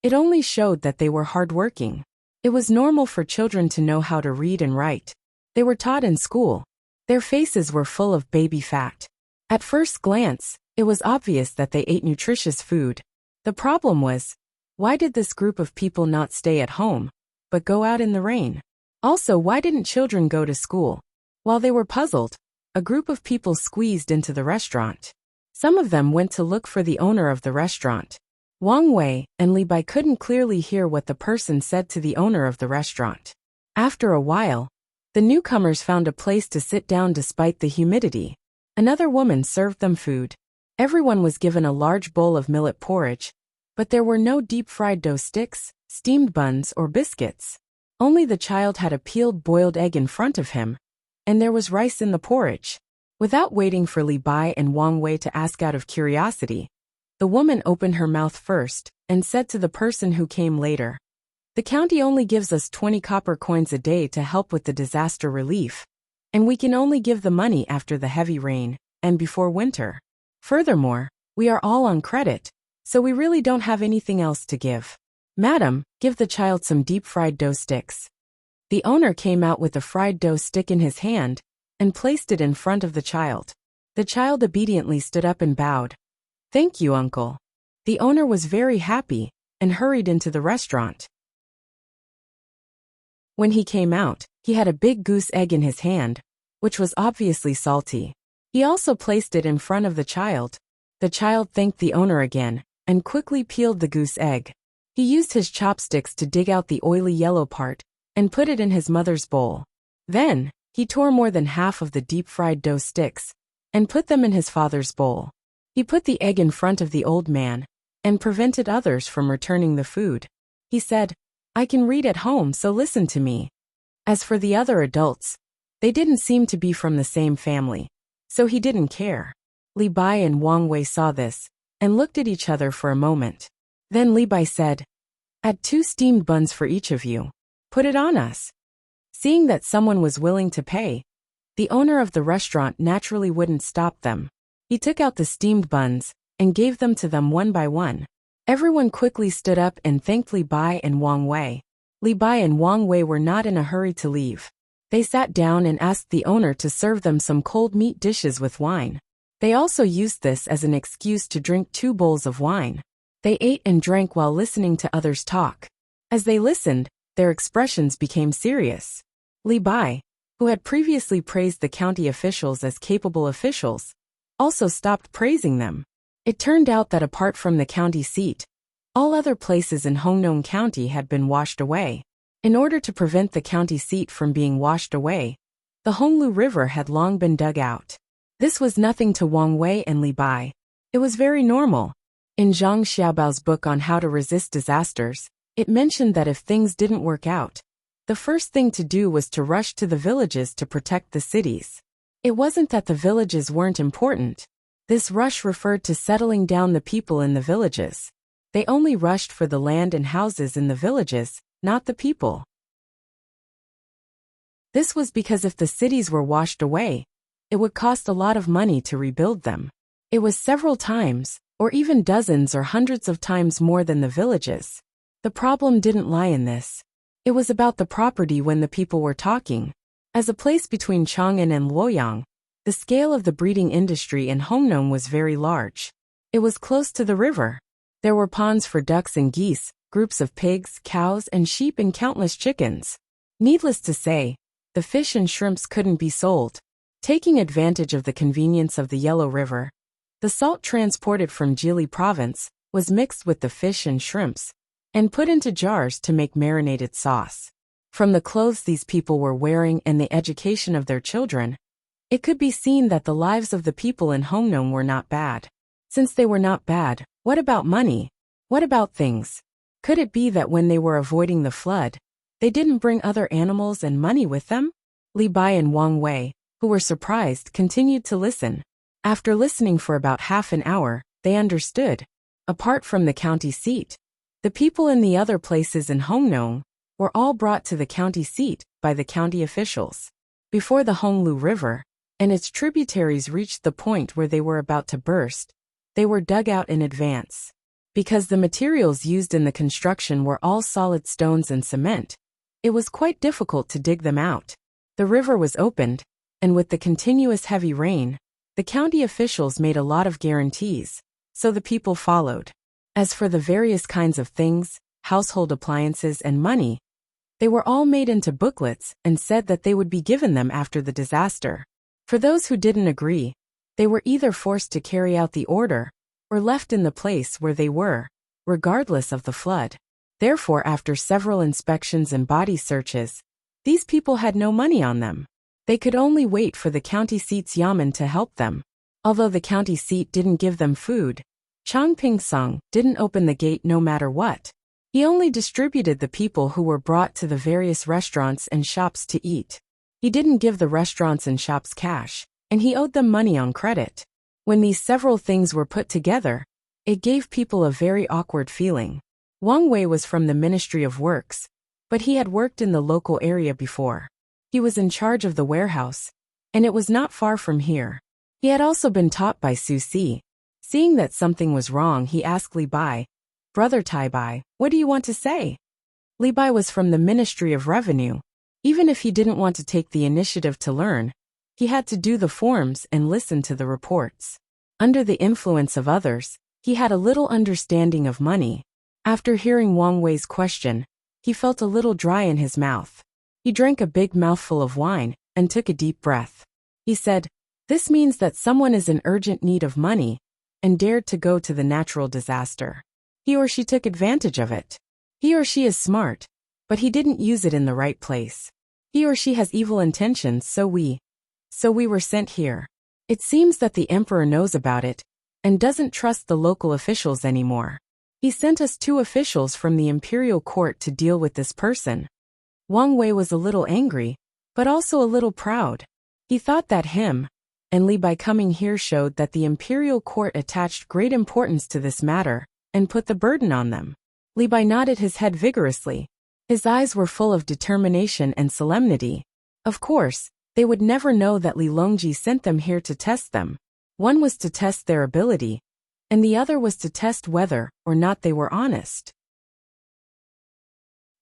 it only showed that they were hardworking. It was normal for children to know how to read and write. They were taught in school. Their faces were full of baby fat. At first glance, it was obvious that they ate nutritious food. The problem was, why did this group of people not stay at home, but go out in the rain? Also, why didn't children go to school? While they were puzzled, a group of people squeezed into the restaurant. Some of them went to look for the owner of the restaurant. Wang Wei and Li Bai couldn't clearly hear what the person said to the owner of the restaurant. After a while, the newcomers found a place to sit down despite the humidity. Another woman served them food. Everyone was given a large bowl of millet porridge, but there were no deep-fried dough sticks, steamed buns, or biscuits. Only the child had a peeled boiled egg in front of him, and there was rice in the porridge. Without waiting for Li Bai and Wang Wei to ask out of curiosity, the woman opened her mouth first and said to the person who came later, "The county only gives us 20 copper coins a day to help with the disaster relief, and we can only give the money after the heavy rain and before winter. Furthermore, we are all on credit, so we really don't have anything else to give. Madam, give the child some deep-fried dough sticks." The owner came out with a fried dough stick in his hand and placed it in front of the child. The child obediently stood up and bowed. "Thank you, uncle." The owner was very happy and hurried into the restaurant. When he came out, he had a big goose egg in his hand, which was obviously salty. He also placed it in front of the child. The child thanked the owner again and quickly peeled the goose egg. He used his chopsticks to dig out the oily yellow part and put it in his mother's bowl. Then, he tore more than half of the deep-fried dough sticks and put them in his father's bowl. He put the egg in front of the old man and prevented others from returning the food. He said, "I can read at home, so listen to me." As for the other adults, they didn't seem to be from the same family, so he didn't care. Li Bai and Wang Wei saw this and looked at each other for a moment. Then Li Bai said, "Add 2 steamed buns for each of you. Put it on us." Seeing that someone was willing to pay, the owner of the restaurant naturally wouldn't stop them. He took out the steamed buns and gave them to them one by one. Everyone quickly stood up and thanked Li Bai and Wang Wei. Li Bai and Wang Wei were not in a hurry to leave. They sat down and asked the owner to serve them some cold meat dishes with wine. They also used this as an excuse to drink 2 bowls of wine. They ate and drank while listening to others talk. As they listened, their expressions became serious. Li Bai, who had previously praised the county officials as capable officials, also stopped praising them. It turned out that apart from the county seat, all other places in Hongnong County had been washed away. In order to prevent the county seat from being washed away, the Honglu River had long been dug out. This was nothing to Wang Wei and Li Bai. It was very normal. In Zhang Xiaobao's book on how to resist disasters, it mentioned that if things didn't work out, the first thing to do was to rush to the villages to protect the cities. It wasn't that the villages weren't important. This rush referred to settling down the people in the villages. They only rushed for the land and houses in the villages, not the people. This was because if the cities were washed away, it would cost a lot of money to rebuild them. It was several times, or even dozens or hundreds of times more than the villages. The problem didn't lie in this. It was about the property when the people were talking. As a place between Chang'an and Luoyang, the scale of the breeding industry in Hongnong was very large. It was close to the river. There were ponds for ducks and geese, groups of pigs, cows, and sheep, and countless chickens. Needless to say, the fish and shrimps couldn't be sold. Taking advantage of the convenience of the Yellow River, the salt transported from Jili province was mixed with the fish and shrimps and put into jars to make marinated sauce. From the clothes these people were wearing and the education of their children, it could be seen that the lives of the people in Hongnong were not bad. Since they were not bad, what about money? What about things? Could it be that when they were avoiding the flood, they didn't bring other animals and money with them? Li Bai and Wang Wei, who were surprised, continued to listen. After listening for about half an hour, they understood. Apart from the county seat, the people in the other places in Hongnong were all brought to the county seat by the county officials. Before the Honglu River and its tributaries reached the point where they were about to burst, they were dug out in advance. Because the materials used in the construction were all solid stones and cement, it was quite difficult to dig them out. The river was opened, and with the continuous heavy rain, the county officials made a lot of guarantees, so the people followed. As for the various kinds of things, household appliances and money, they were all made into booklets and said that they would be given them after the disaster. For those who didn't agree, They were either forced to carry out the order, or left in the place where they were, regardless of the flood. Therefore, after several inspections and body searches, these people had no money on them. They could only wait for the county seat's yamen to help them. Although the county seat didn't give them food, Chang Ping-sung didn't open the gate no matter what. He only distributed the people who were brought to the various restaurants and shops to eat. He didn't give the restaurants and shops cash, and he owed them money on credit. When these several things were put together, it gave people a very awkward feeling. Wang Wei was from the Ministry of Works, but he had worked in the local area before. He was in charge of the warehouse, and it was not far from here. He had also been taught by Su Si. Seeing that something was wrong, he asked Li Bai, "Brother Tai Bai, what do you want to say?" Li Bai was from the Ministry of Revenue. Even if he didn't want to take the initiative to learn, he had to do the forms and listen to the reports. Under the influence of others, he had a little understanding of money. After hearing Wang Wei's question, he felt a little dry in his mouth. He drank a big mouthful of wine and took a deep breath. He said, "This means that someone is in urgent need of money and dared to go to the natural disaster. He or she took advantage of it. He or she is smart, but he didn't use it in the right place. He or she has evil intentions, so we were sent here. It seems that the emperor knows about it and doesn't trust the local officials anymore. He sent us 2 officials from the imperial court to deal with this person." Wang Wei was a little angry, but also a little proud. He thought that him and Li Bai coming here showed that the imperial court attached great importance to this matter and put the burden on them. Li Bai nodded his head vigorously. His eyes were full of determination and solemnity. Of course, they would never know that Li Longji sent them here to test them. One was to test their ability, and the other was to test whether or not they were honest.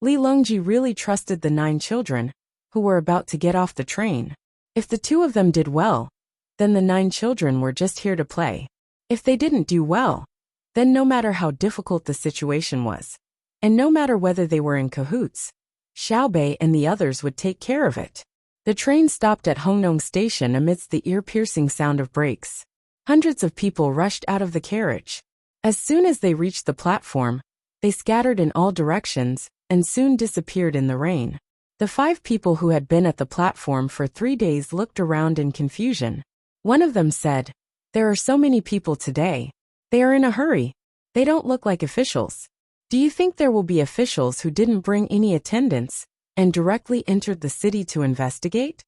Li Longji really trusted the 9 children, who were about to get off the train. If the 2 of them did well, then the 9 children were just here to play. If they didn't do well, then no matter how difficult the situation was, and no matter whether they were in cahoots, Xiaobei and the others would take care of it. The train stopped at Hongnong Station amidst the ear-piercing sound of brakes. Hundreds of people rushed out of the carriage. As soon as they reached the platform, they scattered in all directions and soon disappeared in the rain. The 5 people who had been at the platform for 3 days looked around in confusion. One of them said, "There are so many people today. They are in a hurry. They don't look like officials. Do you think there will be officials who didn't bring any attendants and directly entered the city to investigate?"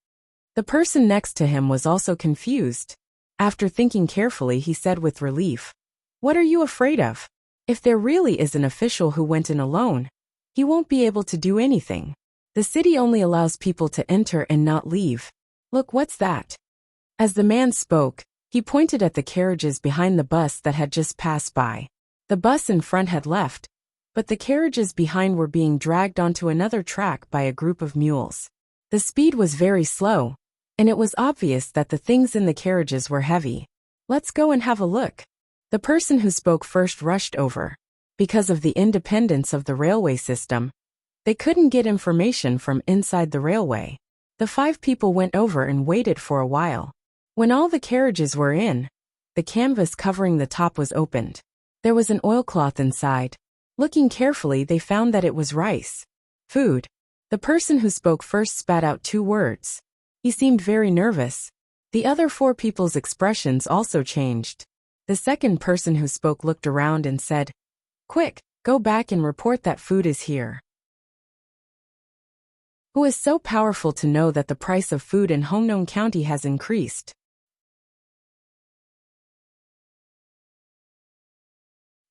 The person next to him was also confused. After thinking carefully, he said with relief, "What are you afraid of? If there really is an official who went in alone, he won't be able to do anything. The city only allows people to enter and not leave. Look, what's that?" As the man spoke, he pointed at the carriages behind the bus that had just passed by. The bus in front had left, but the carriages behind were being dragged onto another track by a group of mules. The speed was very slow, and it was obvious that the things in the carriages were heavy. "Let's go and have a look." The person who spoke first rushed over. Because of the independence of the railway system, they couldn't get information from inside the railway. The 5 people went over and waited for a while. When all the carriages were in, the canvas covering the top was opened. There was an oilcloth inside. Looking carefully, they found that it was rice. Food. The person who spoke first spat out 2 words. He seemed very nervous. The other 4 people's expressions also changed. The second person who spoke looked around and said, "Quick, go back and report that food is here." Who is so powerful to know that the price of food in Hongnong County has increased?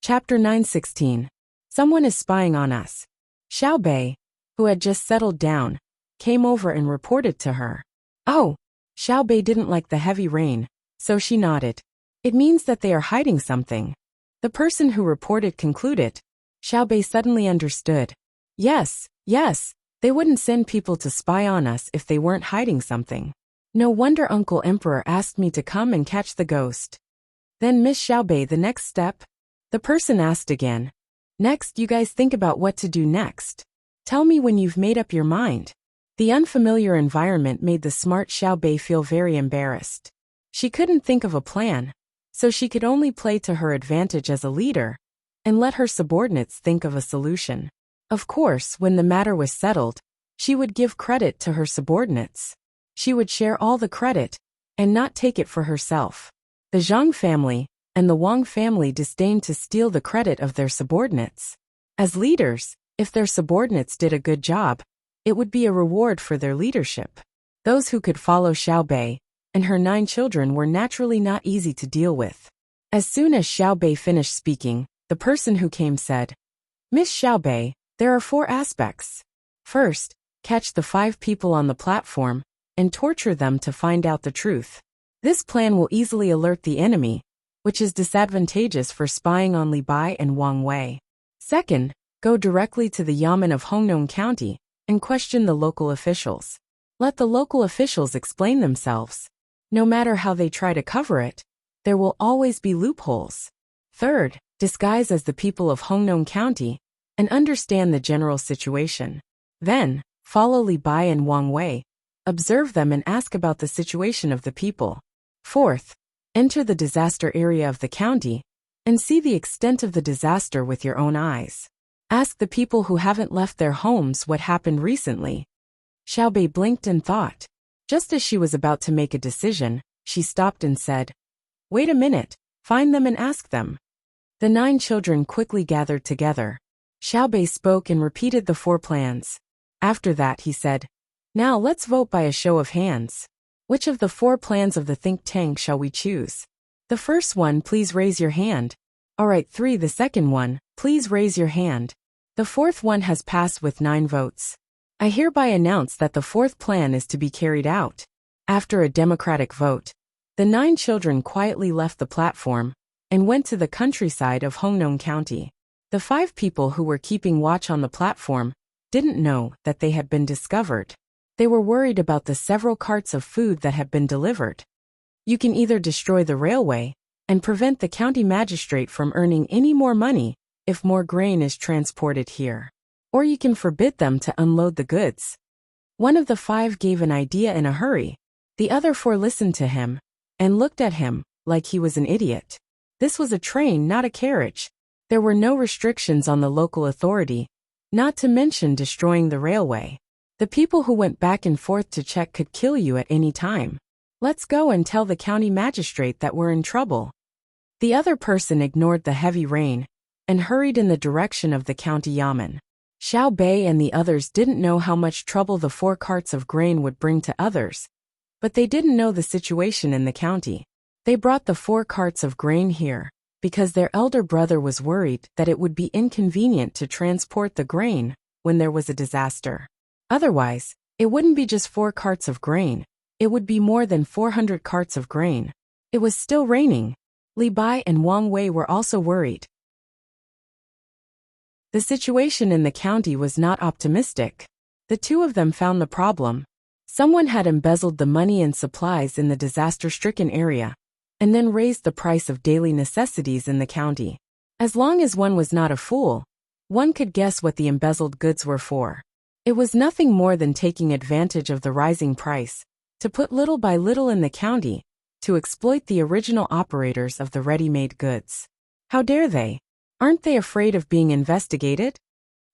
Chapter 9:16. Someone is spying on us. Xiaobei, who had just settled down, came over and reported to her. Oh, Xiaobei didn't like the heavy rain, so she nodded. It means that they are hiding something. The person who reported concluded. Xiaobei suddenly understood. Yes, they wouldn't send people to spy on us if they weren't hiding something. No wonder Uncle Emperor asked me to come and catch the ghost. Then Miss Xiaobei, the next step? The person asked again. Next, you guys think about what to do next. Tell me when you've made up your mind. The unfamiliar environment made the smart Xiaobei feel very embarrassed. She couldn't think of a plan, so she could only play to her advantage as a leader and let her subordinates think of a solution. Of course, when the matter was settled, she would give credit to her subordinates. She would share all the credit and not take it for herself. The Zhang family and the Wang family disdained to steal the credit of their subordinates. As leaders, if their subordinates did a good job, it would be a reward for their leadership. Those who could follow Xiao Bei and her 9 children were naturally not easy to deal with. As soon as Xiao Bei finished speaking, the person who came said, "Miss Xiao Bei, there are 4 aspects. First, catch the 5 people on the platform and torture them to find out the truth. This plan will easily alert the enemy, which is disadvantageous for spying on Li Bai and Wang Wei. Second, go directly to the Yamen of Hongnong County and question the local officials. Let the local officials explain themselves. No matter how they try to cover it, there will always be loopholes. Third, disguise as the people of Hongnong County and understand the general situation. Then, follow Li Bai and Wang Wei, observe them and ask about the situation of the people. Fourth, enter the disaster area of the county and see the extent of the disaster with your own eyes. Ask the people who haven't left their homes what happened recently." Xiao Bei blinked and thought. Just as she was about to make a decision, she stopped and said, "Wait a minute, find them and ask them." The 9 children quickly gathered together. Xiao Bei spoke and repeated the 4 plans. After that he said, "Now let's vote by a show of hands. Which of the 4 plans of the think tank shall we choose? The first one, please raise your hand. Alright, 3. The second one, please raise your hand. The 4th one has passed with 9 votes. I hereby announce that the 4th plan is to be carried out." After a democratic vote, the 9 children quietly left the platform and went to the countryside of Hongnong County. The 5 people who were keeping watch on the platform didn't know that they had been discovered. They were worried about the several carts of food that had been delivered. You can either destroy the railway and prevent the county magistrate from earning any more money if more grain is transported here, or you can forbid them to unload the goods. One of the 5 gave an idea in a hurry. The other 4 listened to him and looked at him like he was an idiot. This was a train, not a carriage. There were no restrictions on the local authority, not to mention destroying the railway. The people who went back and forth to check could kill you at any time. Let's go and tell the county magistrate that we're in trouble. The other person ignored the heavy rain and hurried in the direction of the county yamen. Xiao Bei and the others didn't know how much trouble the 4 carts of grain would bring to others, but they didn't know the situation in the county. They brought the 4 carts of grain here because their elder brother was worried that it would be inconvenient to transport the grain when there was a disaster. Otherwise, it wouldn't be just 4 carts of grain, it would be more than 400 carts of grain. It was still raining. Li Bai and Wang Wei were also worried. The situation in the county was not optimistic. The 2 of them found the problem. Someone had embezzled the money and supplies in the disaster-stricken area, and then raised the price of daily necessities in the county. As long as one was not a fool, one could guess what the embezzled goods were for. It was nothing more than taking advantage of the rising price, to put little by little in the county, to exploit the original operators of the ready-made goods. How dare they? Aren't they afraid of being investigated?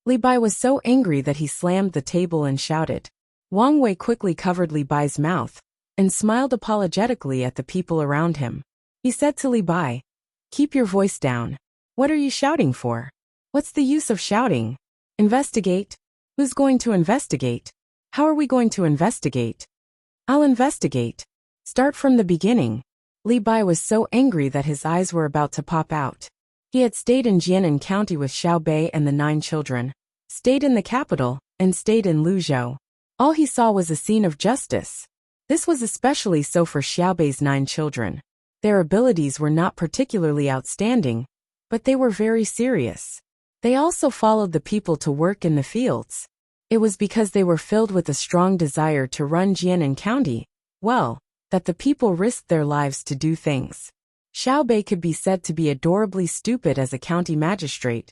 Li Bai was so angry that he slammed the table and shouted. Wang Wei quickly covered Li Bai's mouth and smiled apologetically at the people around him. He said to Li Bai, "Keep your voice down. What are you shouting for? What's the use of shouting? Investigate? Who's going to investigate? How are we going to investigate? I'll investigate. Start from the beginning." Li Bai was so angry that his eyes were about to pop out. He had stayed in Jianan County with Xiao Bei and the 9 children, stayed in the capital, and stayed in Luzhou. All he saw was a scene of justice. This was especially so for Xiao Bei's 9 children. Their abilities were not particularly outstanding, but they were very serious. They also followed the people to work in the fields. It was because they were filled with a strong desire to run Jianan County, well, that the people risked their lives to do things. Xiao Bei could be said to be adorably stupid as a county magistrate,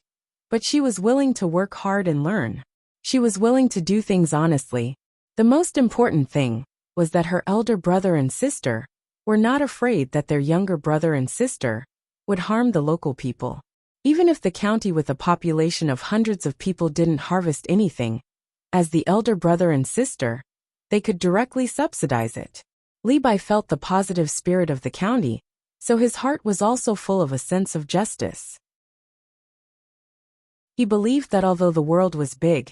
but she was willing to work hard and learn. She was willing to do things honestly. The most important thing was that her elder brother and sister were not afraid that their younger brother and sister would harm the local people. Even if the county with a population of hundreds of people didn't harvest anything, as the elder brother and sister, they could directly subsidize it. Li Bai felt the positive spirit of the county, so his heart was also full of a sense of justice. He believed that although the world was big,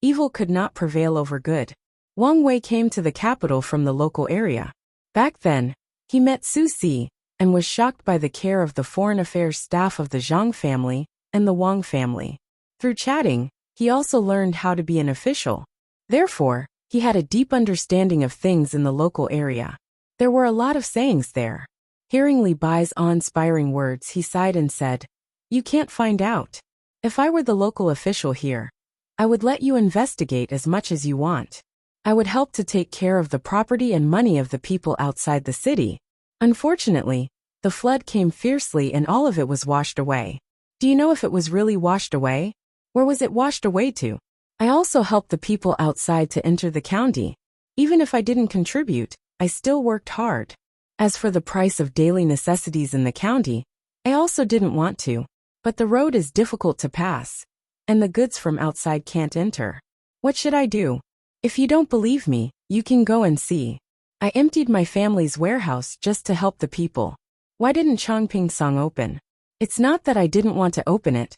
evil could not prevail over good. Wang Wei came to the capital from the local area. Back then, he met Su Si and was shocked by the care of the foreign affairs staff of the Zhang family and the Wang family. Through chatting, he also learned how to be an official. Therefore, he had a deep understanding of things in the local area. There were a lot of sayings there. Hearing Li Bai's awe-inspiring words, he sighed and said, "You can't find out. If I were the local official here, I would let you investigate as much as you want. I would help to take care of the property and money of the people outside the city. Unfortunately, the flood came fiercely and all of it was washed away. Do you know if it was really washed away? Where was it washed away to? I also helped the people outside to enter the county. Even if I didn't contribute, I still worked hard. As for the price of daily necessities in the county, I also didn't want to. But the road is difficult to pass, and the goods from outside can't enter. What should I do? If you don't believe me, you can go and see. I emptied my family's warehouse just to help the people. Why didn't Chongping Song open? It's not that I didn't want to open it,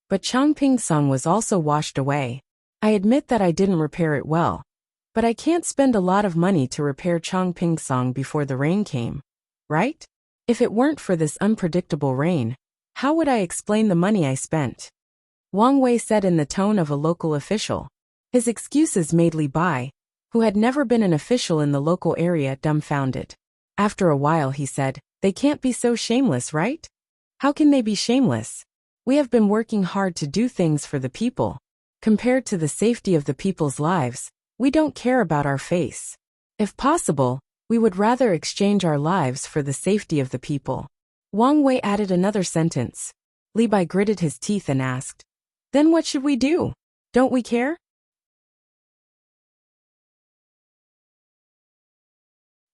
but Chongping Song was also washed away. I admit that I didn't repair it well, but I can't spend a lot of money to repair Chongping Song before the rain came, right? If it weren't for this unpredictable rain, how would I explain the money I spent?" Wang Wei said in the tone of a local official. His excuses made Li Bai, who had never been an official in the local area, dumbfounded. After a while he said, "They can't be so shameless, right? How can they be shameless? We have been working hard to do things for the people. Compared to the safety of the people's lives, we don't care about our face. If possible, we would rather exchange our lives for the safety of the people." Wang Wei added another sentence. Li Bai gritted his teeth and asked, "Then what should we do? Don't we care?"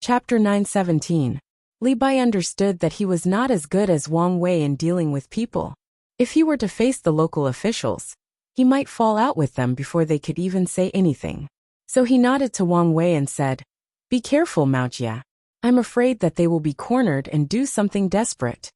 Chapter 917. Li Bai understood that he was not as good as Wang Wei in dealing with people. If he were to face the local officials, he might fall out with them before they could even say anything. So he nodded to Wang Wei and said, "Be careful, Maojia. I'm afraid that they will be cornered and do something desperate."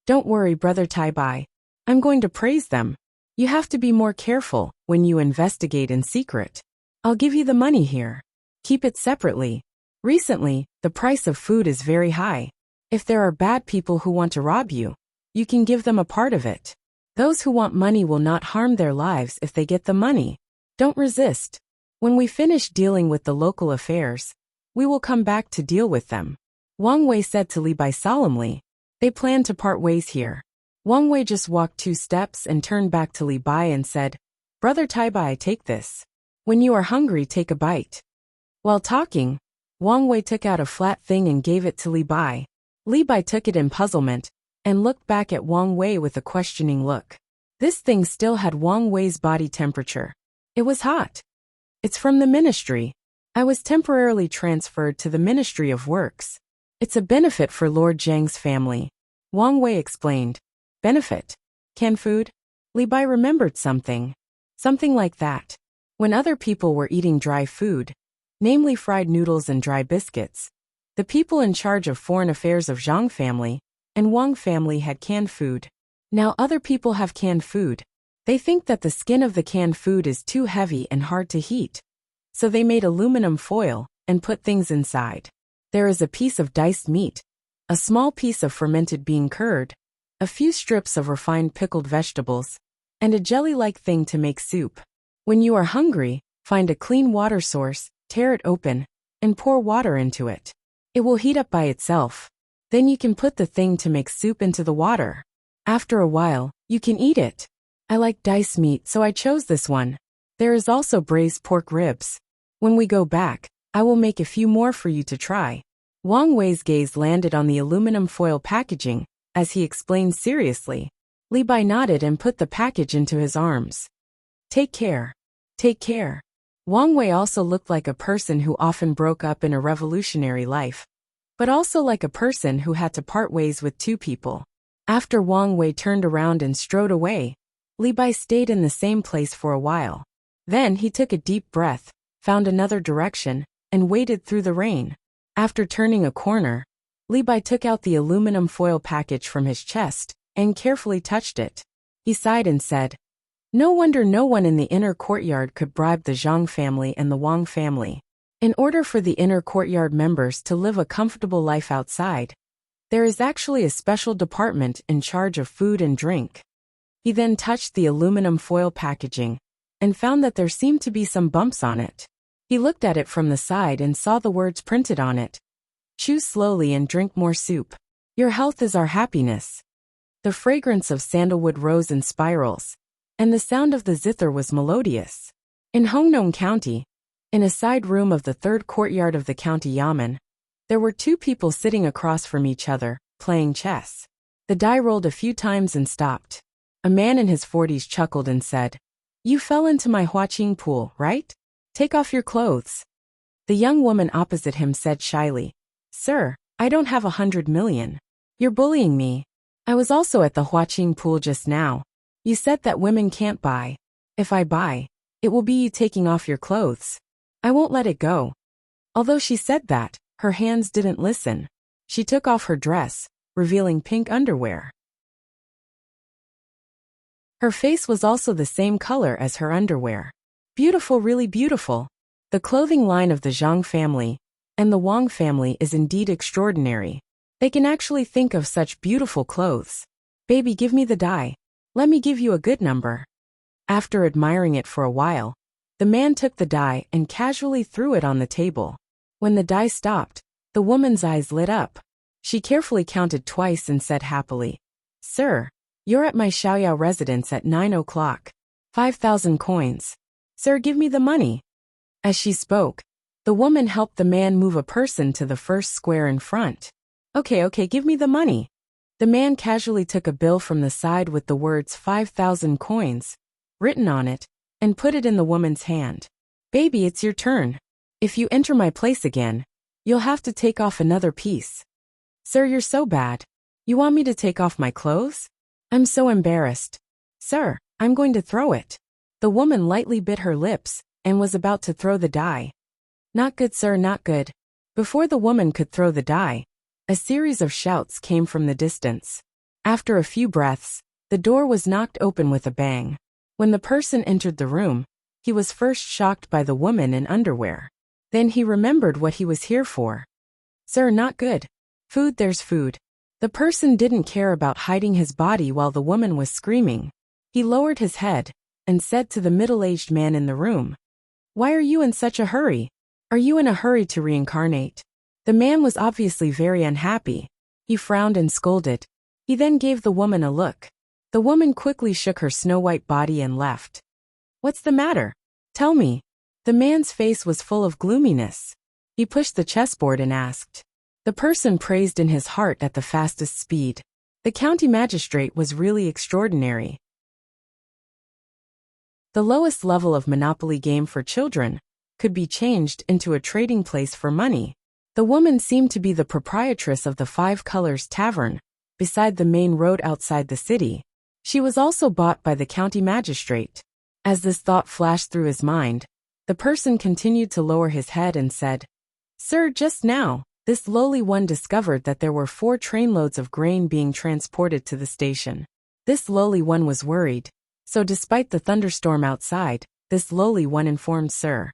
"Don't worry, Brother Tai Bai. I'm going to praise them. You have to be more careful when you investigate in secret. I'll give you the money here. Keep it separately. Recently, the price of food is very high. If there are bad people who want to rob you, you can give them a part of it. Those who want money will not harm their lives if they get the money. Don't resist. When we finish dealing with the local affairs, we will come back to deal with them." Wang Wei said to Li Bai solemnly. They planned to part ways here. Wang Wei just walked 2 steps and turned back to Li Bai and said, "Brother Tai Bai, take this. When you are hungry, take a bite." While talking, Wang Wei took out a flat thing and gave it to Li Bai. Li Bai took it in puzzlement and looked back at Wang Wei with a questioning look. This thing still had Wang Wei's body temperature. It was hot. "It's from the ministry. I was temporarily transferred to the Ministry of Works. It's a benefit for Lord Zhang's family," Wang Wei explained. "Benefit? Canned food?" Li Bai remembered something. Something like that. When other people were eating dry food, namely fried noodles and dry biscuits, the people in charge of foreign affairs of Zhang family and Wang family had canned food. Now other people have canned food. They think that the skin of the canned food is too heavy and hard to heat. So they made aluminum foil and put things inside. There is a piece of diced meat, a small piece of fermented bean curd, a few strips of refined pickled vegetables, and a jelly-like thing to make soup. When you are hungry, find a clean water source, tear it open, and pour water into it. It will heat up by itself. Then you can put the thing to make soup into the water. After a while, you can eat it. I like diced meat, so I chose this one. There is also braised pork ribs. When we go back, I will make a few more for you to try." Wang Wei's gaze landed on the aluminum foil packaging, as he explained seriously. Li Bai nodded and put the package into his arms. "Take care. Take care." Wang Wei also looked like a person who often broke up in a revolutionary life. but also like a person who had to part ways with two people. After Wang Wei turned around and strode away, Li Bai stayed in the same place for a while. Then he took a deep breath, found another direction, and waded through the rain. After turning a corner, Li Bai took out the aluminum foil package from his chest and carefully touched it. He sighed and said, "No wonder no one in the inner courtyard could bribe the Zhang family and the Wang family. In order for the inner courtyard members to live a comfortable life outside, there is actually a special department in charge of food and drink." He then touched the aluminum foil packaging and found that there seemed to be some bumps on it. He looked at it from the side and saw the words printed on it. "Chew slowly and drink more soup. Your health is our happiness." The fragrance of sandalwood rose in spirals, and the sound of the zither was melodious. In Hongnong County, in a side room of the third courtyard of the county yamen, there were two people sitting across from each other, playing chess. The die rolled a few times and stopped. A man in his 40s chuckled and said, "You fell into my Huaqing pool, right? Take off your clothes." The young woman opposite him said shyly, "Sir, I don't have 100 million. You're bullying me. I was also at the Huaqing pool just now. You said that women can't buy. If I buy, it will be you taking off your clothes. I won't let it go." Although she said that, her hands didn't listen. She took off her dress, revealing pink underwear. Her face was also the same color as her underwear. Beautiful, really beautiful. The clothing line of the Zhang family and the Wang family is indeed extraordinary. They can actually think of such beautiful clothes. "Baby, give me the die. Let me give you a good number." After admiring it for a while, the man took the die and casually threw it on the table. When the die stopped, the woman's eyes lit up. She carefully counted twice and said happily, "Sir, you're at my Xiaoyao residence at 9 o'clock. 5,000 coins. Sir, give me the money." As she spoke, the woman helped the man move a person to the first square in front. Okay, give me the money." The man casually took a bill from the side with the words 5,000 coins written on it and put it in the woman's hand. "Baby, it's your turn. If you enter my place again, you'll have to take off another piece." "Sir, you're so bad. You want me to take off my clothes? I'm so embarrassed. Sir, I'm going to throw it." The woman lightly bit her lips and was about to throw the die. "Not good, sir, not good." Before the woman could throw the die, a series of shouts came from the distance. After a few breaths, the door was knocked open with a bang. When the person entered the room, he was first shocked by the woman in underwear. Then he remembered what he was here for. "Sir, not good. Food, there's food." The person didn't care about hiding his body while the woman was screaming. He lowered his head and said to the middle-aged man in the room, "Why are you in such a hurry? Are you in a hurry to reincarnate?" The man was obviously very unhappy. He frowned and scolded. He then gave the woman a look. The woman quickly shook her snow-white body and left. "What's the matter? Tell me." The man's face was full of gloominess. He pushed the chessboard and asked. The person praised in his heart at the fastest speed. The county magistrate was really extraordinary. The lowest level of Monopoly game for children could be changed into a trading place for money. The woman seemed to be the proprietress of the Five Colors Tavern, beside the main road outside the city. She was also bought by the county magistrate. As this thought flashed through his mind, the person continued to lower his head and said, "Sir, just now, this lowly one discovered that there were 4 trainloads of grain being transported to the station. This lowly one was worried, so despite the thunderstorm outside, this lowly one informed Sir."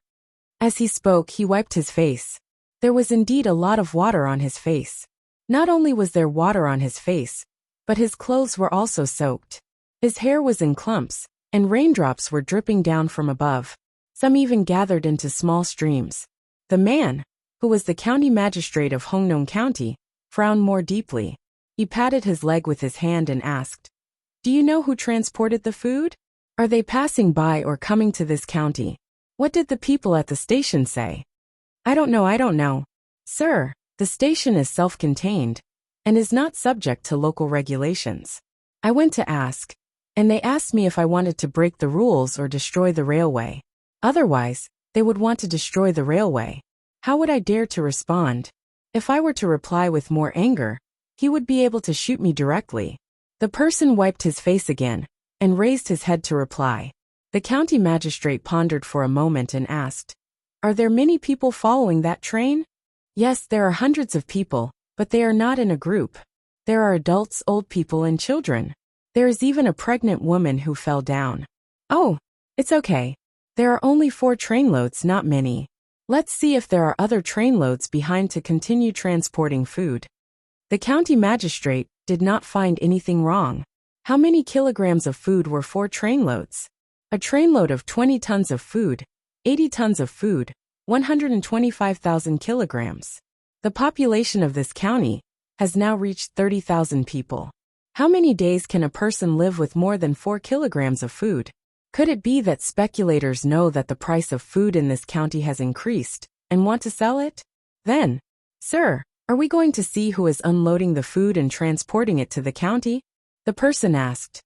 As he spoke, he wiped his face. There was indeed a lot of water on his face. Not only was there water on his face, but his clothes were also soaked. His hair was in clumps, and raindrops were dripping down from above. Some even gathered into small streams. The man, who was the county magistrate of Hongnong County, frowned more deeply. He patted his leg with his hand and asked, "Do you know who transported the food? Are they passing by or coming to this county? What did the people at the station say?" I don't know. Sir, the station is self-contained and is not subject to local regulations. I went to ask, and they asked me if I wanted to break the rules or destroy the railway. Otherwise, they would want to destroy the railway. How would I dare to respond? If I were to reply with more anger, he would be able to shoot me directly. The person wiped his face again and raised his head to reply. The county magistrate pondered for a moment and asked, "Are there many people following that train?" "Yes, there are hundreds of people, but they are not in a group. There are adults, old people, and children. There is even a pregnant woman who fell down." "Oh, it's okay. There are only 4 trainloads, not many. Let's see if there are other trainloads behind to continue transporting food." The county magistrate did not find anything wrong. How many kilograms of food were 4 trainloads? A trainload of 20 tons of food, 80 tons of food, 125,000 kilograms. The population of this county has now reached 30,000 people. How many days can a person live with more than 4 kilograms of food? Could it be that speculators know that the price of food in this county has increased and want to sell it? Then, "Sir, are we going to see who is unloading the food and transporting it to the county?" The person asked.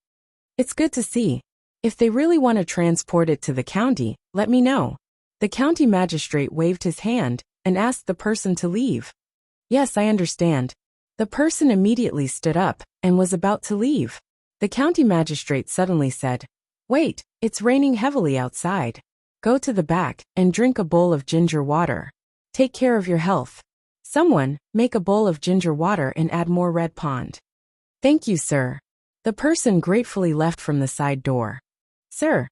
"It's good to see. If they really want to transport it to the county, let me know." The county magistrate waved his hand and asked the person to leave. "Yes, I understand." The person immediately stood up and was about to leave. The county magistrate suddenly said, "Wait, it's raining heavily outside. Go to the back and drink a bowl of ginger water. Take care of your health. Someone, make a bowl of ginger water and add more red pond." "Thank you, sir." The person gratefully left from the side door. "Sir,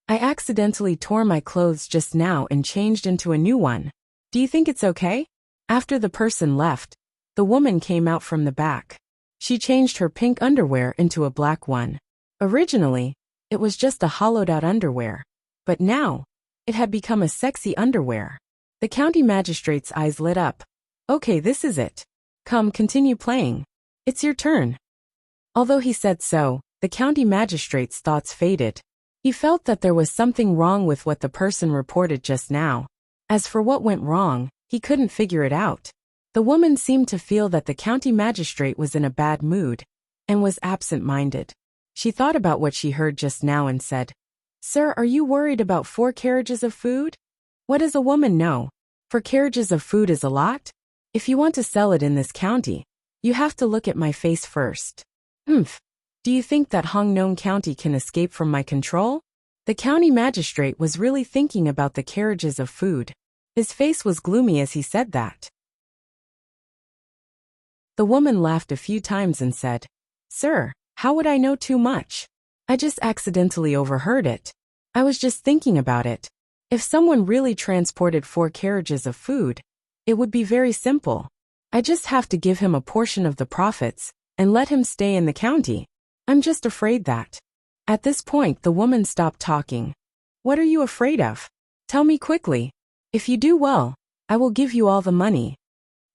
I accidentally tore my clothes just now and changed into a new one. Do you think it's okay?" After the person left, the woman came out from the back. She changed her pink underwear into a black one. Originally, it was just a hollowed-out underwear, but now, it had become a sexy underwear. The county magistrate's eyes lit up. "Okay, this is it. Come, continue playing. It's your turn." Although he said so, the county magistrate's thoughts faded. He felt that there was something wrong with what the person reported just now. As for what went wrong, he couldn't figure it out. The woman seemed to feel that the county magistrate was in a bad mood and was absent-minded. She thought about what she heard just now and said, "Sir, are you worried about 4 carriages of food? What does a woman know? 4 carriages of food is a lot. If you want to sell it in this county, you have to look at my face first." "Humph. Do you think that Hongnon County can escape from my control?" The county magistrate was really thinking about the carriages of food. His face was gloomy as he said that. The woman laughed a few times and said, "Sir, how would I know too much? I just accidentally overheard it. I was just thinking about it. If someone really transported 4 carriages of food, it would be very simple. I just have to give him a portion of the profits and let him stay in the county. I'm just afraid that." At this point, the woman stopped talking. "What are you afraid of? Tell me quickly. If you do well, I will give you all the money."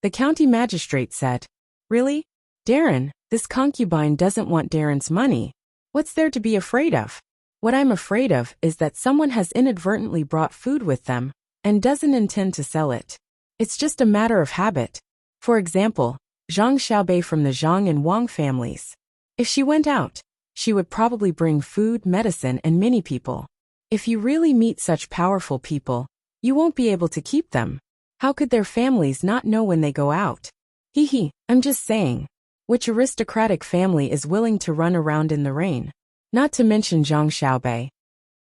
The county magistrate said, "Really? Darren, this concubine doesn't want Darren's money. What's there to be afraid of? What I'm afraid of is that someone has inadvertently brought food with them and doesn't intend to sell it. It's just a matter of habit. For example, Zhang Xiaobei from the Zhang and Wang families. If she went out, she would probably bring food, medicine, and many people. If you really meet such powerful people, you won't be able to keep them. How could their families not know when they go out? Hee, I'm just saying. Which aristocratic family is willing to run around in the rain? Not to mention Zhang Xiaobei."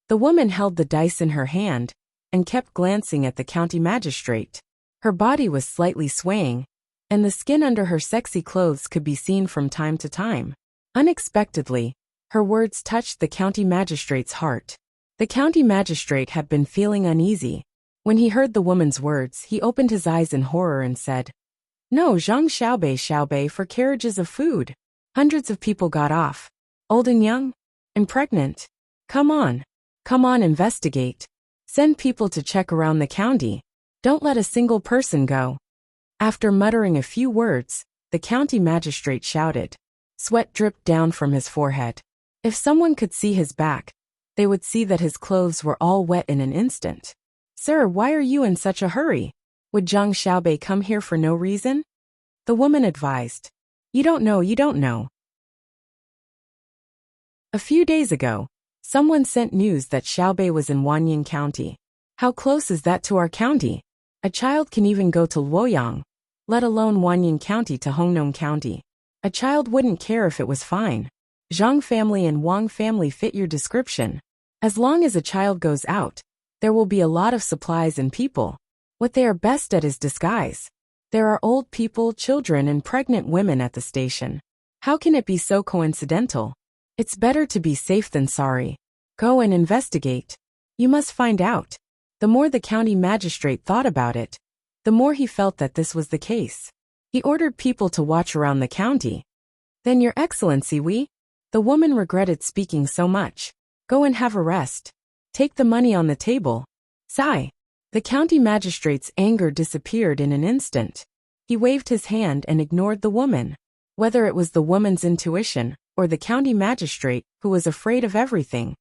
The woman held the dice in her hand and kept glancing at the county magistrate. Her body was slightly swaying, and the skin under her sexy clothes could be seen from time to time. Unexpectedly, her words touched the county magistrate's heart. The county magistrate had been feeling uneasy. When he heard the woman's words, he opened his eyes in horror and said, "No, Zhang Xiaobei for carriages of food." Hundreds of people got off. Old and young, and pregnant. Come on, investigate. Send people to check around the county. Don't let a single person go." After muttering a few words, the county magistrate shouted. Sweat dripped down from his forehead. If someone could see his back, they would see that his clothes were all wet in an instant. "Sir, why are you in such a hurry? Would Zhang Xiaobei come here for no reason?" The woman advised. You don't know. A few days ago, someone sent news that Xiaobei was in Wanyan County. How close is that to our county? A child can even go to Luoyang. let alone Wanyan County to Hongnong County. A child wouldn't care if it was fine. Zhang family and Wang family fit your description. As long as a child goes out, there will be a lot of supplies and people. What they are best at is disguise. There are old people, children, and pregnant women at the station. How can it be so coincidental? It's better to be safe than sorry. Go and investigate. You must find out. The more the county magistrate thought about it, the more he felt that this was the case. He ordered people to watch around the county. Then, Your Excellency, the woman regretted speaking so much. Go and have a rest. Take the money on the table. Sigh. The county magistrate's anger disappeared in an instant. He waved his hand and ignored the woman. Whether it was the woman's intuition, or the county magistrate, who was afraid of everything,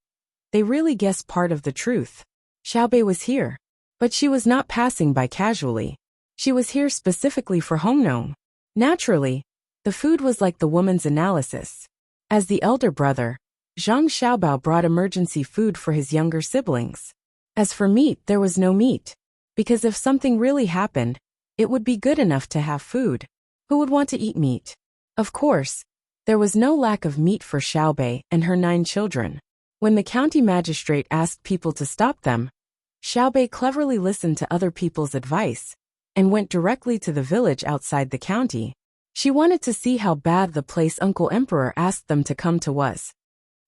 they really guessed part of the truth. Xiaobei was here. But she was not passing by casually. She was here specifically for Hongnong. Naturally, the food was like the woman's analysis. As the elder brother, Zhang Xiaobao brought emergency food for his younger siblings. As for meat, there was no meat. Because if something really happened, it would be good enough to have food. Who would want to eat meat? Of course, there was no lack of meat for Xiaobei and her 9 children. When the county magistrate asked people to stop them, Xiaobei cleverly listened to other people's advice and went directly to the village outside the county. She wanted to see how bad the place Uncle Emperor asked them to come to was.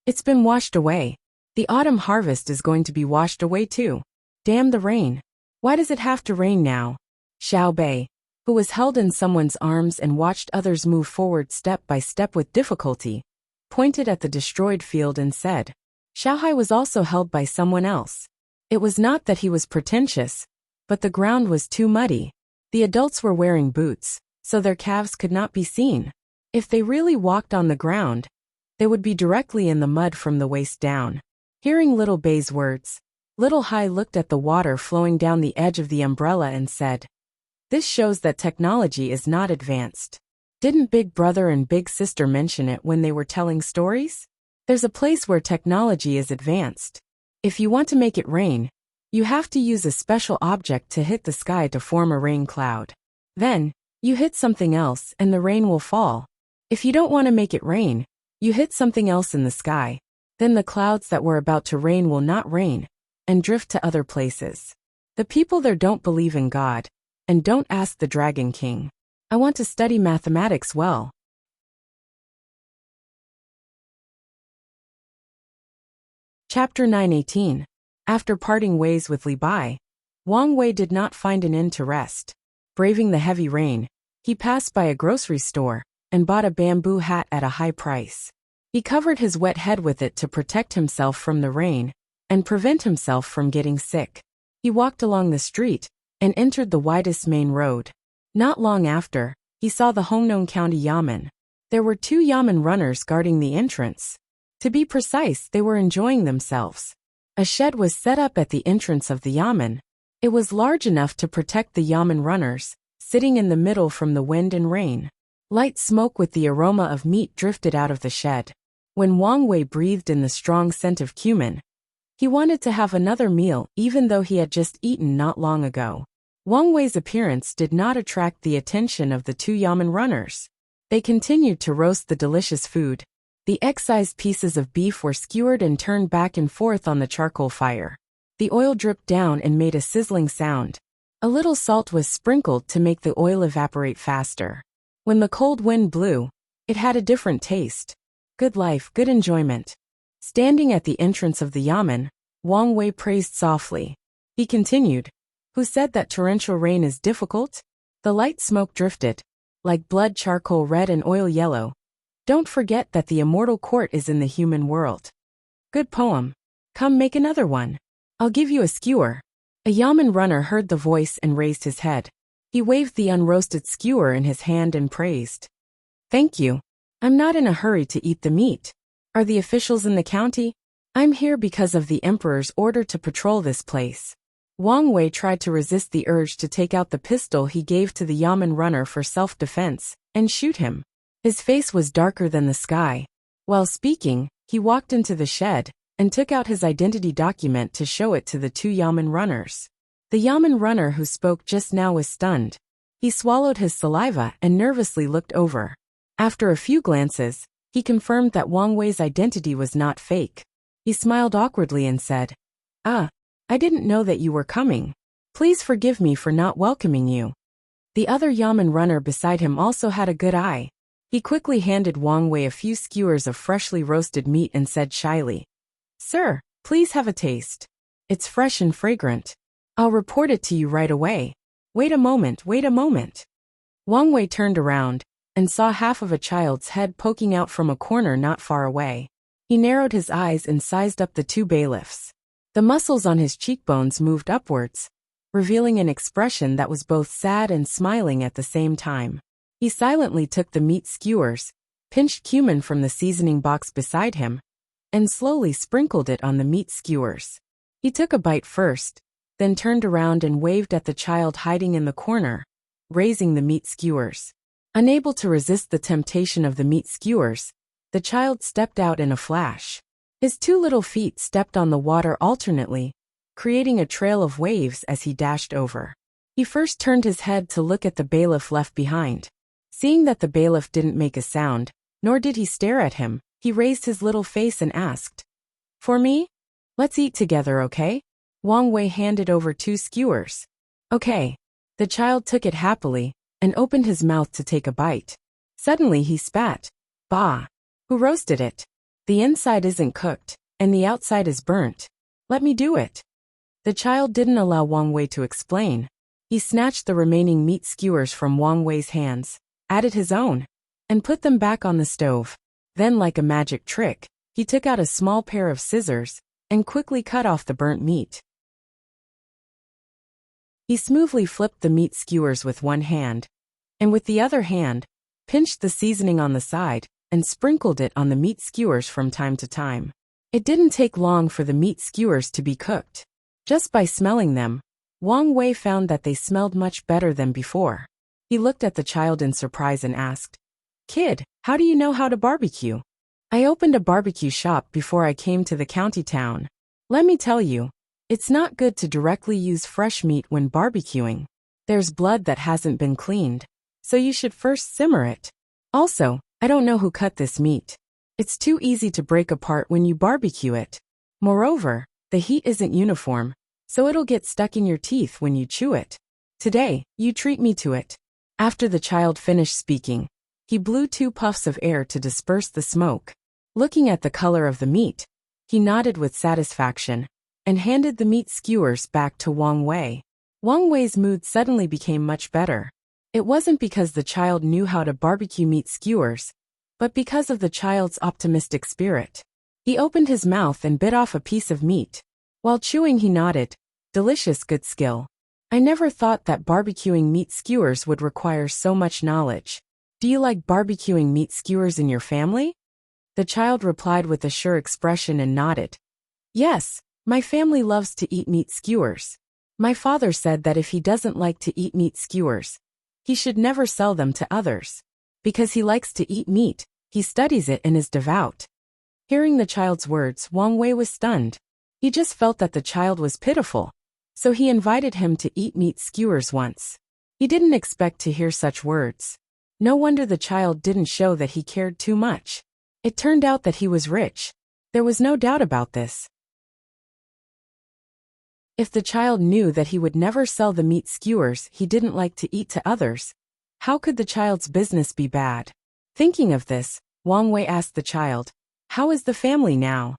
It's been washed away. The autumn harvest is going to be washed away too. Damn the rain. Why does it have to rain now? Xiaobei, who was held in someone's arms and watched others move forward step by step with difficulty, pointed at the destroyed field and said, Xiaohai was also held by someone else. It was not that he was pretentious, but the ground was too muddy. The adults were wearing boots, so their calves could not be seen. If they really walked on the ground, they would be directly in the mud from the waist down. Hearing Little Bei's words, Little Hai looked at the water flowing down the edge of the umbrella and said, This shows that technology is not advanced. Didn't Big Brother and Big Sister mention it when they were telling stories? There's a place where technology is advanced. If you want to make it rain, you have to use a special object to hit the sky to form a rain cloud. Then, you hit something else and the rain will fall. If you don't want to make it rain, you hit something else in the sky. Then the clouds that were about to rain will not rain, and drift to other places. The people there don't believe in God, and don't ask the Dragon King. I want to study mathematics well. Chapter 9:18. After parting ways with Li Bai, Wang Wei did not find an inn to rest. Braving the heavy rain, he passed by a grocery store and bought a bamboo hat at a high price. He covered his wet head with it to protect himself from the rain and prevent himself from getting sick. He walked along the street and entered the widest main road. Not long after, he saw the Hongnong County Yamen. There were 2 Yamen runners guarding the entrance. To be precise, they were enjoying themselves. A shed was set up at the entrance of the Yamen. It was large enough to protect the Yamen runners, sitting in the middle from the wind and rain. Light smoke with the aroma of meat drifted out of the shed. When Wang Wei breathed in the strong scent of cumin, he wanted to have another meal even though he had just eaten not long ago. Wang Wei's appearance did not attract the attention of the 2 Yamen runners. They continued to roast the delicious food. The egg-sized pieces of beef were skewered and turned back and forth on the charcoal fire. The oil dripped down and made a sizzling sound. A little salt was sprinkled to make the oil evaporate faster. When the cold wind blew, it had a different taste. Good life, good enjoyment. Standing at the entrance of the Yamen, Wang Wei praised softly. He continued, Who said that torrential rain is difficult? The light smoke drifted, like blood charcoal red and oil yellow. Don't forget that the immortal court is in the human world. Good poem. Come make another one. I'll give you a skewer. A Yamen runner heard the voice and raised his head. He waved the unroasted skewer in his hand and praised. Thank you. I'm not in a hurry to eat the meat. Are the officials in the county? I'm here because of the emperor's order to patrol this place. Wang Wei tried to resist the urge to take out the pistol he gave to the Yamen runner for self-defense, and shoot him. His face was darker than the sky. While speaking, he walked into the shed, and took out his identity document to show it to the 2 Yamen runners. The Yamen runner who spoke just now was stunned. He swallowed his saliva and nervously looked over. After a few glances, he confirmed that Wang Wei's identity was not fake. He smiled awkwardly and said, "Ah, I didn't know that you were coming. Please forgive me for not welcoming you." The other yamen runner beside him also had a good eye. He quickly handed Wang Wei a few skewers of freshly roasted meat and said shyly, "Sir, please have a taste. It's fresh and fragrant. I'll report it to you right away. Wait a moment, wait a moment." Wang Wei turned around and saw half of a child's head poking out from a corner not far away. He narrowed his eyes and sized up the two bailiffs. The muscles on his cheekbones moved upwards, revealing an expression that was both sad and smiling at the same time. He silently took the meat skewers, pinched cumin from the seasoning box beside him, and slowly sprinkled it on the meat skewers. He took a bite first, then turned around and waved at the child hiding in the corner, raising the meat skewers. Unable to resist the temptation of the meat skewers, the child stepped out in a flash. His two little feet stepped on the water alternately, creating a trail of waves as he dashed over. He first turned his head to look at the bailiff left behind. Seeing that the bailiff didn't make a sound, nor did he stare at him, he raised his little face and asked, "For me? Let's eat together, okay?" Wang Wei handed over two skewers. "Okay." The child took it happily and opened his mouth to take a bite. Suddenly he spat. "Bah! Who roasted it? The inside isn't cooked, and the outside is burnt. Let me do it." The child didn't allow Wang Wei to explain. He snatched the remaining meat skewers from Wang Wei's hands, added his own, and put them back on the stove. Then, like a magic trick, he took out a small pair of scissors and quickly cut off the burnt meat. He smoothly flipped the meat skewers with one hand, and with the other hand, pinched the seasoning on the side and sprinkled it on the meat skewers from time to time. It didn't take long for the meat skewers to be cooked. Just by smelling them, Wang Wei found that they smelled much better than before. He looked at the child in surprise and asked, "Kid, how do you know how to barbecue?" "I opened a barbecue shop before I came to the county town. Let me tell you, it's not good to directly use fresh meat when barbecuing. There's blood that hasn't been cleaned, so you should first simmer it. Also, I don't know who cut this meat. It's too easy to break apart when you barbecue it. Moreover, the heat isn't uniform, so it'll get stuck in your teeth when you chew it. Today, you treat me to it." After the child finished speaking, he blew 2 puffs of air to disperse the smoke. Looking at the color of the meat, he nodded with satisfaction and handed the meat skewers back to Wang Wei. Wang Wei's mood suddenly became much better. It wasn't because the child knew how to barbecue meat skewers, but because of the child's optimistic spirit. He opened his mouth and bit off a piece of meat. While chewing, he nodded, "Delicious, good skill. I never thought that barbecuing meat skewers would require so much knowledge. Do you like barbecuing meat skewers in your family?" The child replied with a sure expression and nodded. "Yes, my family loves to eat meat skewers. My father said that if he doesn't like to eat meat skewers, he should never sell them to others. Because he likes to eat meat, he studies it and is devout." Hearing the child's words, Wang Wei was stunned. He just felt that the child was pitiful, so he invited him to eat meat skewers once. He didn't expect to hear such words. No wonder the child didn't show that he cared too much. It turned out that he was rich. There was no doubt about this. If the child knew that he would never sell the meat skewers he didn't like to eat to others, how could the child's business be bad? Thinking of this, Wang Wei asked the child, "How is the family now?"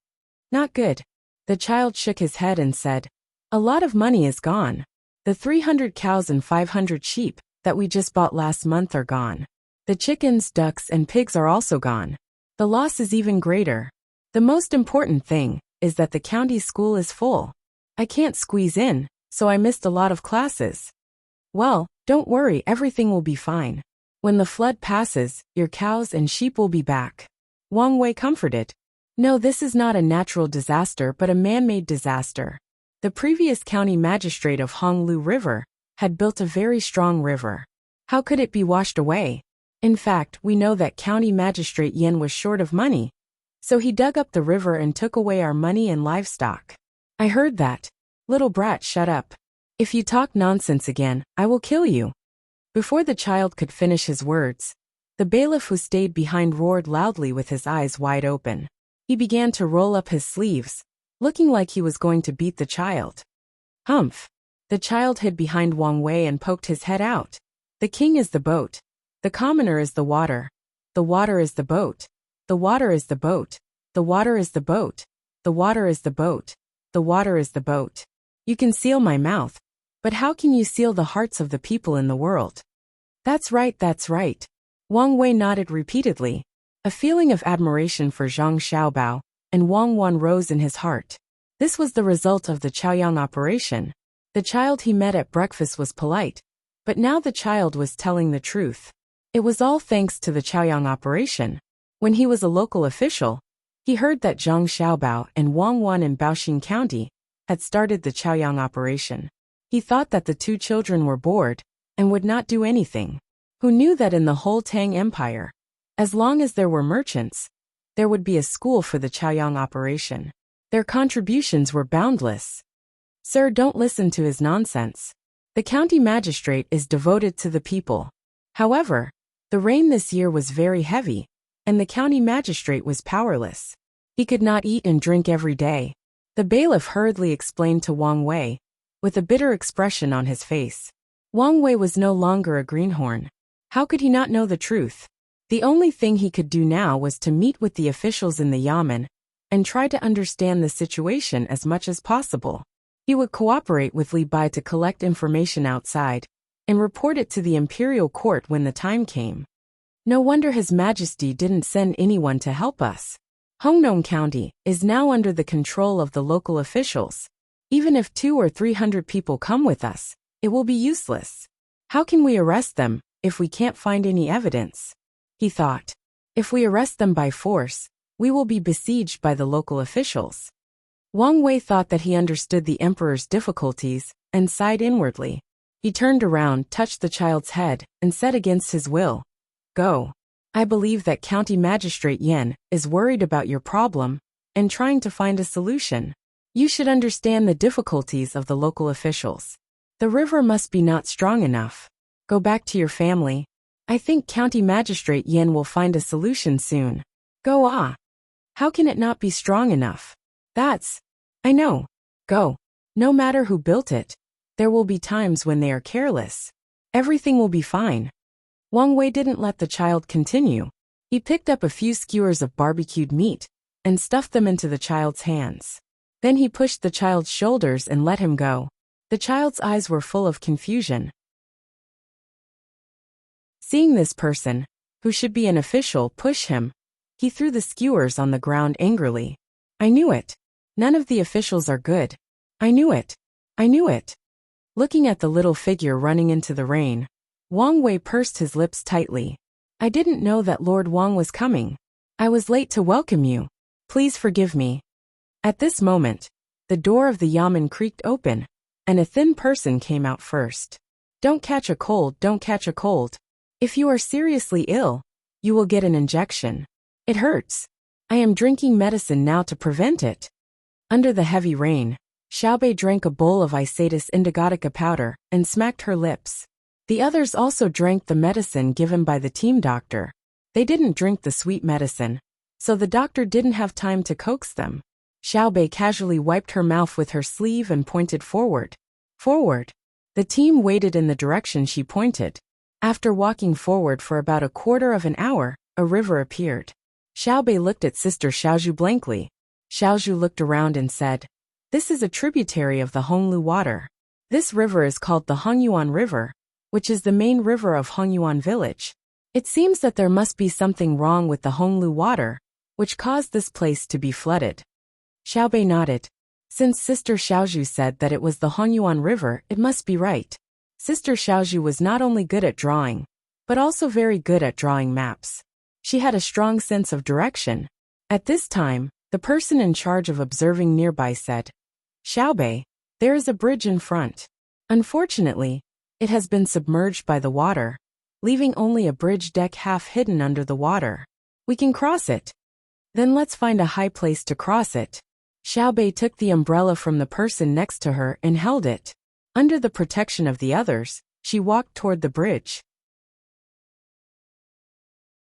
"Not good." The child shook his head and said, "A lot of money is gone. The 300 cows and 500 sheep that we just bought last month are gone. The chickens, ducks, and pigs are also gone. The loss is even greater. The most important thing is that the county school is full. I can't squeeze in, so I missed a lot of classes." "Well, don't worry, everything will be fine. When the flood passes, your cows and sheep will be back." Wang Wei comforted. "No, this is not a natural disaster but a man-made disaster. The previous county magistrate of Honglu River had built a very strong river. How could it be washed away? In fact, we know that County Magistrate Yen was short of money, so he dug up the river and took away our money and livestock." "I heard that." "Little brat, shut up. If you talk nonsense again, I will kill you." Before the child could finish his words, the bailiff who stayed behind roared loudly with his eyes wide open. He began to roll up his sleeves, looking like he was going to beat the child. Humph! The child hid behind Wang Wei and poked his head out. The king is the boat. The commoner is the water. The water is the boat. The water is the boat. The water is the boat. The water is the boat. The water is the boat. You can seal my mouth, but how can you seal the hearts of the people in the world? That's right, that's right. Wang Wei nodded repeatedly. A feeling of admiration for Zhang Xiaobao and Wang Wan rose in his heart. This was the result of the Chaoyang operation. The child he met at breakfast was polite, but now the child was telling the truth. It was all thanks to the Chaoyang operation. When he was a local official, he heard that Zhang Xiaobao and Wang Wan in Baoxing County had started the Chaoyang operation. He thought that the two children were bored and would not do anything. Who knew that in the whole Tang Empire, as long as there were merchants, there would be a school for the Chaoyang operation. Their contributions were boundless. Sir, don't listen to his nonsense. The county magistrate is devoted to the people. However, the rain this year was very heavy, and the county magistrate was powerless. He could not eat and drink every day. The bailiff hurriedly explained to Wang Wei, with a bitter expression on his face. Wang Wei was no longer a greenhorn. How could he not know the truth? The only thing he could do now was to meet with the officials in the Yamen and try to understand the situation as much as possible. He would cooperate with Li Bai to collect information outside and report it to the imperial court when the time came. No wonder His Majesty didn't send anyone to help us. Hongnong County is now under the control of the local officials. Even if 200 or 300 people come with us, it will be useless. How can we arrest them if we can't find any evidence? He thought. If we arrest them by force, we will be besieged by the local officials. Wang Wei thought that he understood the emperor's difficulties and sighed inwardly. He turned around, touched the child's head, and said against his will, "Go. I believe that County Magistrate Yan is worried about your problem and trying to find a solution. You should understand the difficulties of the local officials. The river must be not strong enough. Go back to your family. I think County Magistrate Yan will find a solution soon. Go ah. How can it not be strong enough? I know. Go. No matter who built it, there will be times when they are careless. Everything will be fine." Wang Wei didn't let the child continue. He picked up a few skewers of barbecued meat and stuffed them into the child's hands. Then he pushed the child's shoulders and let him go. The child's eyes were full of confusion. Seeing this person, who should be an official, push him, he threw the skewers on the ground angrily. "I knew it. None of the officials are good. I knew it. I knew it." Looking at the little figure running into the rain, Wang Wei pursed his lips tightly. "I didn't know that Lord Wang was coming. I was late to welcome you. Please forgive me." At this moment, the door of the yamen creaked open, and a thin person came out first. "Don't catch a cold, don't catch a cold. If you are seriously ill, you will get an injection. It hurts. I am drinking medicine now to prevent it." Under the heavy rain, Xiaobei drank a bowl of Isatis indigotica powder and smacked her lips. The others also drank the medicine given by the team doctor. They didn't drink the sweet medicine, so the doctor didn't have time to coax them. Xiaobei casually wiped her mouth with her sleeve and pointed forward. Forward. The team waited in the direction she pointed. After walking forward for about a quarter of an hour, a river appeared. Xiaobei looked at Sister Xiaozhu blankly. Xiaozhu looked around and said, "This is a tributary of the Honglu water. This river is called the Hongyuan River, which is the main river of Hongyuan village. It seems that there must be something wrong with the Honglu water, which caused this place to be flooded." Xiaobei nodded. Since Sister Xiaozhu said that it was the Hongyuan River, it must be right. Sister Xiaozhu was not only good at drawing, but also very good at drawing maps. She had a strong sense of direction. At this time, the person in charge of observing nearby said, "Xiaobei, there is a bridge in front. Unfortunately, it has been submerged by the water, leaving only a bridge deck half hidden under the water. We can cross it. Then let's find a high place to cross it." Xiaobei took the umbrella from the person next to her and held it. Under the protection of the others, She walked toward the bridge.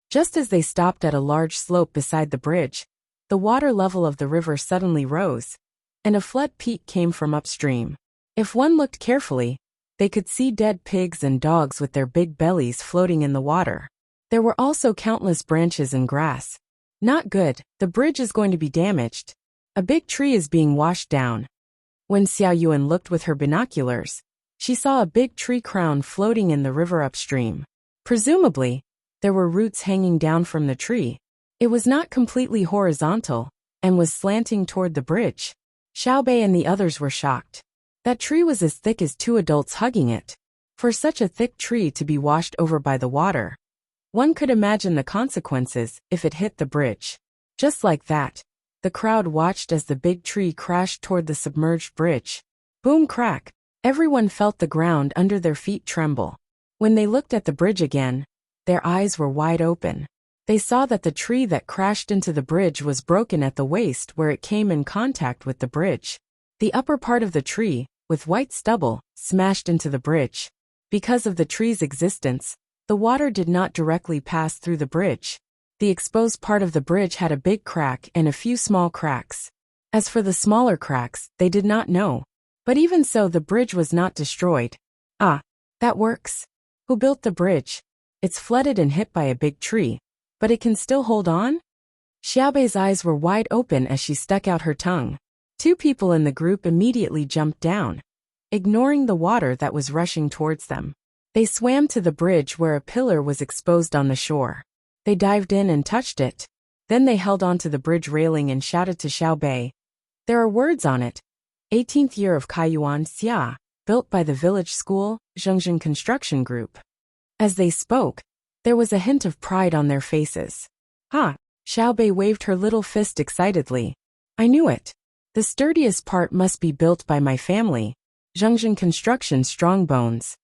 Just as they stopped at a large slope beside the bridge, the water level of the river suddenly rose, and a flood peak came from upstream. If one looked carefully, they could see dead pigs and dogs with their big bellies floating in the water. There were also countless branches and grass. Not good, the bridge is going to be damaged. A big tree is being washed down. When Xiao Yuan looked with her binoculars, she saw a big tree crown floating in the river upstream. Presumably, there were roots hanging down from the tree. It was not completely horizontal, and was slanting toward the bridge. Xiaobei and the others were shocked. That tree was as thick as two adults hugging it. For such a thick tree to be washed over by the water, one could imagine the consequences if it hit the bridge. Just like that, the crowd watched as the big tree crashed toward the submerged bridge. Boom crack! Everyone felt the ground under their feet tremble. When they looked at the bridge again, their eyes were wide open. They saw that the tree that crashed into the bridge was broken at the waist where it came in contact with the bridge. The upper part of the tree, with white stubble, smashed into the bridge. Because of the tree's existence, the water did not directly pass through the bridge. The exposed part of the bridge had a big crack and a few small cracks. As for the smaller cracks, they did not know. But even so, the bridge was not destroyed. Ah, that works. Who built the bridge? It's flooded and hit by a big tree, but it can still hold on? Xiaobei's eyes were wide open as she stuck out her tongue. Two people in the group immediately jumped down, ignoring the water that was rushing towards them. They swam to the bridge where a pillar was exposed on the shore. They dived in and touched it. Then they held onto the bridge railing and shouted to Xiaobei. There are words on it. 18th year of Kaiyuan Xia, built by the village school, Zhengzhen Construction Group. As they spoke, there was a hint of pride on their faces. Ha! Xiaobei waved her little fist excitedly. I knew it. The sturdiest part must be built by my family, Zhengzhen Construction Strong Bones.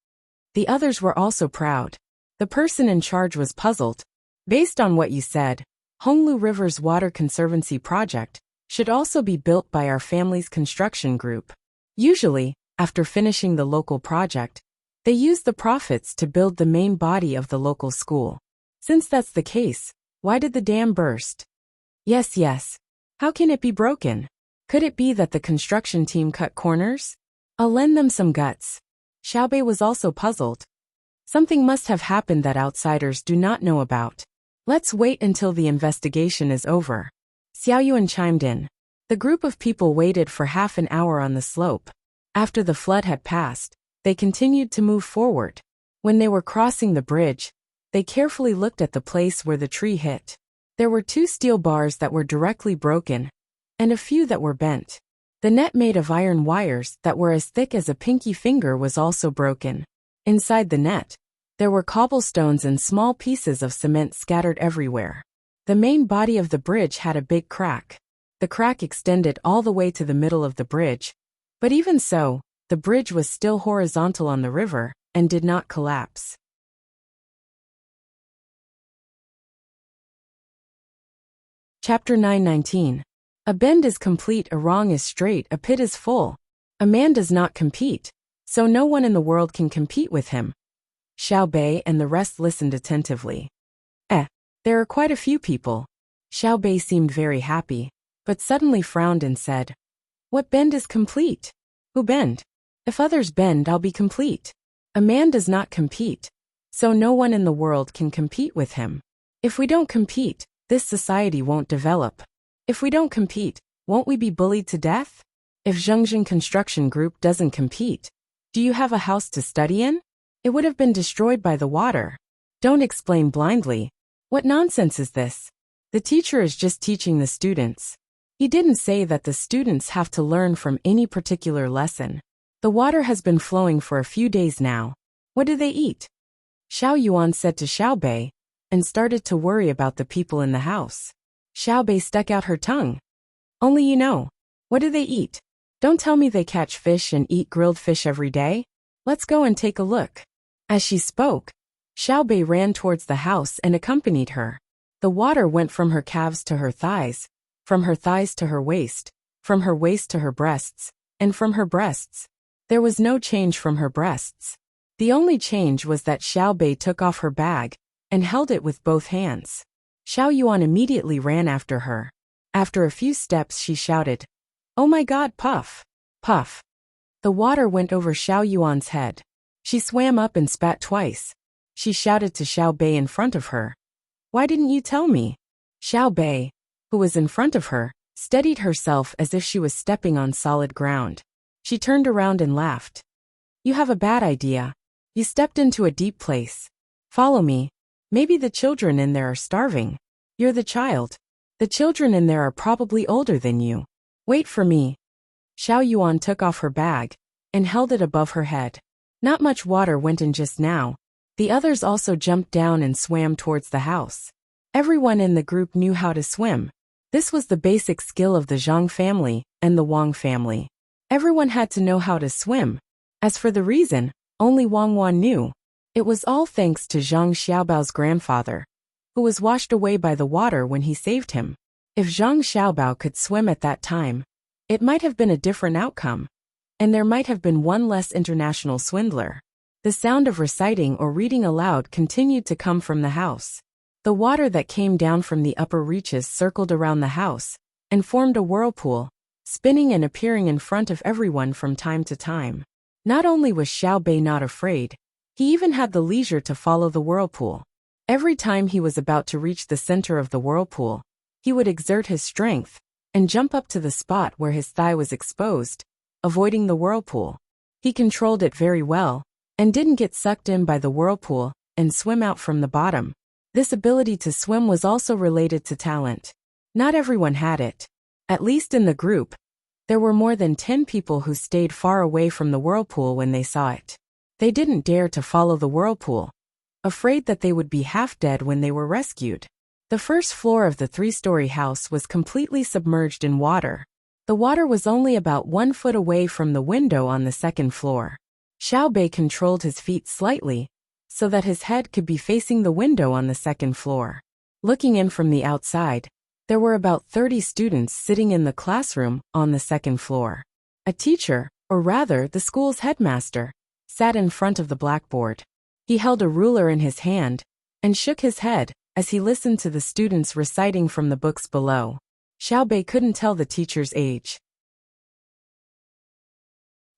The others were also proud. The person in charge was puzzled. Based on what you said, Honglu River's Water Conservancy project should also be built by our family's construction group. Usually, after finishing the local project, they use the profits to build the main body of the local school. Since that's the case, why did the dam burst? Yes. How can it be broken? Could it be that the construction team cut corners? I'll lend them some guts. Xiaobei was also puzzled. Something must have happened that outsiders do not know about. Let's wait until the investigation is over. Xiao Yuan chimed in. The group of people waited for half an hour on the slope. After the flood had passed, they continued to move forward. When they were crossing the bridge, they carefully looked at the place where the tree hit. There were 2 steel bars that were directly broken, and a few that were bent. The net made of iron wires that were as thick as a pinky finger was also broken. Inside the net, there were cobblestones and small pieces of cement scattered everywhere. The main body of the bridge had a big crack. The crack extended all the way to the middle of the bridge, but even so, the bridge was still horizontal on the river and did not collapse. Chapter 919. A bend is complete, a wrong is straight, a pit is full. A man does not compete, so no one in the world can compete with him. Xiaobei and the rest listened attentively. There are quite a few people. Xiaobei seemed very happy, but suddenly frowned and said, What bend is complete? Who bend? If others bend, I'll be complete. A man does not compete, so no one in the world can compete with him. If we don't compete, this society won't develop. If we don't compete, won't we be bullied to death? If Zhengzhen Construction Group doesn't compete, do you have a house to study in? It would have been destroyed by the water. Don't explain blindly. What nonsense is this? The teacher is just teaching the students. He didn't say that the students have to learn from any particular lesson. The water has been flowing for a few days now. What do they eat? Xiao Yuan said to Xiaobei, and started to worry about the people in the house. Xiaobei stuck out her tongue. Only you know. What do they eat? Don't tell me they catch fish and eat grilled fish every day. Let's go and take a look. As she spoke, Xiaobei ran towards the house and accompanied her. The water went from her calves to her thighs, from her thighs to her waist, from her waist to her breasts, and from her breasts. There was no change from her breasts. The only change was that Xiao Bei took off her bag and held it with both hands. Xiao Yuan immediately ran after her. After a few steps she shouted, "Oh my God, puff! Puff!" The water went over Xiao Yuan's head. She swam up and spat twice. She shouted to Xiao Bei in front of her, "Why didn't you tell me?" Xiao Bei, who was in front of her, steadied herself as if she was stepping on solid ground. She turned around and laughed. "You have a bad idea. You stepped into a deep place. Follow me. Maybe the children in there are starving. You're the child. The children in there are probably older than you. Wait for me." Xiao Yuan took off her bag and held it above her head. Not much water went in just now. The others also jumped down and swam towards the house. Everyone in the group knew how to swim. This was the basic skill of the Zhang family and the Wang family. Everyone had to know how to swim. As for the reason, only Wang Wan knew. It was all thanks to Zhang Xiaobao's grandfather, who was washed away by the water when he saved him. If Zhang Xiaobao could swim at that time, it might have been a different outcome, and there might have been one less international swindler. The sound of reciting or reading aloud continued to come from the house. The water that came down from the upper reaches circled around the house and formed a whirlpool, spinning and appearing in front of everyone from time to time. Not only was Xiao Bei not afraid, he even had the leisure to follow the whirlpool. Every time he was about to reach the center of the whirlpool, he would exert his strength and jump up to the spot where his thigh was exposed, avoiding the whirlpool. He controlled it very well and didn't get sucked in by the whirlpool and swim out from the bottom. This ability to swim was also related to talent. Not everyone had it. At least in the group, there were more than 10 people who stayed far away from the whirlpool when they saw it. They didn't dare to follow the whirlpool, afraid that they would be half dead when they were rescued. The first floor of the 3-story house was completely submerged in water. The water was only about 1 foot away from the window on the second floor. Xiao Bei controlled his feet slightly, so that his head could be facing the window on the second floor. Looking in from the outside, there were about 30 students sitting in the classroom on the second floor. A teacher, or rather the school's headmaster, sat in front of the blackboard. He held a ruler in his hand and shook his head as he listened to the students reciting from the books below. Xiao Bei couldn't tell the teacher's age.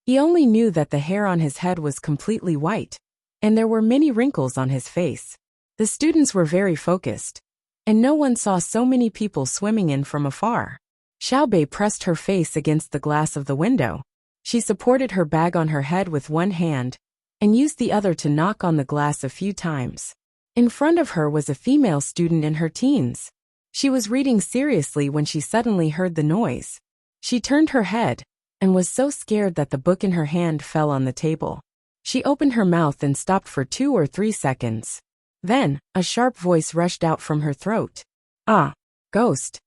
He only knew that the hair on his head was completely white, and there were many wrinkles on his face. The students were very focused, and no one saw so many people swimming in from afar. Xiao Bei pressed her face against the glass of the window. She supported her bag on her head with one hand and used the other to knock on the glass a few times. In front of her was a female student in her teens. She was reading seriously when she suddenly heard the noise. She turned her head and was so scared that the book in her hand fell on the table. She opened her mouth and stopped for 2 or 3 seconds. Then, a sharp voice rushed out from her throat. "Ah, ghost."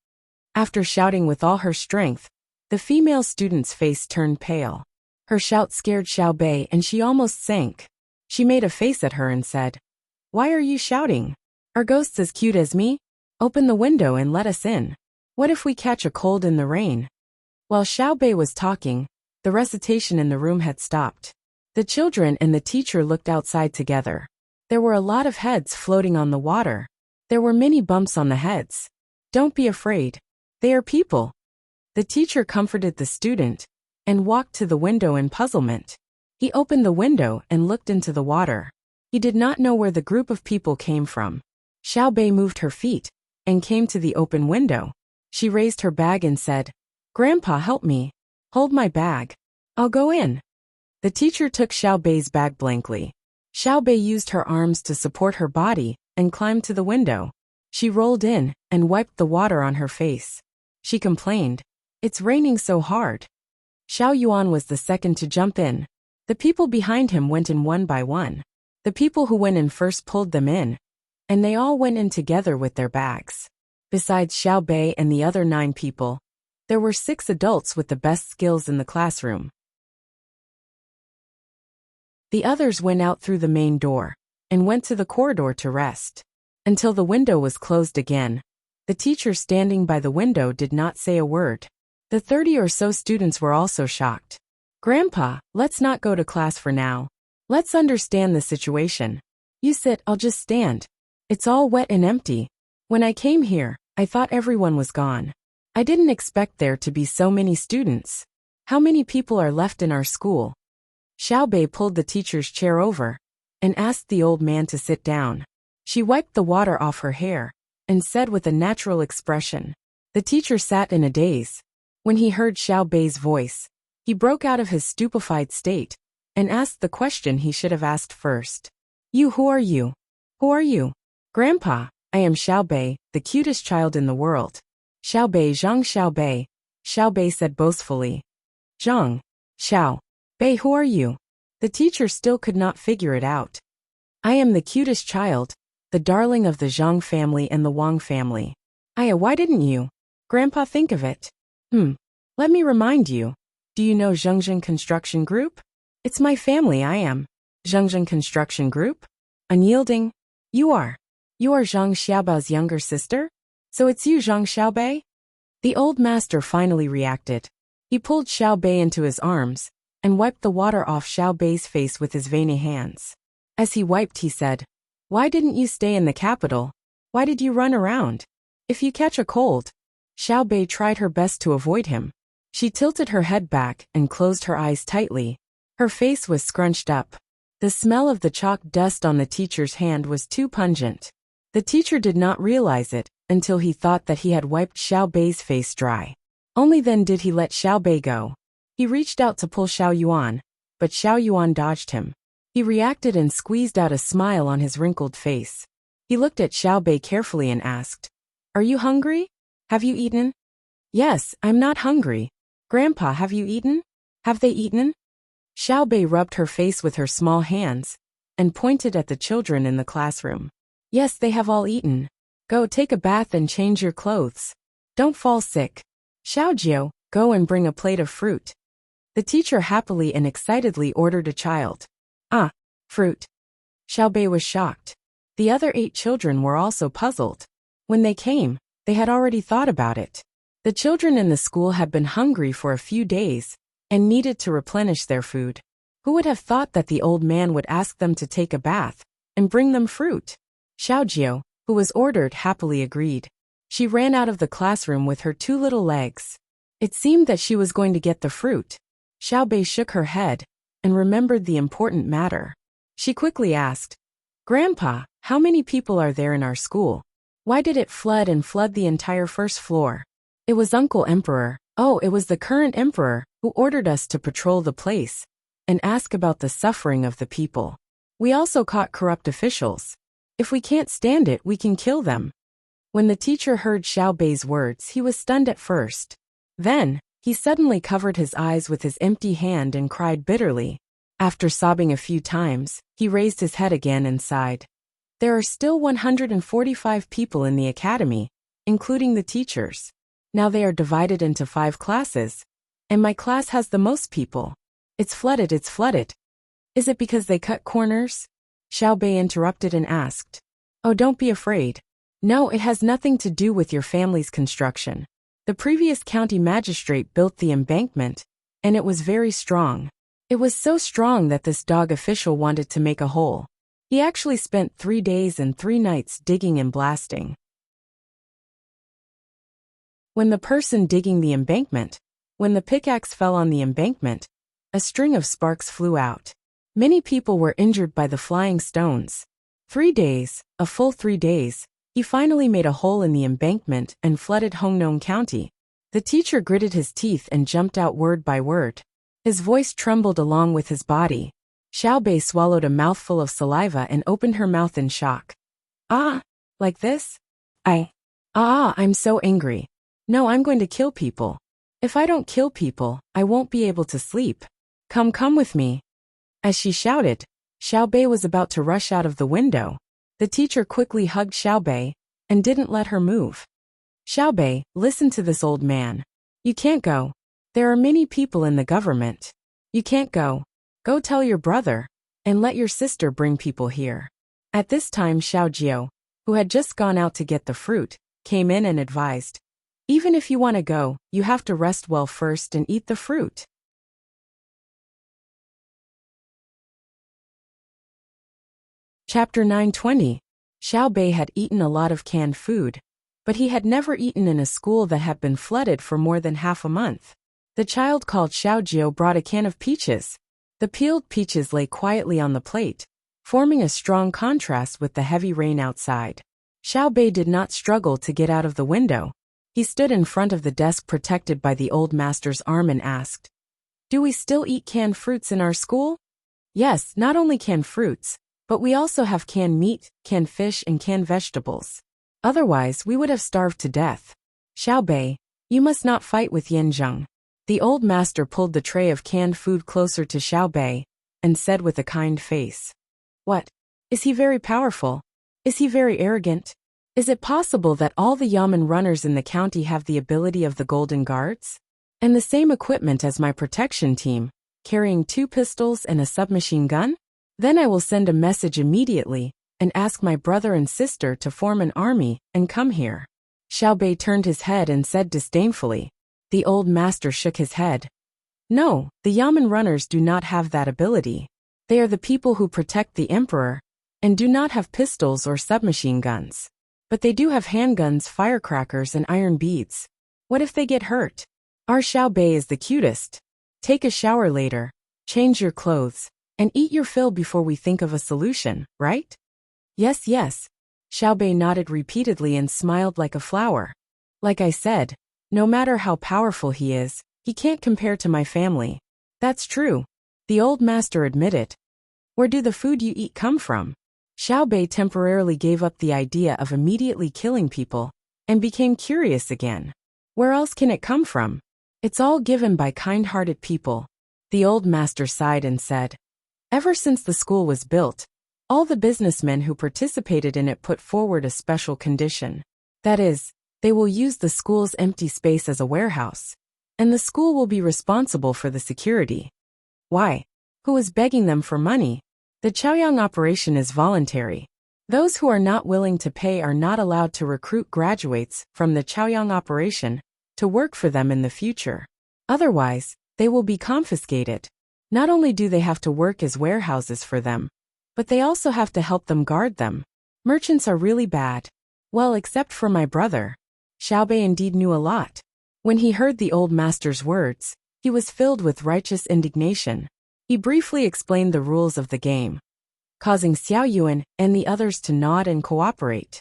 After shouting with all her strength, the female student's face turned pale. Her shout scared Xiao Bei and she almost sank. She made a face at her and said, "Why are you shouting? Are ghosts as cute as me? Open the window and let us in. What if we catch a cold in the rain?" While Xiao Bei was talking, the recitation in the room had stopped. The children and the teacher looked outside together. There were a lot of heads floating on the water. There were many bumps on the heads. "Don't be afraid. They are people." The teacher comforted the student and walked to the window in puzzlement. He opened the window and looked into the water. He did not know where the group of people came from. Xiao Bei moved her feet and came to the open window. She raised her bag and said, "Grandpa, help me. Hold my bag. I'll go in." The teacher took Xiao Bei's bag blankly. Xiao Bei used her arms to support her body and climbed to the window. She rolled in and wiped the water on her face. She complained, "It's raining so hard." Xiao Yuan was the second to jump in. The people behind him went in one by one. The people who went in first pulled them in, and they all went in together with their bags. Besides Xiao Bei and the other 9 people, there were 6 adults with the best skills in the classroom. The others went out through the main door and went to the corridor to rest. Until the window was closed again, the teacher standing by the window did not say a word. The 30 or so students were also shocked. "Grandpa, let's not go to class for now. Let's understand the situation. You sit, I'll just stand. It's all wet and empty. When I came here, I thought everyone was gone. I didn't expect there to be so many students. How many people are left in our school? Xiaobei pulled the teacher's chair over and asked the old man to sit down. She wiped the water off her hair and said with a natural expression. The teacher sat in a daze. When he heard Xiaobei's voice, he broke out of his stupefied state and asked the question he should have asked first. Who are you? Who are you? Grandpa, I am Xiaobei, the cutest child in the world. Xiaobei Zhang Xiaobei, Xiaobei said boastfully. Zhang, Xiaobei, who are you? The teacher still could not figure it out. I am the cutest child, the darling of the Zhang family and the Wang family. Why didn't you, Grandpa, think of it? Let me remind you. Do you know Zhengzhen Construction Group? It's my family. I am. Zhengzhen Construction Group? Unyielding? You are Zhang Xiaobao's younger sister? So it's you, Zhang Xiaobei? The old master finally reacted. He pulled Xiaobei into his arms and wiped the water off Xiaobei's face with his veiny hands. As he wiped, he said, Why didn't you stay in the capital? Why did you run around? If you catch a cold. Xiaobei tried her best to avoid him. She tilted her head back and closed her eyes tightly. Her face was scrunched up. The smell of the chalk dust on the teacher's hand was too pungent. The teacher did not realize it until he thought that he had wiped Xiaobei's face dry. Only then did he let Xiaobei go. He reached out to pull Xiao Yuan, but Xiao Yuan dodged him. He reacted and squeezed out a smile on his wrinkled face. He looked at Xiaobei carefully and asked, Are you hungry? Have you eaten? Yes, I'm not hungry. Grandpa, have you eaten? Have they eaten? Xiaobei rubbed her face with her small hands and pointed at the children in the classroom. Yes, they have all eaten. Go take a bath and change your clothes. Don't fall sick. Xiaojiu, go and bring a plate of fruit. The teacher happily and excitedly ordered a child. Fruit. Xiaobei was shocked. The other 8 children were also puzzled. When they came, they had already thought about it. The children in the school had been hungry for a few days and needed to replenish their food. Who would have thought that the old man would ask them to take a bath and bring them fruit? Xiaojiu, who was ordered, happily agreed. She ran out of the classroom with her 2 little legs. It seemed that she was going to get the fruit. Xiaobei shook her head and remembered the important matter. She quickly asked, Grandpa, how many people are there in our school? Why did it flood the entire first floor? It was Uncle Emperor. It was the current emperor who ordered us to patrol the place and ask about the suffering of the people. We also caught corrupt officials. If we can't stand it, we can kill them. When the teacher heard Xiaobei's words, he was stunned at first. Then, he suddenly covered his eyes with his empty hand and cried bitterly. After sobbing a few times, he raised his head again and sighed. There are still 145 people in the academy, including the teachers. Now they are divided into 5 classes, and my class has the most people. It's flooded. Is it because they cut corners? Xiaobei interrupted and asked. Oh, don't be afraid. No, it has nothing to do with your family's construction. The previous county magistrate built the embankment, and it was very strong. It was so strong that this dog official wanted to make a hole. He actually spent 3 days and 3 nights digging and blasting. When the person digging the embankment, when the pickaxe fell on the embankment, a string of sparks flew out. Many people were injured by the flying stones. 3 days, a full 3 days, he finally made a hole in the embankment and flooded Hongnong County. The teacher gritted his teeth and jumped out word by word. His voice trembled along with his body. Xiaobei swallowed a mouthful of saliva and opened her mouth in shock. Like this? I'm so angry. No, I'm going to kill people. If I don't kill people, I won't be able to sleep. Come with me. As she shouted, Xiaobei was about to rush out of the window. The teacher quickly hugged Xiaobei and didn't let her move. Xiaobei, listen to this old man. You can't go. There are many people in the government. You can't go. Go tell your brother, and let your sister bring people here. At this time Xiaojiu, who had just gone out to get the fruit, came in and advised. Even if you want to go, you have to rest well first and eat the fruit. Chapter 920. Xiao Bei had eaten a lot of canned food, but he had never eaten in a school that had been flooded for more than half a month. The child called Xiaojiu brought a can of peaches. The peeled peaches lay quietly on the plate, forming a strong contrast with the heavy rain outside. Xiao Bei did not struggle to get out of the window. He stood in front of the desk protected by the old master's arm and asked, "Do we still eat canned fruits in our school?" "Yes, not only canned fruits, but we also have canned meat, canned fish and canned vegetables. Otherwise, we would have starved to death." "Xiao Bei, you must not fight with Yanzheng." The old master pulled the tray of canned food closer to Xiao Bei and said with a kind face, "What? Is he very powerful? Is he very arrogant? Is it possible that all the yamen runners in the county have the ability of the Golden Guards? And the same equipment as my protection team, carrying 2 pistols and a submachine gun? Then I will send a message immediately and ask my brother and sister to form an army and come here." Xiao Bei turned his head and said disdainfully. The old master shook his head. "No, the yamen runners do not have that ability. They are the people who protect the emperor and do not have pistols or submachine guns. But they do have handguns, firecrackers and iron beads. What if they get hurt? Our Xiao Bei is the cutest. Take a shower later, change your clothes, and eat your fill before we think of a solution, right?" "Yes, yes." Xiao Bei nodded repeatedly and smiled like a flower. "Like I said, no matter how powerful he is, he can't compare to my family." "That's true," the old master admitted. "Where do the food you eat come from?" Xiao Bei temporarily gave up the idea of immediately killing people and became curious again. "Where else can it come from? It's all given by kind-hearted people." The old master sighed and said, "Ever since the school was built, all the businessmen who participated in it put forward a special condition. That is, they will use the school's empty space as a warehouse, and the school will be responsible for the security." "Why? Who is begging them for money?" "The Chaoyang operation is voluntary. Those who are not willing to pay are not allowed to recruit graduates from the Chaoyang operation to work for them in the future. Otherwise, they will be confiscated. Not only do they have to work as warehouses for them, but they also have to help them guard them. Merchants are really bad. Well, except for my brother." Xiao Bei indeed knew a lot. When he heard the old master's words, he was filled with righteous indignation. He briefly explained the rules of the game, causing Xiao Yuan and the others to nod and cooperate.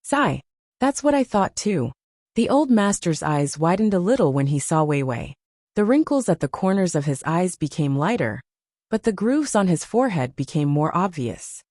"Sigh, that's what I thought too." The old master's eyes widened a little when he saw Wei Wei. The wrinkles at the corners of his eyes became lighter, but the grooves on his forehead became more obvious.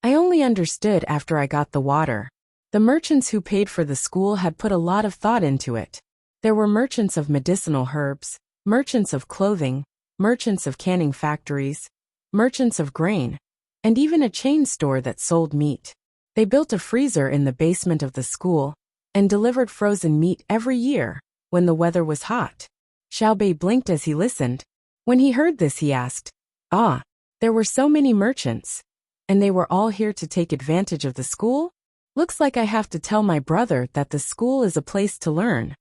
"I only understood after I got the water. The merchants who paid for the school had put a lot of thought into it. There were merchants of medicinal herbs, merchants of clothing, merchants of canning factories, merchants of grain, and even a chain store that sold meat. They built a freezer in the basement of the school and delivered frozen meat every year when the weather was hot." Xiao Bei blinked as he listened. When he heard this, he asked, "Ah, there were so many merchants, and they were all here to take advantage of the school? Looks like I have to tell my brother that the school is a place to learn."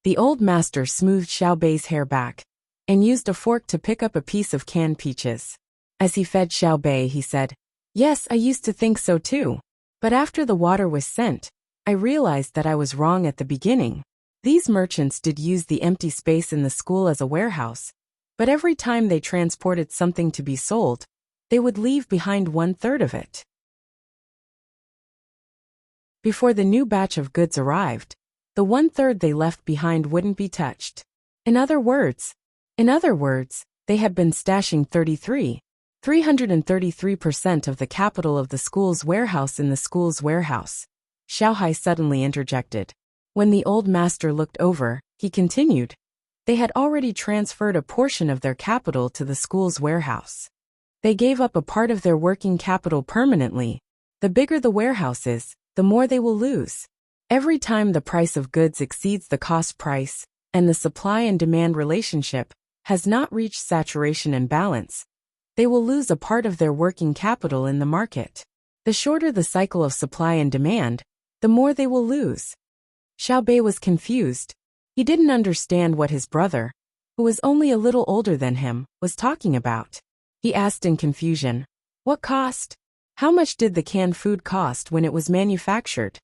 The old master smoothed Xiao Bei's hair back and used a fork to pick up a piece of canned peaches. As he fed Xiao Bei, he said, "Yes, I used to think so too. But after the water was sent, I realized that I was wrong at the beginning. These merchants did use the empty space in the school as a warehouse, but every time they transported something to be sold, they would leave behind 1/3 of it. Before the new batch of goods arrived, the 1/3 they left behind wouldn't be touched. In other words, they had been stashing 333% of the capital of the school's warehouse in the school's warehouse. Xiao Hai suddenly interjected. When the old master looked over, he continued, "They had already transferred a portion of their capital to the school's warehouse. They gave up a part of their working capital permanently. The bigger the warehouse is, the more they will lose. Every time the price of goods exceeds the cost price, and the supply and demand relationship has not reached saturation and balance, they will lose a part of their working capital in the market. The shorter the cycle of supply and demand, the more they will lose." Xiao Bei was confused. He didn't understand what his brother, who was only a little older than him, was talking about. He asked in confusion, "What cost? How much did the canned food cost when it was manufactured?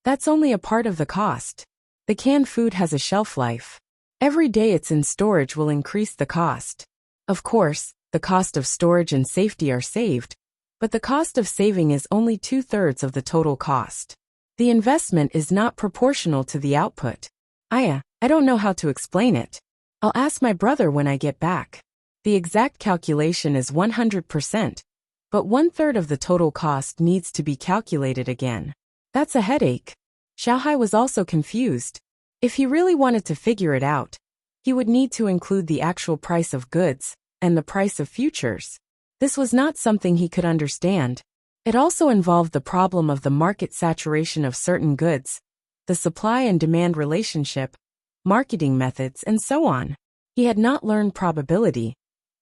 That's only a part of the cost. The canned food has a shelf life. Every day it's in storage will increase the cost. Of course, the cost of storage and safety are saved, but the cost of saving is only 2/3 of the total cost. The investment is not proportional to the output. I don't know how to explain it. I'll ask my brother when I get back. The exact calculation is 100%, but 1/3 of the total cost needs to be calculated again. That's a headache. Xiaohai was also confused. If he really wanted to figure it out, he would need to include the actual price of goods and the price of futures. This was not something he could understand. It also involved the problem of the market saturation of certain goods, the supply and demand relationship, marketing methods, and so on. He had not learned probability,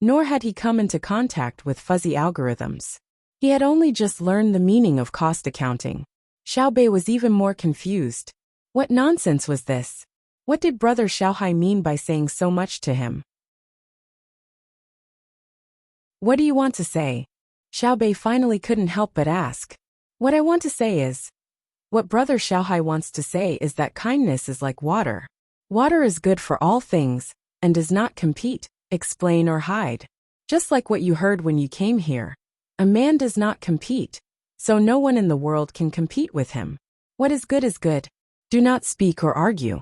nor had he come into contact with fuzzy algorithms. He had only just learned the meaning of cost accounting. Xiaobei was even more confused. What nonsense was this? What did Brother Xiaohai mean by saying so much to him? What do you want to say? Xiaobei finally couldn't help but ask. What I want to say is, what Brother Xiaohai wants to say is that kindness is like water. Water is good for all things, and does not compete, explain or hide. Just like what you heard when you came here. A man does not compete, so no one in the world can compete with him. What is good. Do not speak or argue.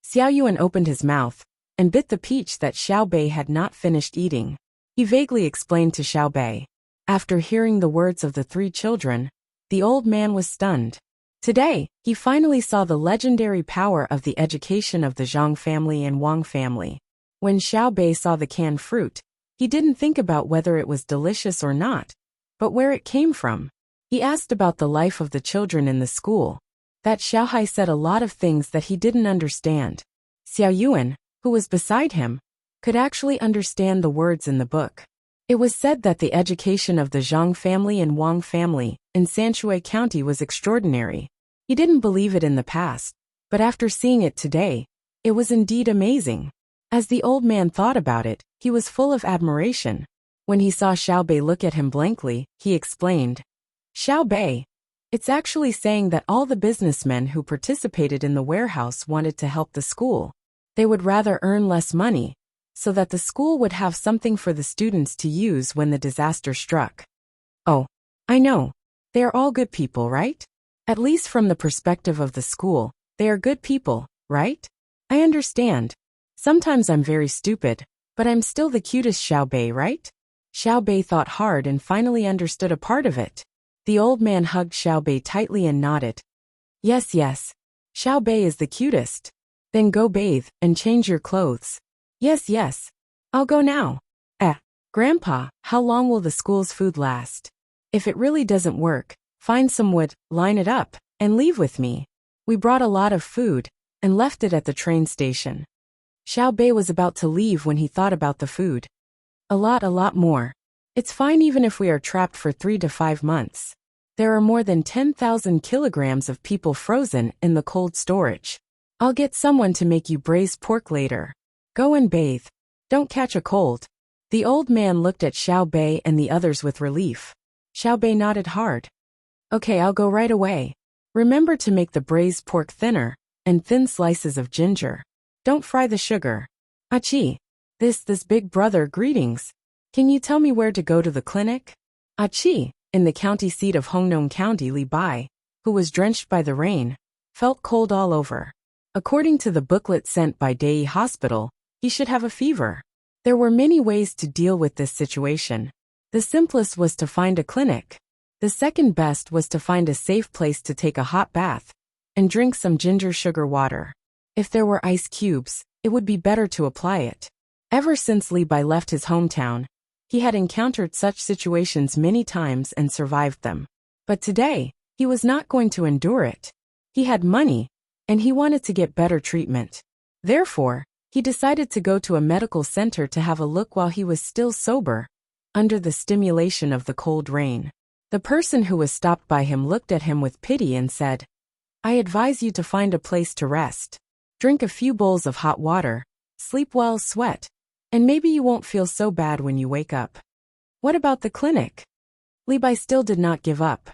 Xiao Yuan opened his mouth, and bit the peach that Xiaobei had not finished eating. He vaguely explained to Xiaobei. After hearing the words of the three children, the old man was stunned. Today, he finally saw the legendary power of the education of the Zhang family and Wang family. When Xiaobei saw the canned fruit, he didn't think about whether it was delicious or not, but where it came from. He asked about the life of the children in the school. That Xiaohai said a lot of things that he didn't understand. Xiao Yuan, who was beside him, could actually understand the words in the book. It was said that the education of the Zhang family and Wang family in Sanshui County was extraordinary. He didn't believe it in the past, but after seeing it today, it was indeed amazing. As the old man thought about it, he was full of admiration. When he saw Xiaobei look at him blankly, he explained, Xiaobei, it's actually saying that all the businessmen who participated in the warehouse wanted to help the school. They would rather earn less money, so that the school would have something for the students to use when the disaster struck. Oh, I know. They are all good people, right? At least from the perspective of the school, they are good people, right? I understand. Sometimes I'm very stupid, but I'm still the cutest Xiaobei, right? Xiaobei thought hard and finally understood a part of it. The old man hugged Xiaobei tightly and nodded. Yes. Xiaobei is the cutest. Then go bathe and change your clothes. Yes. I'll go now. Grandpa, how long will the school's food last? If it really doesn't work, find some wood, line it up, and leave with me. We brought a lot of food, and left it at the train station. Xiaobei was about to leave when he thought about the food. A lot more. It's fine even if we are trapped for 3 to 5 months. There are more than 10,000 kilograms of people frozen in the cold storage. I'll get someone to make you braised pork later. Go and bathe. Don't catch a cold. The old man looked at Xiaobei and the others with relief. Xiaobei nodded hard. Okay, I'll go right away. Remember to make the braised pork thinner, and thin slices of ginger. Don't fry the sugar. Achi. This big brother, greetings. Can you tell me where to go to the clinic? Achi, in the county seat of Hongnong County, Li Bai, who was drenched by the rain, felt cold all over. According to the booklet sent by Dei Hospital, he should have a fever. There were many ways to deal with this situation. The simplest was to find a clinic. The second best was to find a safe place to take a hot bath and drink some ginger sugar water. If there were ice cubes, it would be better to apply it. Ever since Li Bai left his hometown, he had encountered such situations many times and survived them. But today, he was not going to endure it. He had money, and he wanted to get better treatment. Therefore, he decided to go to a medical center to have a look while he was still sober, under the stimulation of the cold rain. The person who was stopped by him looked at him with pity and said, I advise you to find a place to rest. Drink a few bowls of hot water, sleep well, sweat, and maybe you won't feel so bad when you wake up. What about the clinic? Li Bai still did not give up.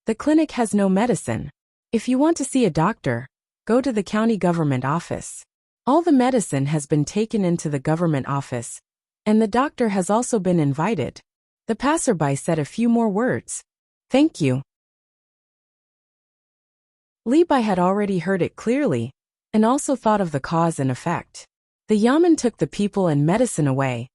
The clinic has no medicine. If you want to see a doctor, go to the county government office. All the medicine has been taken into the government office, and the doctor has also been invited. The passerby said a few more words. Thank you. Li Bai had already heard it clearly, and also thought of the cause and effect. The Yamen took the people and medicine away,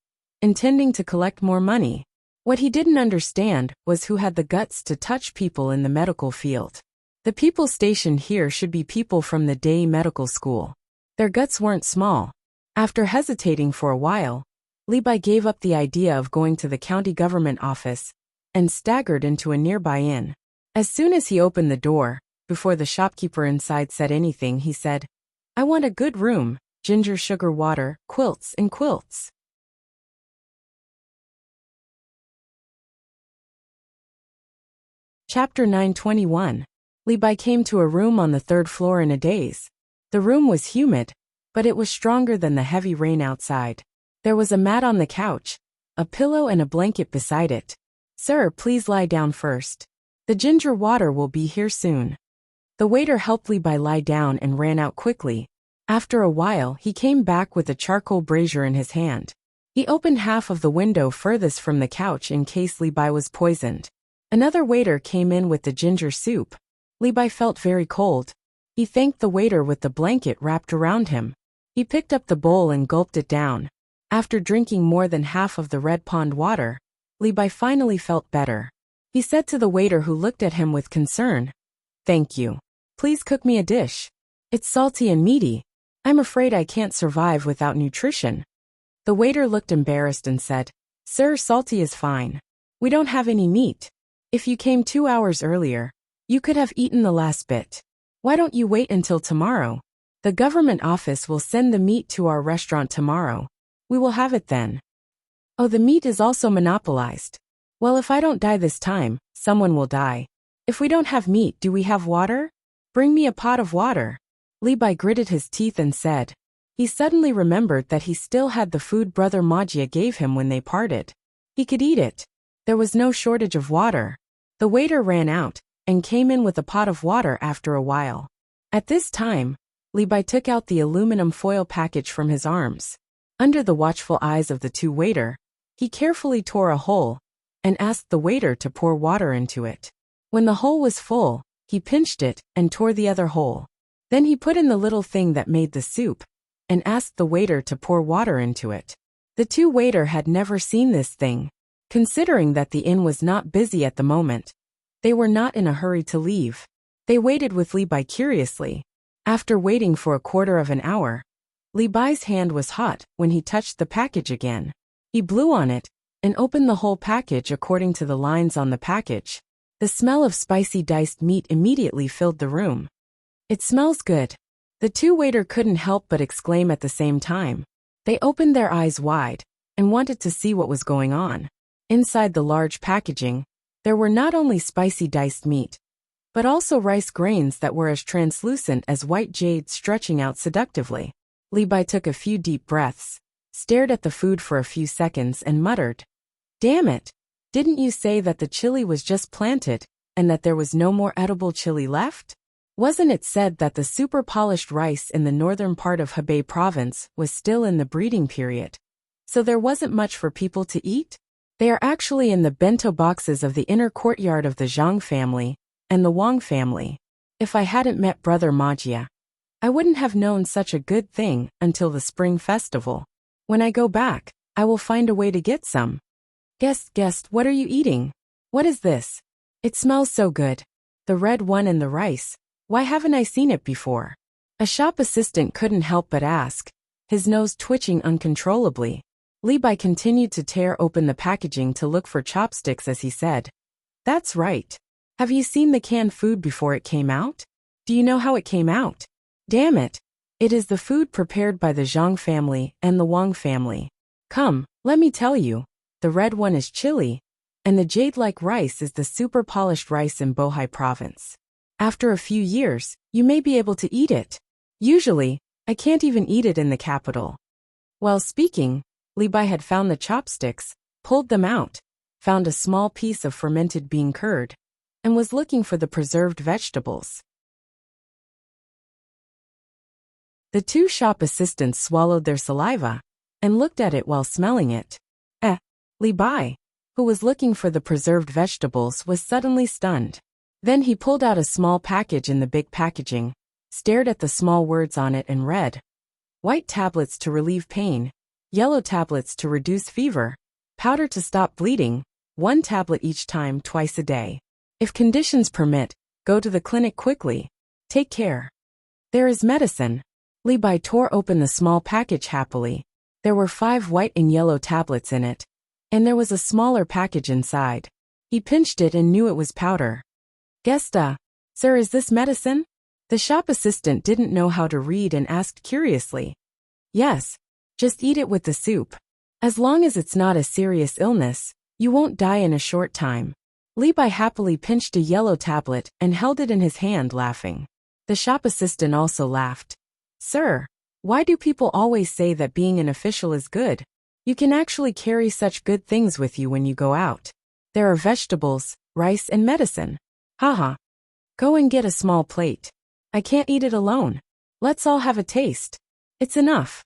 intending to collect more money. What he didn't understand was who had the guts to touch people in the medical field. The people stationed here should be people from the Day Medical School. Their guts weren't small. After hesitating for a while, Li Bai gave up the idea of going to the county government office and staggered into a nearby inn. As soon as he opened the door, before the shopkeeper inside said anything, he said, "I want a good room, ginger sugar water, quilts and quilts." Chapter 921. Li Bai came to a room on the 3rd floor in a daze. The room was humid, but it was stronger than the heavy rain outside. There was a mat on the couch, a pillow and a blanket beside it. "Sir, please lie down first. The ginger water will be here soon." The waiter helped Li Bai lie down and ran out quickly. After a while, he came back with a charcoal brazier in his hand. He opened half of the window furthest from the couch in case Li Bai was poisoned. Another waiter came in with the ginger soup. Li Bai felt very cold. He thanked the waiter with the blanket wrapped around him. He picked up the bowl and gulped it down. After drinking more than half of the red pond water, Li Bai finally felt better. He said to the waiter who looked at him with concern, "Thank you. Please cook me a dish. It's salty and meaty. I'm afraid I can't survive without nutrition." The waiter looked embarrassed and said, "Sir, salty is fine. We don't have any meat. If you came 2 hours earlier, you could have eaten the last bit. Why don't you wait until tomorrow? The government office will send the meat to our restaurant tomorrow. We will have it then." "Oh, the meat is also monopolized. Well, if I don't die this time, someone will die. If we don't have meat, do we have water? Bring me a pot of water." Li Bai gritted his teeth and said. He suddenly remembered that he still had the food brother Magia gave him when they parted. He could eat it. There was no shortage of water. The waiter ran out and came in with a pot of water after a while. At this time, Li Bai took out the aluminum foil package from his arms. Under the watchful eyes of the two waiters, he carefully tore a hole and asked the waiter to pour water into it. When the hole was full, he pinched it and tore the other hole. Then he put in the little thing that made the soup and asked the waiter to pour water into it. The two waiters had never seen this thing. Considering that the inn was not busy at the moment, they were not in a hurry to leave. They waited with Li Bai curiously. After waiting for a quarter of an hour, Li Bai's hand was hot when he touched the package again. He blew on it and opened the whole package according to the lines on the package. The smell of spicy diced meat immediately filled the room. "It smells good." The two waiters couldn't help but exclaim at the same time. They opened their eyes wide and wanted to see what was going on. Inside the large packaging, there were not only spicy diced meat, but also rice grains that were as translucent as white jade stretching out seductively. Li Bai took a few deep breaths, stared at the food for a few seconds and muttered, "Damn it! Didn't you say that the chili was just planted, and that there was no more edible chili left? Wasn't it said that the super polished rice in the northern part of Hebei province was still in the breeding period? So there wasn't much for people to eat? They are actually in the bento boxes of the inner courtyard of the Zhang family and the Wang family. If I hadn't met Brother Magia, I wouldn't have known such a good thing until the spring festival. When I go back, I will find a way to get some." Guest, what are you eating? What is this? It smells so good. The red one and the rice. Why haven't I seen it before?" A shop assistant couldn't help but ask, his nose twitching uncontrollably. Li Bai continued to tear open the packaging to look for chopsticks as he said, "That's right. Have you seen the canned food before it came out? Do you know how it came out? Damn it. It is the food prepared by the Zhang family and the Wang family. Come, let me tell you. The red one is chili, and the jade-like rice is the super polished rice in Bohai province. After a few years, you may be able to eat it. Usually, I can't even eat it in the capital." While speaking, Li Bai had found the chopsticks, pulled them out, found a small piece of fermented bean curd, and was looking for the preserved vegetables. The two shop assistants swallowed their saliva and looked at it while smelling it. Li Bai, who was looking for the preserved vegetables, was suddenly stunned. Then he pulled out a small package in the big packaging, stared at the small words on it and read, "White tablets to relieve pain, yellow tablets to reduce fever, powder to stop bleeding, 1 tablet each time twice a day. If conditions permit, go to the clinic quickly. Take care." "There is medicine." Li Bai tore open the small package happily. There were 5 white and yellow tablets in it, and there was a smaller package inside. He pinched it and knew it was powder. "Gesta, sir, is this medicine?" The shop assistant didn't know how to read and asked curiously. "Yes, just eat it with the soup. As long as it's not a serious illness, you won't die in a short time." Li Bai happily pinched a yellow tablet and held it in his hand, laughing. The shop assistant also laughed. "Sir, why do people always say that being an official is good? You can actually carry such good things with you when you go out. There are vegetables, rice and medicine. Haha. Go and get a small plate. I can't eat it alone. Let's all have a taste. It's enough."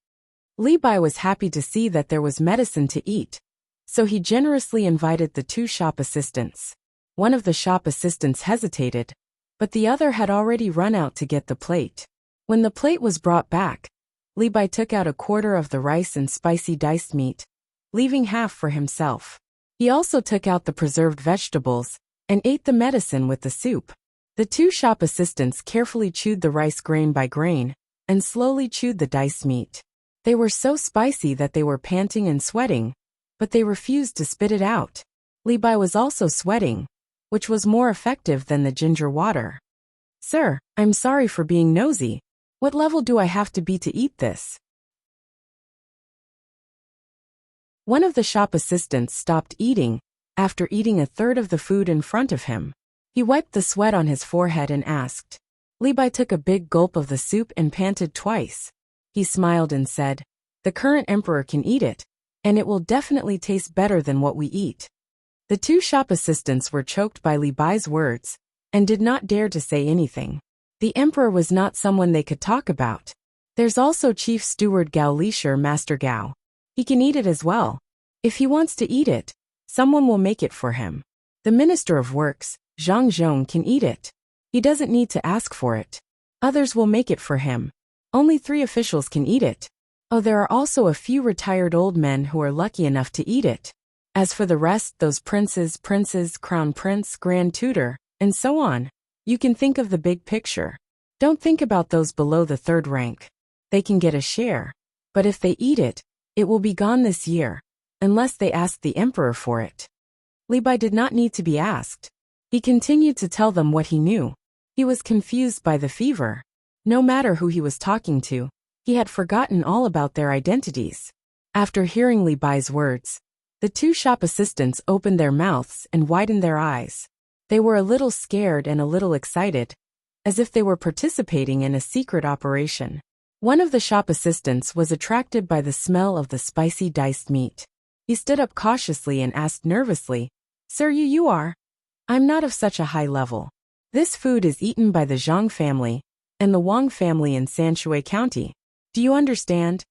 Li Bai was happy to see that there was medicine to eat, so he generously invited the 2 shop assistants. One of the shop assistants hesitated, but the other had already run out to get the plate. When the plate was brought back, Li Bai took out a quarter of the rice and spicy diced meat, leaving half for himself. He also took out the preserved vegetables and ate the medicine with the soup. The 2 shop assistants carefully chewed the rice grain by grain and slowly chewed the diced meat. They were so spicy that they were panting and sweating, but they refused to spit it out. Li Bai was also sweating, which was more effective than the ginger water. "Sir, I'm sorry for being nosy. What level do I have to be to eat this?" One of the shop assistants stopped eating after eating a third of the food in front of him. He wiped the sweat on his forehead and asked. Li Bai took a big gulp of the soup and panted twice. He smiled and said, "The current emperor can eat it, and it will definitely taste better than what we eat." The 2 shop assistants were choked by Li Bai's words and did not dare to say anything. The emperor was not someone they could talk about. There's also Chief Steward Gao Lisher, Master Gao. He can eat it as well. If he wants to eat it, someone will make it for him. The Minister of Works, Zhang Zhong, can eat it. He doesn't need to ask for it. Others will make it for him. Only 3 officials can eat it. Oh, there are also a few retired old men who are lucky enough to eat it. As for the rest, those princes, crown prince, grand tutor, and so on, you can think of the big picture. Don't think about those below the 3rd rank. They can get a share, but if they eat it, it will be gone this year, unless they ask the emperor for it. Li Bai did not need to be asked. He continued to tell them what he knew. He was confused by the fever. No matter who he was talking to, he had forgotten all about their identities. After hearing Li Bai's words, the 2 shop assistants opened their mouths and widened their eyes. They were a little scared and a little excited, as if they were participating in a secret operation. One of the shop assistants was attracted by the smell of the spicy diced meat. He stood up cautiously and asked nervously, "Sir, you are? I'm not of such a high level. This food is eaten by the Zhang family and the Wang family in Sanshui County. Do you understand?"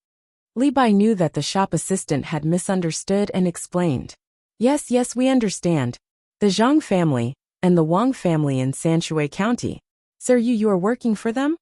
Li Bai knew that the shop assistant had misunderstood and explained. Yes, we understand. The Zhang family and the Wang family in Sanshui County. Sir, you are working for them?"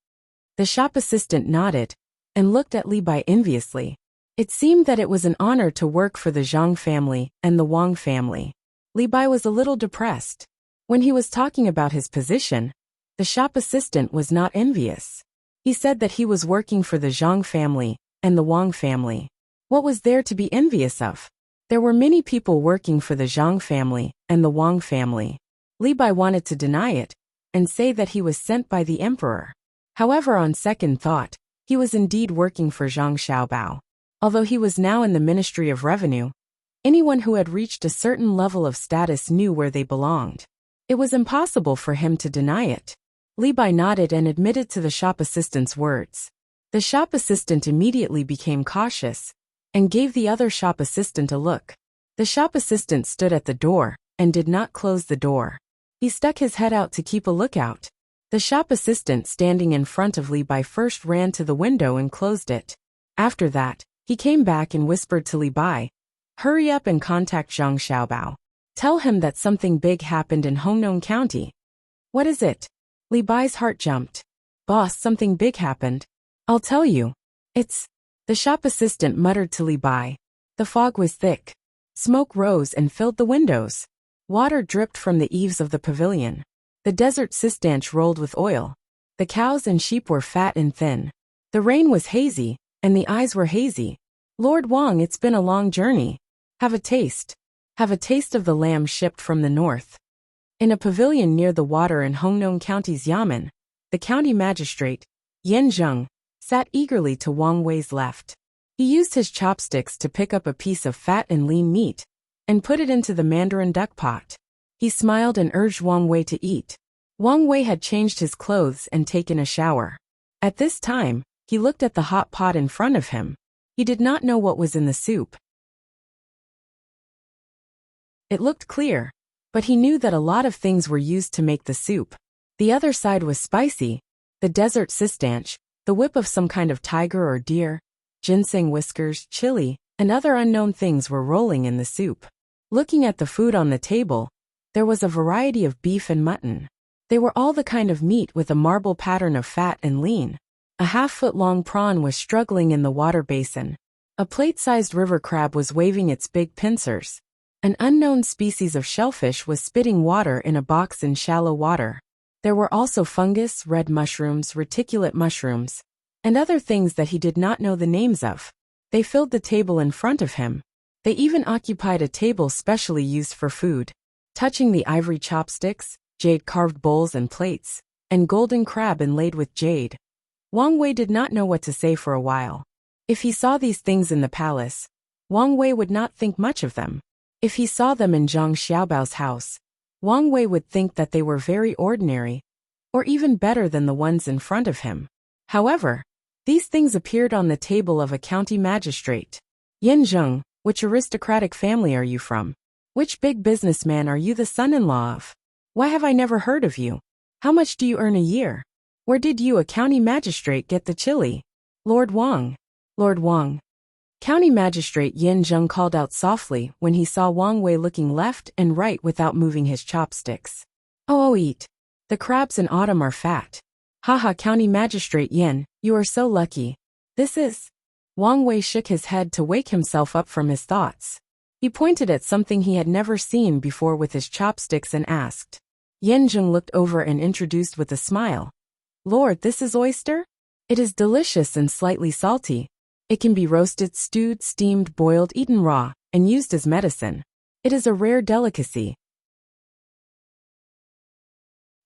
The shop assistant nodded and looked at Li Bai enviously. It seemed that it was an honor to work for the Zhang family and the Wang family. Li Bai was a little depressed. When he was talking about his position, the shop assistant was not envious. He said that he was working for the Zhang family and the Wang family. What was there to be envious of? There were many people working for the Zhang family and the Wang family. Li Bai wanted to deny it and say that he was sent by the emperor. However, on second thought, he was indeed working for Zhang Xiaobao. Although he was now in the Ministry of Revenue, anyone who had reached a certain level of status knew where they belonged. It was impossible for him to deny it. Li Bai nodded and admitted to the shop assistant's words. The shop assistant immediately became cautious and gave the other shop assistant a look. The shop assistant stood at the door and did not close the door. He stuck his head out to keep a lookout. The shop assistant standing in front of Li Bai first ran to the window and closed it. After that, he came back and whispered to Li Bai, "Hurry up and contact Zhang Xiaobao. Tell him that something big happened in Hongnong County." "What is it?" Li Bai's heart jumped. "Boss, something big happened. I'll tell you. It's..." The shop assistant muttered to Li Bai. The fog was thick. Smoke rose and filled the windows. Water dripped from the eaves of the pavilion. The desert cisterns rolled with oil. The cows and sheep were fat and thin. The rain was hazy, and the eyes were hazy. "Lord Wang, it's been a long journey. Have a taste. Have a taste of the lamb shipped from the north." In a pavilion near the water in Hongnong County's Yamen, the county magistrate, Yan Zheng, sat eagerly to Wang Wei's left. He used his chopsticks to pick up a piece of fat and lean meat and put it into the mandarin duck pot. He smiled and urged Wang Wei to eat. Wang Wei had changed his clothes and taken a shower. At this time, he looked at the hot pot in front of him. He did not know what was in the soup. It looked clear, but he knew that a lot of things were used to make the soup. The other side was spicy, the desert cistanch, the whip of some kind of tiger or deer, ginseng whiskers, chili, and other unknown things were rolling in the soup. Looking at the food on the table, there was a variety of beef and mutton. They were all the kind of meat with a marble pattern of fat and lean. A half-foot-long prawn was struggling in the water basin. A plate-sized river crab was waving its big pincers. An unknown species of shellfish was spitting water in a box in shallow water. There were also fungus, red mushrooms, reticulate mushrooms, and other things that he did not know the names of. They filled the table in front of him. They even occupied a table specially used for food. Touching the ivory chopsticks, jade-carved bowls and plates, and golden crab inlaid with jade, Wang Wei did not know what to say for a while. If he saw these things in the palace, Wang Wei would not think much of them. If he saw them in Zhang Xiaobao's house, Wang Wei would think that they were very ordinary, or even better than the ones in front of him. However, these things appeared on the table of a county magistrate. "Yan Zheng, which aristocratic family are you from? Which big businessman are you the son-in-law of? Why have I never heard of you? How much do you earn a year? Where did you, a county magistrate, get the chili?" "Lord Wang. Lord Wang." County magistrate Yan Zheng called out softly when he saw Wang Wei looking left and right without moving his chopsticks. "Oh, eat. The crabs in autumn are fat. Haha, County Magistrate Yan, you are so lucky. This is..." Wang Wei shook his head to wake himself up from his thoughts. He pointed at something he had never seen before with his chopsticks and asked. Yan Zheng looked over and introduced with a smile. "Lord, this is oyster? It is delicious and slightly salty. It can be roasted, stewed, steamed, boiled, eaten raw, and used as medicine. It is a rare delicacy.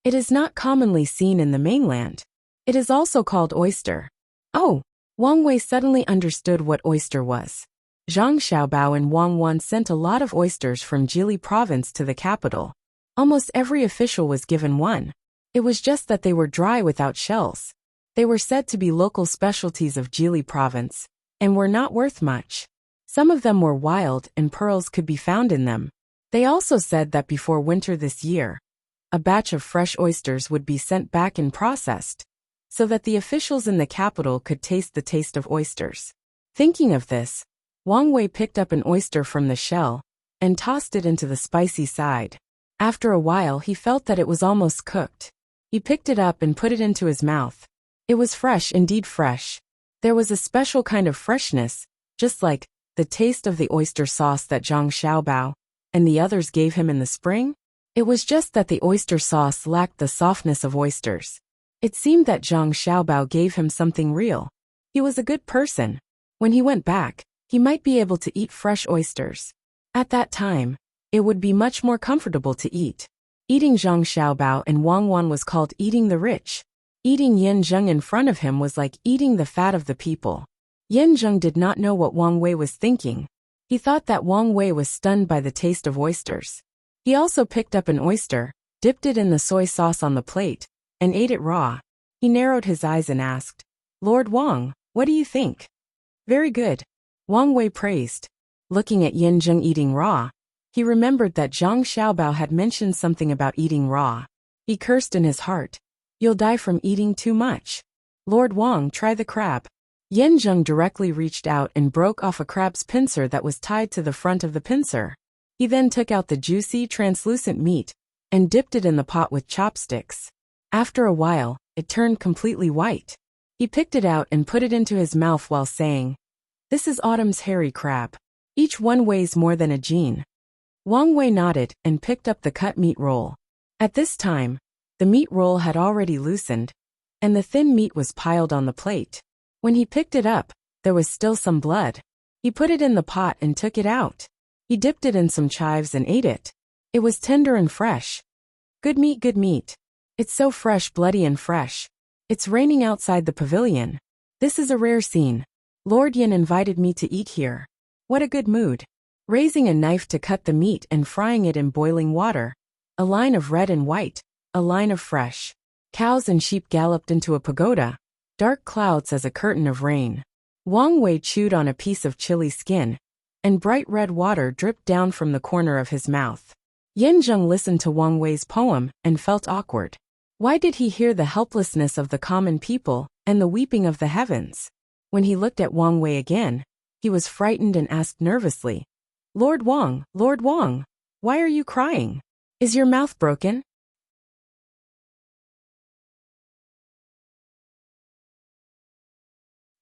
It is not commonly seen in the mainland. It is also called oyster." Oh! Wang Wei suddenly understood what oyster was. Zhang Xiaobao and Wang Wan sent a lot of oysters from Jili province to the capital. Almost every official was given one. It was just that they were dry without shells. They were said to be local specialties of Jili province, and were not worth much. Some of them were wild and pearls could be found in them. They also said that before winter this year, a batch of fresh oysters would be sent back and processed, so that the officials in the capital could taste the taste of oysters. Thinking of this, Wang Wei picked up an oyster from the shell and tossed it into the spicy side. After a while he felt that it was almost cooked. He picked it up and put it into his mouth. It was fresh, indeed fresh. There was a special kind of freshness, just like the taste of the oyster sauce that Zhang Xiaobao and the others gave him in the spring. It was just that the oyster sauce lacked the softness of oysters. It seemed that Zhang Xiaobao gave him something real. He was a good person. When he went back, he might be able to eat fresh oysters. At that time, it would be much more comfortable to eat. Eating Zhang Xiaobao and Wang Wan was called eating the rich. Eating Yan Zheng in front of him was like eating the fat of the people. Yan Zheng did not know what Wang Wei was thinking. He thought that Wang Wei was stunned by the taste of oysters. He also picked up an oyster, dipped it in the soy sauce on the plate, and ate it raw. He narrowed his eyes and asked, "Lord Wang, what do you think?" "Very good," Wang Wei praised. Looking at Yin Zheng eating raw, he remembered that Zhang Xiaobao had mentioned something about eating raw. He cursed in his heart. You'll die from eating too much. Lord Wang, try the crab. Yin Zheng directly reached out and broke off a crab's pincer that was tied to the front of the pincer. He then took out the juicy, translucent meat and dipped it in the pot with chopsticks. After a while, it turned completely white. He picked it out and put it into his mouth while saying, "This is autumn's hairy crab. Each one weighs more than a jean." Wang Wei nodded and picked up the cut meat roll. At this time, the meat roll had already loosened, and the thin meat was piled on the plate. When he picked it up, there was still some blood. He put it in the pot and took it out. He dipped it in some chives and ate it. It was tender and fresh. Good meat, good meat. It's so fresh, bloody and fresh. It's raining outside the pavilion. This is a rare scene. Lord Yin invited me to eat here. What a good mood. Raising a knife to cut the meat and frying it in boiling water. A line of red and white, a line of fresh. Cows and sheep galloped into a pagoda. Dark clouds as a curtain of rain. Wang Wei chewed on a piece of chili skin, and bright red water dripped down from the corner of his mouth. Yin Zheng listened to Wang Wei's poem and felt awkward. Why did he hear the helplessness of the common people and the weeping of the heavens? When he looked at Wang Wei again, he was frightened and asked nervously, Lord Wang, why are you crying? Is your mouth broken?"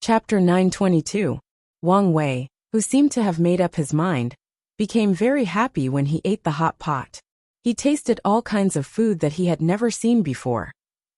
Chapter 922. Wang Wei, who seemed to have made up his mind, became very happy when he ate the hot pot. He tasted all kinds of food that he had never seen before,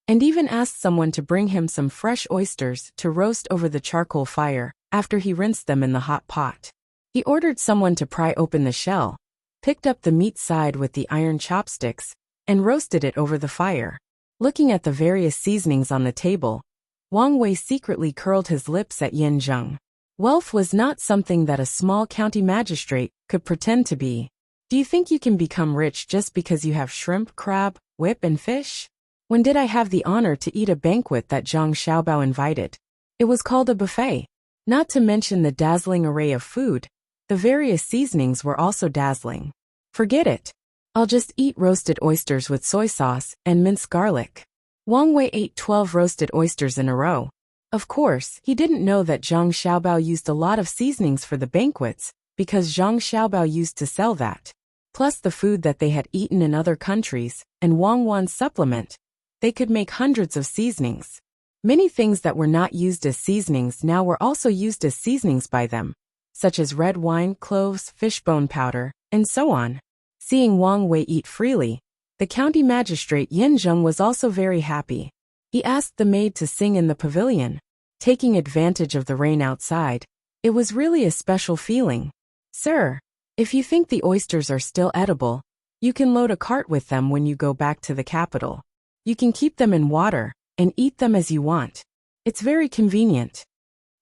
and even asked someone to bring him some fresh oysters to roast over the charcoal fire after he rinsed them in the hot pot. He ordered someone to pry open the shell, picked up the meat side with the iron chopsticks, and roasted it over the fire. Looking at the various seasonings on the table, Wang Wei secretly curled his lips at Yin Zheng. Wealth was not something that a small county magistrate could pretend to be. Do you think you can become rich just because you have shrimp, crab, whip, and fish? When did I have the honor to eat a banquet that Zhang Xiaobao invited? It was called a buffet. Not to mention the dazzling array of food, the various seasonings were also dazzling. Forget it. I'll just eat roasted oysters with soy sauce and minced garlic. Wang Wei ate 12 roasted oysters in a row. Of course, he didn't know that Zhang Xiaobao used a lot of seasonings for the banquets, because Zhang Xiaobao used to sell that. Plus the food that they had eaten in other countries, and Wang Wan's supplement. They could make hundreds of seasonings. Many things that were not used as seasonings now were also used as seasonings by them, such as red wine, cloves, fishbone powder, and so on. Seeing Wang Wei eat freely, the county magistrate Yin Zheng was also very happy. He asked the maid to sing in the pavilion. Taking advantage of the rain outside, it was really a special feeling. "Sir, if you think the oysters are still edible, you can load a cart with them when you go back to the capital. You can keep them in water and eat them as you want. It's very convenient."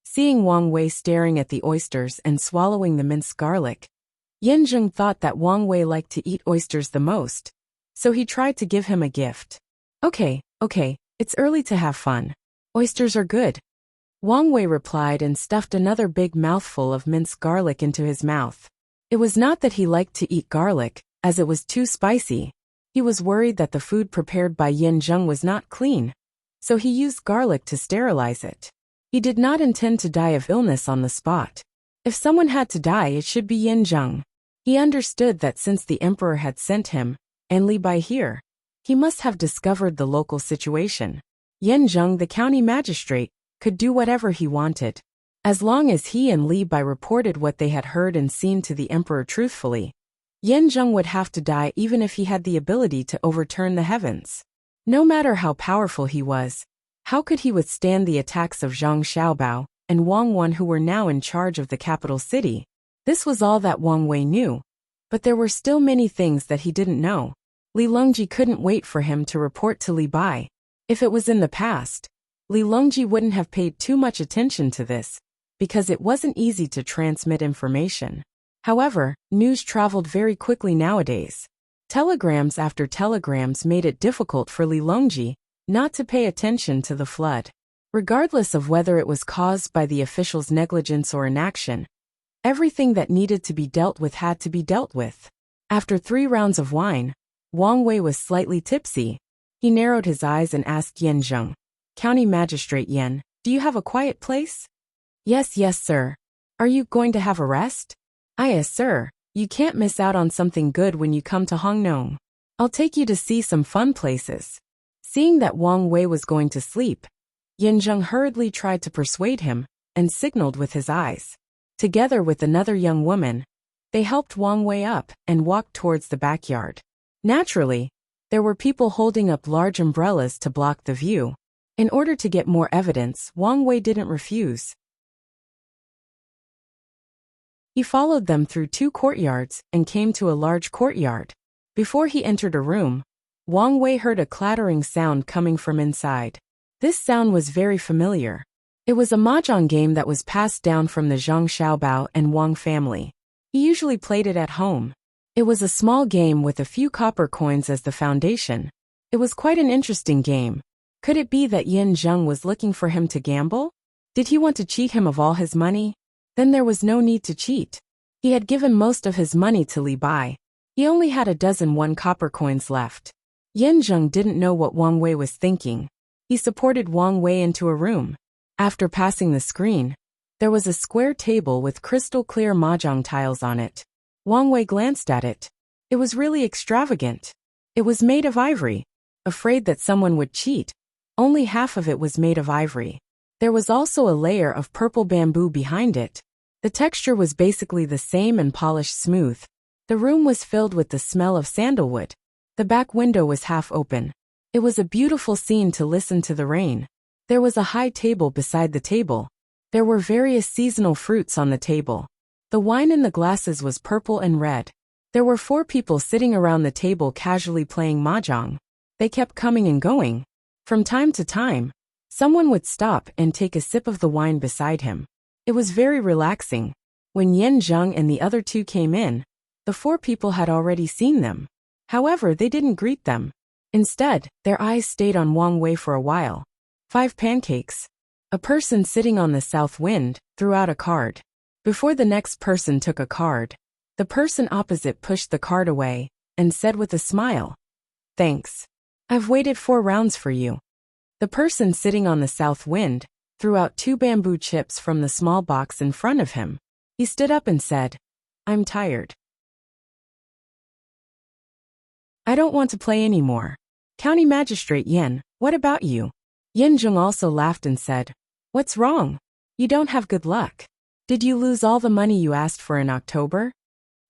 Seeing Wang Wei staring at the oysters and swallowing the minced garlic, Yin Zheng thought that Wang Wei liked to eat oysters the most, so he tried to give him a gift. Okay, it's early to have fun. Oysters are good." Wang Wei replied and stuffed another big mouthful of minced garlic into his mouth. It was not that he liked to eat garlic, as it was too spicy. He was worried that the food prepared by Yin Zheng was not clean, so he used garlic to sterilize it. He did not intend to die of illness on the spot. If someone had to die, it should be Yin Zheng. He understood that since the emperor had sent him, and Li Bai here, he must have discovered the local situation. Yin Zheng, the county magistrate, could do whatever he wanted. As long as he and Li Bai reported what they had heard and seen to the emperor truthfully, Yin Zheng would have to die even if he had the ability to overturn the heavens. No matter how powerful he was, how could he withstand the attacks of Zhang Xiaobao and Wang Wan, who were now in charge of the capital city? This was all that Wang Wei knew, but there were still many things that he didn't know. Li Longji couldn't wait for him to report to Li Bai. If it was in the past, Li Longji wouldn't have paid too much attention to this, because it wasn't easy to transmit information. However, news traveled very quickly nowadays. Telegrams after telegrams made it difficult for Li Longji not to pay attention to the flood. Regardless of whether it was caused by the officials' negligence or inaction, Everything that needed to be dealt with had to be dealt with. After 3 rounds of wine, Wang Wei was slightly tipsy. He narrowed his eyes and asked Yan Zheng, "County Magistrate Yan, do you have a quiet place?" "Yes, sir." "Are you going to have a rest?" "Yes, sir. You can't miss out on something good when you come to Hongnong. I'll take you to see some fun places." Seeing that Wang Wei was going to sleep, Yan Zheng hurriedly tried to persuade him and signaled with his eyes. Together with another young woman, they helped Wang Wei up and walked towards the backyard. Naturally, there were people holding up large umbrellas to block the view. In order to get more evidence, Wang Wei didn't refuse. He followed them through 2 courtyards and came to a large courtyard. Before he entered a room, Wang Wei heard a clattering sound coming from inside. This sound was very familiar. It was a mahjong game that was passed down from the Zhang Xiaobao and Wang family. He usually played it at home. It was a small game with a few copper coins as the foundation. It was quite an interesting game. Could it be that Yan Zheng was looking for him to gamble? Did he want to cheat him of all his money? Then there was no need to cheat. He had given most of his money to Li Bai. He only had a dozen 1 copper coins left. Yan Zheng didn't know what Wang Wei was thinking. He supported Wang Wei into a room. After passing the screen, there was a square table with crystal-clear mahjong tiles on it. Wang Wei glanced at it. It was really extravagant. It was made of ivory. Afraid that someone would cheat, only half of it was made of ivory. There was also a layer of purple bamboo behind it. The texture was basically the same and polished smooth. The room was filled with the smell of sandalwood. The back window was half open. It was a beautiful scene to listen to the rain. There was a high table beside the table. There were various seasonal fruits on the table. The wine in the glasses was purple and red. There were 4 people sitting around the table casually playing mahjong. They kept coming and going. From time to time, someone would stop and take a sip of the wine beside him. It was very relaxing. When Yan Zheng and the other 2 came in, the 4 people had already seen them. However, they didn't greet them. Instead, their eyes stayed on Wang Wei for a while. 5 pancakes. A person sitting on the south wind threw out a card. Before the next person took a card, the person opposite pushed the card away and said with a smile, "Thanks. I've waited 4 rounds for you." The person sitting on the south wind threw out 2 bamboo chips from the small box in front of him. He stood up and said, "I'm tired. I don't want to play anymore. County Magistrate Yan, what about you?" Yan Zheng also laughed and said, "What's wrong? You don't have good luck. Did you lose all the money you asked for in October?"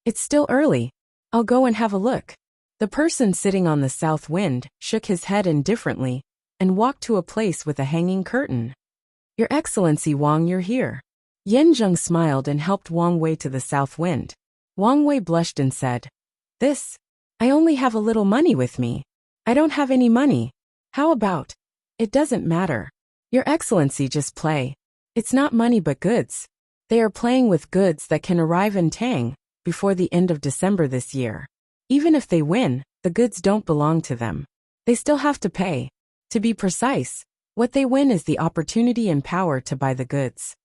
"It's still early. I'll go and have a look." The person sitting on the south wind shook his head indifferently and walked to a place with a hanging curtain. "Your Excellency Wang, you're here." Yan Zheng smiled and helped Wang Wei to the south wind. Wang Wei blushed and said, I only have a little money with me. I don't have any money. How about? It doesn't matter. Your Excellency, just play. It's not money but goods. They are playing with goods that can arrive in Tang before the end of December this year. Even if they win, the goods don't belong to them. They still have to pay. To be precise, what they win is the opportunity and power to buy the goods.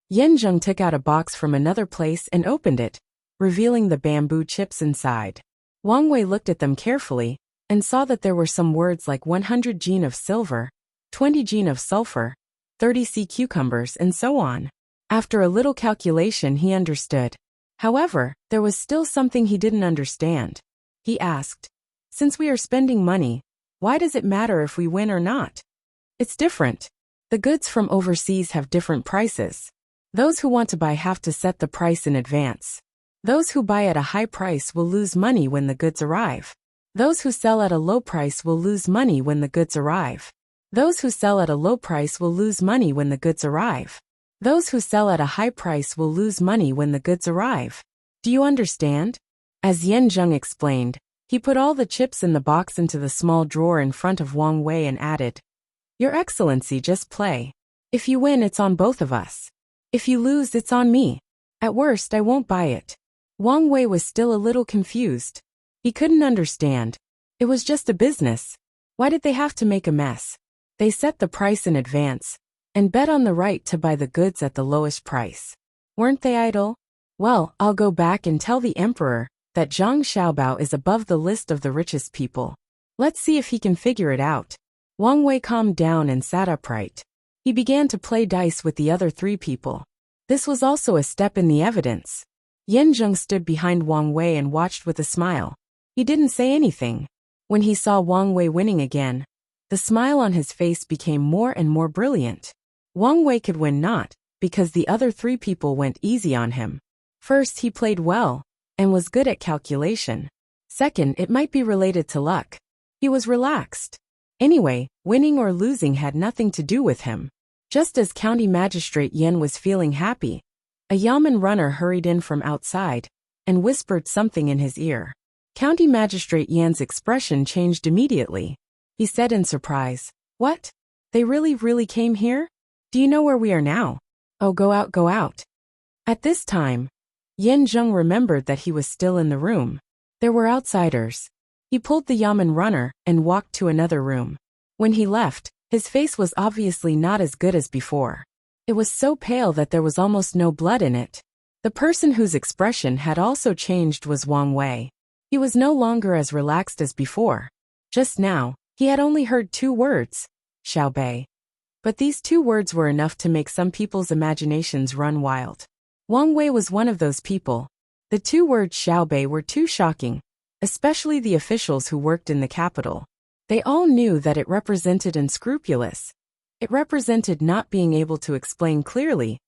Yan Zheng took out a box from another place and opened it, revealing the bamboo chips inside. Wang Wei looked at them carefully and saw that there were some words like 100 gene of silver, 20 gene of sulfur, 30 sea cucumbers, and so on. After a little calculation, he understood. However, there was still something he didn't understand. He asked, "Since we are spending money, why does it matter if we win or not?" "It's different. The goods from overseas have different prices. Those who want to buy have to set the price in advance. Those who buy at a high price will lose money when the goods arrive. Those who sell at a low price will lose money when the goods arrive. Those who sell at a low price will lose money when the goods arrive. Those who sell at a high price will lose money when the goods arrive. Do you understand?" As Yan Zheng explained, he put all the chips in the box into the small drawer in front of Wang Wei and added, "Your Excellency, just play. If you win, it's on both of us. If you lose, it's on me. At worst, I won't buy it." Wang Wei was still a little confused. He couldn't understand. It was just a business. Why did they have to make a mess? They set the price in advance and bet on the right to buy the goods at the lowest price. Weren't they idle? Well, I'll go back and tell the emperor that Zhang Xiaobao is above the list of the richest people. Let's see if he can figure it out. Wang Wei calmed down and sat upright. He began to play dice with the other 3 people. This was also a step in the evidence. Yan Zheng stood behind Wang Wei and watched with a smile. He didn't say anything. When he saw Wang Wei winning again, the smile on his face became more and more brilliant. Wang Wei could win not because the other 3 people went easy on him. First, he played well and was good at calculation. Second, it might be related to luck. He was relaxed. Anyway, winning or losing had nothing to do with him. Just as County Magistrate Yan was feeling happy, a Yamen runner hurried in from outside and whispered something in his ear. County Magistrate Yan's expression changed immediately. He said in surprise, "What? They really came here? Do you know where we are now? Oh, go out, go out." At this time, Yan Zheng remembered that he was still in the room. There were outsiders. He pulled the Yamen runner and walked to another room. When he left, his face was obviously not as good as before. It was so pale that there was almost no blood in it. The person whose expression had also changed was Wang Wei. He was no longer as relaxed as before. Just now, he had only heard 2 words, Xiaobei. But these 2 words were enough to make some people's imaginations run wild. Wang Wei was one of those people. The 2 words Xiaobei were too shocking, especially the officials who worked in the capital. They all knew that it represented unscrupulous. It represented not being able to explain clearly.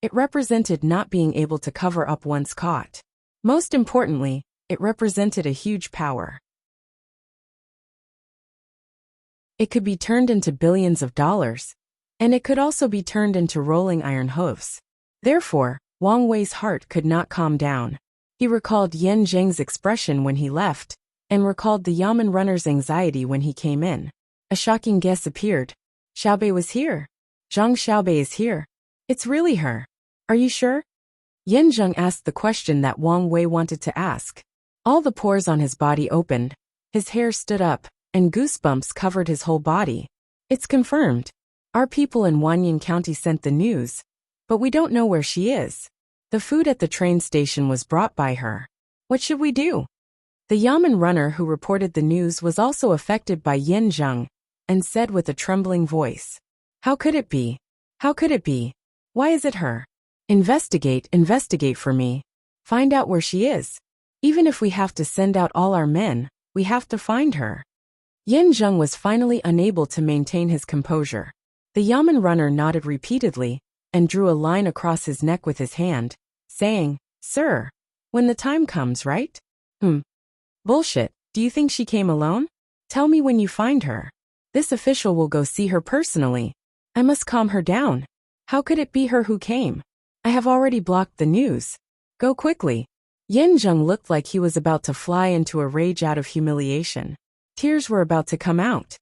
It represented not being able to cover up once caught. Most importantly, it represented a huge power. It could be turned into billions of dollars, and it could also be turned into rolling iron hooves. Therefore, Wang Wei's heart could not calm down. He recalled Yan Zheng's expression when he left, and recalled the Yamen runner's anxiety when he came in. A shocking guess appeared. Xiaobei was here. Zhang Xiaobei is here. It's really her. Are you sure? Yan Zheng asked the question that Wang Wei wanted to ask. All the pores on his body opened, his hair stood up, and goosebumps covered his whole body. It's confirmed. Our people in Wanyan County sent the news, but we don't know where she is. The food at the train station was brought by her. What should we do? The Yamen runner who reported the news was also affected by Yan Zheng, and said with a trembling voice, "How could it be? How could it be? Why is it her? Investigate for me. Find out where she is. Even if we have to send out all our men, we have to find her." Yan Zheng was finally unable to maintain his composure. The Yamen runner nodded repeatedly, and drew a line across his neck with his hand, saying, "Sir, when the time comes, right?" Bullshit. Do you think she came alone? Tell me when you find her. This official will go see her personally. I must calm her down. How could it be her who came? I have already blocked the news. Go quickly. Yan Zheng looked like he was about to fly into a rage out of humiliation. Tears were about to come out.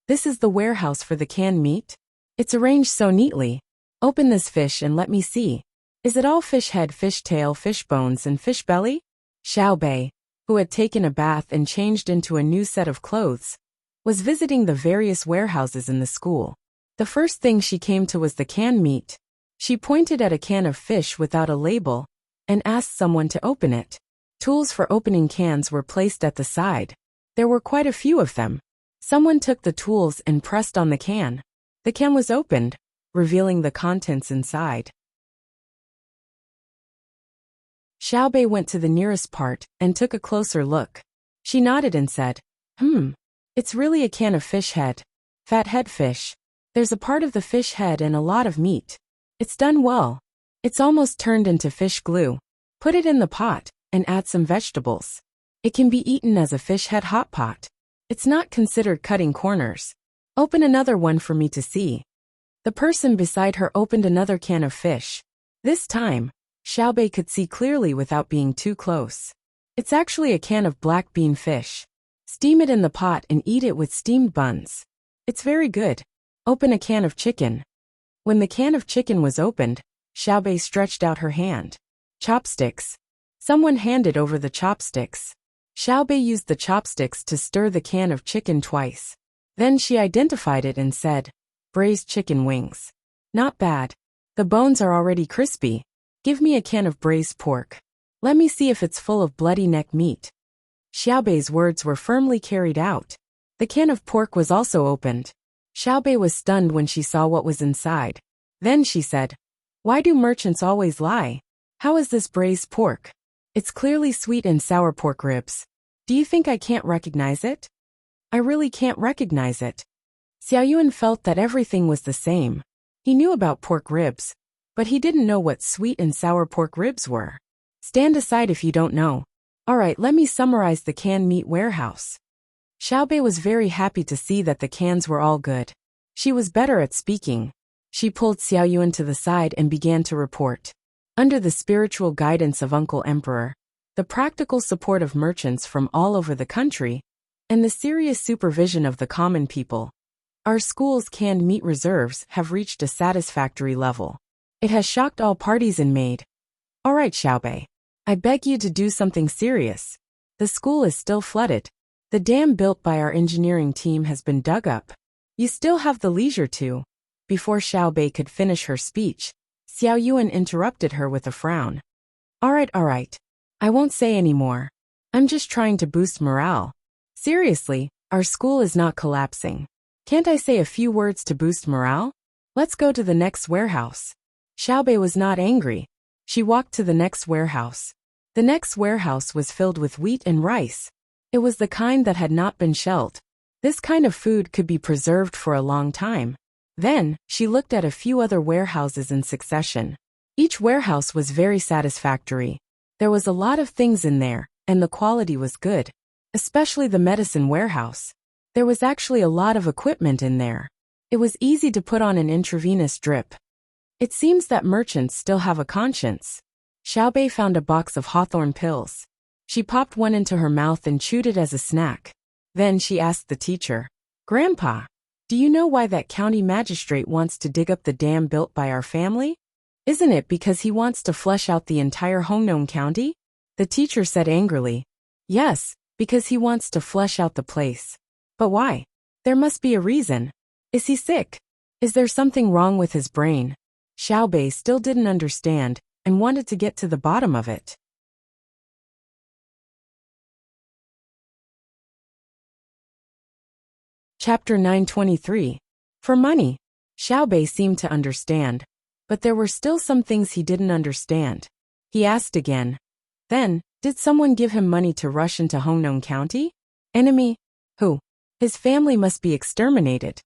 This is the warehouse for the canned meat? It's arranged so neatly. Open this fish and let me see. Is it all fish head, fish tail, fish bones, and fish belly? Xiaobei, who had taken a bath and changed into a new set of clothes, was visiting the various warehouses in the school. The first thing she came to was the canned meat. She pointed at a can of fish without a label and asked someone to open it. Tools for opening cans were placed at the side. There were quite a few of them. Someone took the tools and pressed on the can. The can was opened, revealing the contents inside. Xiaobei went to the nearest part and took a closer look. She nodded and said, It's really a can of fish head. Fat head fish. There's a part of the fish head and a lot of meat. It's done well. It's almost turned into fish glue. Put it in the pot and add some vegetables. It can be eaten as a fish head hot pot. It's not considered cutting corners. Open another one for me to see. The person beside her opened another can of fish. This time, Xiaobei could see clearly without being too close. It's actually a can of black bean fish. Steam it in the pot and eat it with steamed buns. It's very good. Open a can of chicken. When the can of chicken was opened, Xiaobei stretched out her hand. Chopsticks. Someone handed over the chopsticks. Xiaobei used the chopsticks to stir the can of chicken twice. Then she identified it and said, braised chicken wings. Not bad. The bones are already crispy. Give me a can of braised pork. Let me see if it's full of bloody neck meat. Xiaobei's words were firmly carried out. The can of pork was also opened. Xiaobei was stunned when she saw what was inside. Then she said, "Why do merchants always lie? How is this braised pork? It's clearly sweet and sour pork ribs. Do you think I can't recognize it?" "I really can't recognize it." Xiaoyuan felt that everything was the same. He knew about pork ribs, but he didn't know what sweet and sour pork ribs were. "Stand aside if you don't know. Alright, let me summarize the canned meat warehouse." Xiaobei was very happy to see that the cans were all good. She was better at speaking. She pulled Xiaoyuan to the side and began to report. Under the spiritual guidance of Uncle Emperor, the practical support of merchants from all over the country, and the serious supervision of the common people, our school's canned meat reserves have reached a satisfactory level. It has shocked all parties and made. Alright, Xiaobei. I beg you to do something serious. The school is still flooded. The dam built by our engineering team has been dug up. You still have the leisure to. Before Xiaobei could finish her speech, Xiaoyuan interrupted her with a frown. Alright. I won't say any more. I'm just trying to boost morale. Seriously, our school is not collapsing. Can't I say a few words to boost morale? Let's go to the next warehouse. Xiaobei was not angry. She walked to the next warehouse. The next warehouse was filled with wheat and rice. It was the kind that had not been shelled. This kind of food could be preserved for a long time. Then, she looked at a few other warehouses in succession. Each warehouse was very satisfactory. There was a lot of things in there, and the quality was good. Especially the medicine warehouse. There was actually a lot of equipment in there. It was easy to put on an intravenous drip. It seems that merchants still have a conscience. Xiaobei found a box of hawthorn pills. She popped one into her mouth and chewed it as a snack. Then she asked the teacher, "Grandpa, do you know why that county magistrate wants to dig up the dam built by our family? Isn't it because he wants to flush out the entire Hongnon County?" The teacher said angrily, "Yes, because he wants to flush out the place. But why? There must be a reason. Is he sick? Is there something wrong with his brain?" Xiaobei still didn't understand and wanted to get to the bottom of it. Chapter 923. For money. Xiaobei seemed to understand, but there were still some things he didn't understand. He asked again. Then, did someone give him money to rush into Hongnon County? Enemy? Who? His family must be exterminated.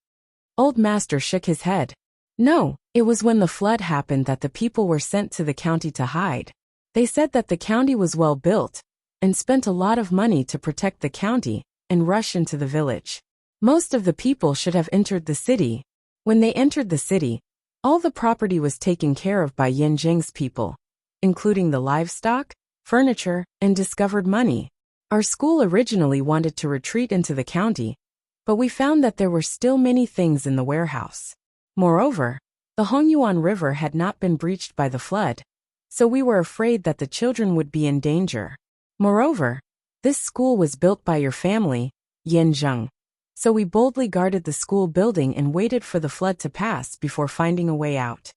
Old Master shook his head. No, it was when the flood happened that the people were sent to the county to hide. They said that the county was well built, and spent a lot of money to protect the county, and rush into the village. Most of the people should have entered the city. When they entered the city, all the property was taken care of by Yan Zheng's people, including the livestock, furniture, and discovered money. Our school originally wanted to retreat into the county, but we found that there were still many things in the warehouse. Moreover, the Hongyuan River had not been breached by the flood, so we were afraid that the children would be in danger. Moreover, this school was built by your family, Yan Zheng. So we boldly guarded the school building and waited for the flood to pass before finding a way out.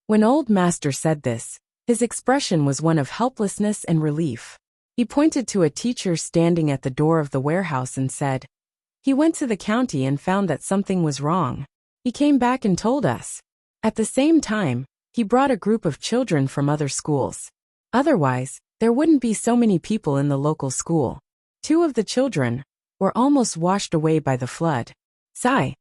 When Old Master said this, his expression was one of helplessness and relief. He pointed to a teacher standing at the door of the warehouse and said, "He went to the county and found that something was wrong. He came back and told us. At the same time, he brought a group of children from other schools. Otherwise, there wouldn't be so many people in the local school. 2 of the children were almost washed away by the flood." Sigh.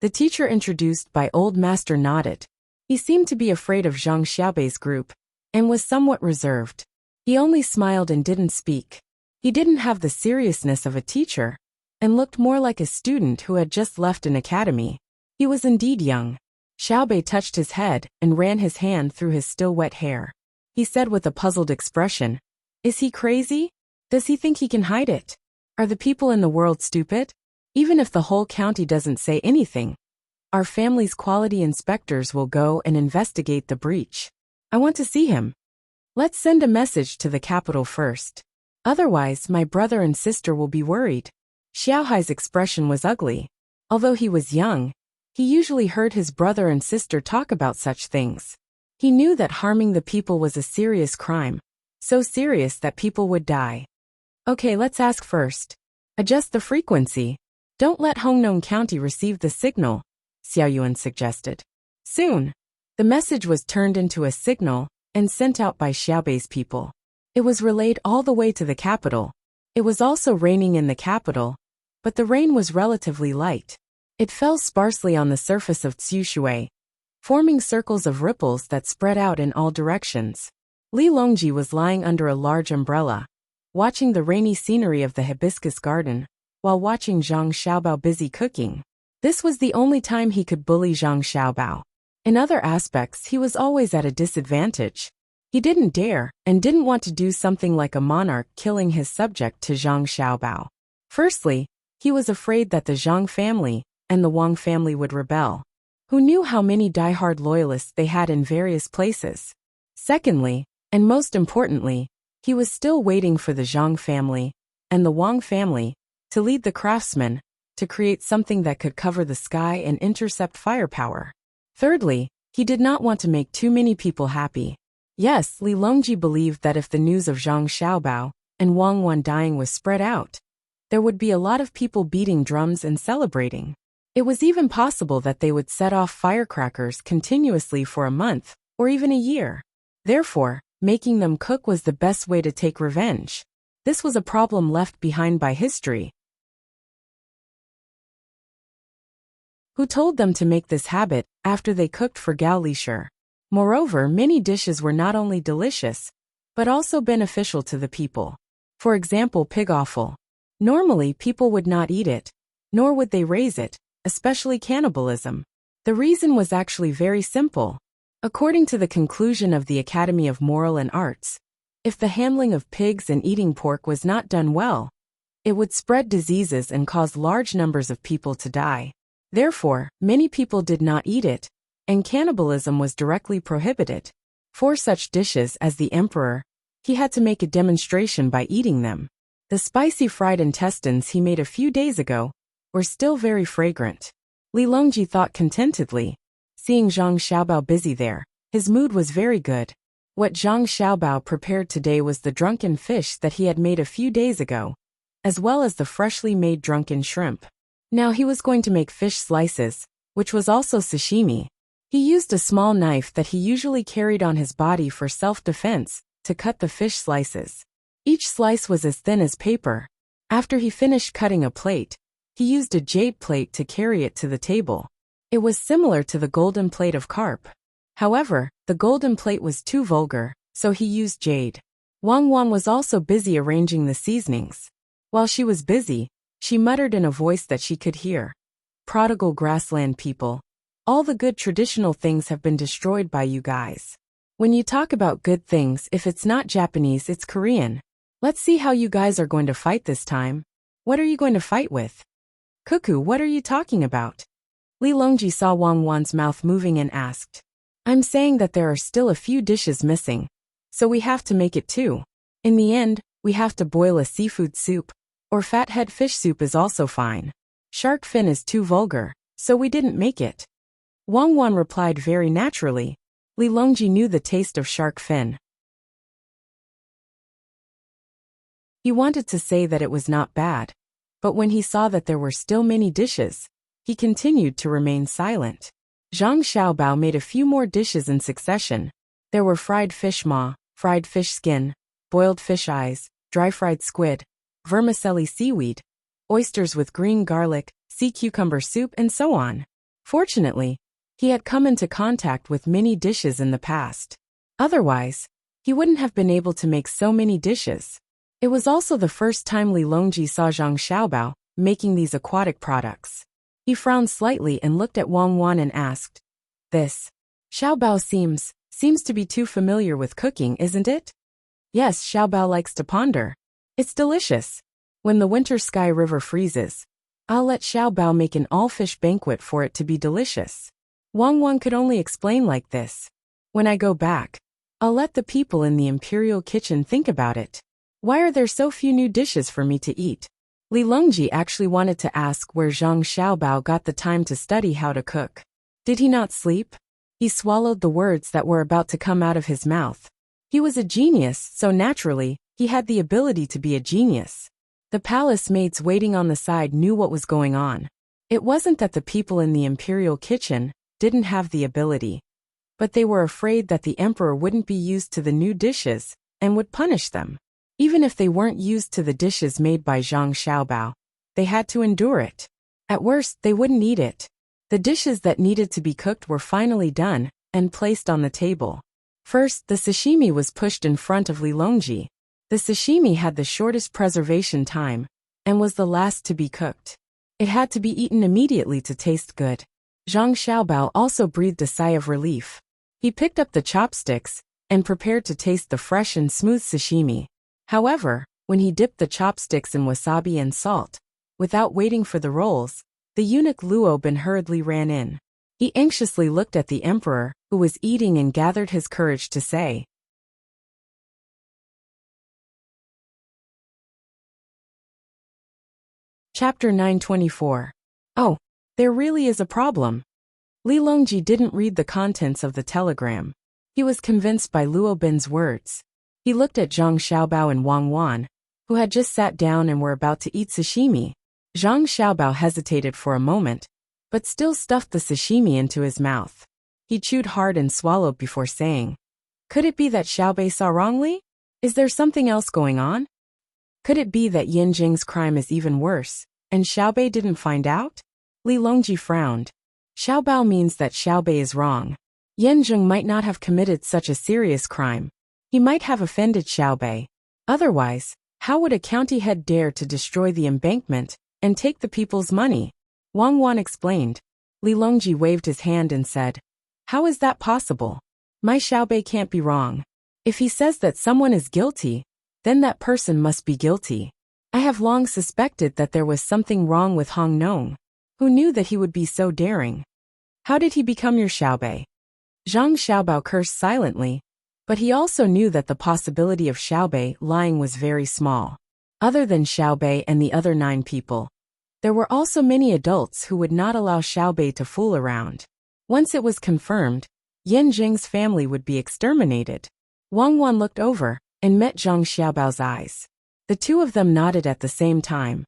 The teacher introduced by Old Master nodded. He seemed to be afraid of Zhang Xiaobei's group, and was somewhat reserved. He only smiled and didn't speak. He didn't have the seriousness of a teacher, and looked more like a student who had just left an academy. He was indeed young. Xiaobei touched his head and ran his hand through his still wet hair. He said with a puzzled expression, "Is he crazy? Does he think he can hide it? Are the people in the world stupid? Even if the whole county doesn't say anything, our family's quality inspectors will go and investigate the breach. I want to see him. Let's send a message to the capital first. Otherwise, my brother and sister will be worried." Xiaohai's expression was ugly. Although he was young, he usually heard his brother and sister talk about such things. He knew that harming the people was a serious crime, so serious that people would die. Okay, let's ask first. Adjust the frequency. Don't let Hongnong County receive the signal, Xiaoyuan suggested. Soon, the message was turned into a signal and sent out by Xiaobei's people. It was relayed all the way to the capital. It was also raining in the capital, but the rain was relatively light. It fell sparsely on the surface of Tsushui, forming circles of ripples that spread out in all directions. Li Longji was lying under a large umbrella, watching the rainy scenery of the hibiscus garden, while watching Zhang Xiaobao busy cooking. This was the only time he could bully Zhang Xiaobao. In other aspects, he was always at a disadvantage. He didn't dare, and didn't want to do something like a monarch killing his subject to Zhang Xiaobao. Firstly, he was afraid that the Zhang family and the Wang family would rebel. Who knew how many die-hard loyalists they had in various places? Secondly, and most importantly, he was still waiting for the Zhang family and the Wang family to lead the craftsmen to create something that could cover the sky and intercept firepower. Thirdly, he did not want to make too many people happy. Yes, Li Longji believed that if the news of Zhang Xiaobao and Wang Wan dying was spread out, there would be a lot of people beating drums and celebrating. It was even possible that they would set off firecrackers continuously for a month, or even a year. Therefore, making them cook was the best way to take revenge. This was a problem left behind by history. Who told them to make this habit after they cooked for Gao Lishur? Moreover, many dishes were not only delicious, but also beneficial to the people. For example, pig offal. Normally, people would not eat it, nor would they raise it, especially cannibalism. The reason was actually very simple. According to the conclusion of the Academy of Moral and Arts, if the handling of pigs and eating pork was not done well, it would spread diseases and cause large numbers of people to die. Therefore, many people did not eat it, and cannibalism was directly prohibited. For such dishes as the emperor, he had to make a demonstration by eating them. The spicy fried intestines he made a few days ago were still very fragrant. Li Longji thought contentedly. Seeing Zhang Xiaobao busy there, his mood was very good. What Zhang Xiaobao prepared today was the drunken fish that he had made a few days ago, as well as the freshly made drunken shrimp. Now he was going to make fish slices, which was also sashimi. He used a small knife that he usually carried on his body for self-defense to cut the fish slices. Each slice was as thin as paper. After he finished cutting a plate, he used a jade plate to carry it to the table. It was similar to the golden plate of carp. However, the golden plate was too vulgar, so he used jade. Wang Wan was also busy arranging the seasonings. While she was busy, she muttered in a voice that she could hear. Prodigal grassland people. All the good traditional things have been destroyed by you guys. When you talk about good things, if it's not Japanese, it's Korean. Let's see how you guys are going to fight this time. What are you going to fight with? Cuckoo, what are you talking about? Li Longji saw Wang Wan's mouth moving and asked. I'm saying that there are still a few dishes missing, so we have to make it too. In the end, we have to boil a seafood soup, or fathead fish soup is also fine. Shark fin is too vulgar, so we didn't make it. Wang Wan replied very naturally. Li Longji knew the taste of shark fin. He wanted to say that it was not bad, but when he saw that there were still many dishes, he continued to remain silent. Zhang Xiaobao made a few more dishes in succession. There were fried fish maw, fried fish skin, boiled fish eyes, dry-fried squid, vermicelli seaweed, oysters with green garlic, sea cucumber soup, and so on. Fortunately, he had come into contact with many dishes in the past. Otherwise, he wouldn't have been able to make so many dishes. It was also the first time Li Longji saw Zhang Xiaobao making these aquatic products. He frowned slightly and looked at Wang Wan and asked, This Xiaobao seems to be too familiar with cooking, isn't it? Yes, Xiaobao likes to ponder. It's delicious. When the winter sky river freezes, I'll let Xiaobao make an all-fish banquet for it to be delicious. Wang Wan could only explain like this. When I go back, I'll let the people in the imperial kitchen think about it. Why are there so few new dishes for me to eat? Li Longji actually wanted to ask where Zhang Xiaobao got the time to study how to cook. Did he not sleep? He swallowed the words that were about to come out of his mouth. He was a genius, so naturally, he had the ability to be a genius. The palace maids waiting on the side knew what was going on. It wasn't that the people in the imperial kitchen didn't have the ability, but they were afraid that the emperor wouldn't be used to the new dishes and would punish them. Even if they weren't used to the dishes made by Zhang Xiaobao, they had to endure it. At worst, they wouldn't eat it. The dishes that needed to be cooked were finally done and placed on the table. First, the sashimi was pushed in front of Li Longji. The sashimi had the shortest preservation time and was the last to be cooked. It had to be eaten immediately to taste good. Zhang Xiaobao also breathed a sigh of relief. He picked up the chopsticks and prepared to taste the fresh and smooth sashimi. However, when he dipped the chopsticks in wasabi and salt, without waiting for the rolls, the eunuch Luo Bin hurriedly ran in. He anxiously looked at the emperor, who was eating, and gathered his courage to say, Chapter 924. Oh, there really is a problem. Li Longji didn't read the contents of the telegram. He was convinced by Luo Bin's words. He looked at Zhang Xiaobao and Wang Wan, who had just sat down and were about to eat sashimi. Zhang Xiaobao hesitated for a moment, but still stuffed the sashimi into his mouth. He chewed hard and swallowed before saying, Could it be that Xiaobei saw wrongly? Is there something else going on? Could it be that Yin Jing's crime is even worse, and Xiaobei didn't find out? Li Longji frowned. Xiaobao means that Xiaobei is wrong. Yin Jing might not have committed such a serious crime. He might have offended Xiaobei. Otherwise, how would a county head dare to destroy the embankment and take the people's money? Wang Wan explained. Li Longji waved his hand and said, How is that possible? My Xiaobei can't be wrong. If he says that someone is guilty, then that person must be guilty. I have long suspected that there was something wrong with Hong Nong. Who knew that he would be so daring? How did he become your Xiaobei? Zhang Xiaobao cursed silently, but he also knew that the possibility of Xiaobei lying was very small. Other than Xiaobei and the other 9 people, there were also many adults who would not allow Xiaobei to fool around. Once it was confirmed, Yin Jing's family would be exterminated. Wang Wan looked over and met Zhang Xiaobao's eyes. The two of them nodded at the same time.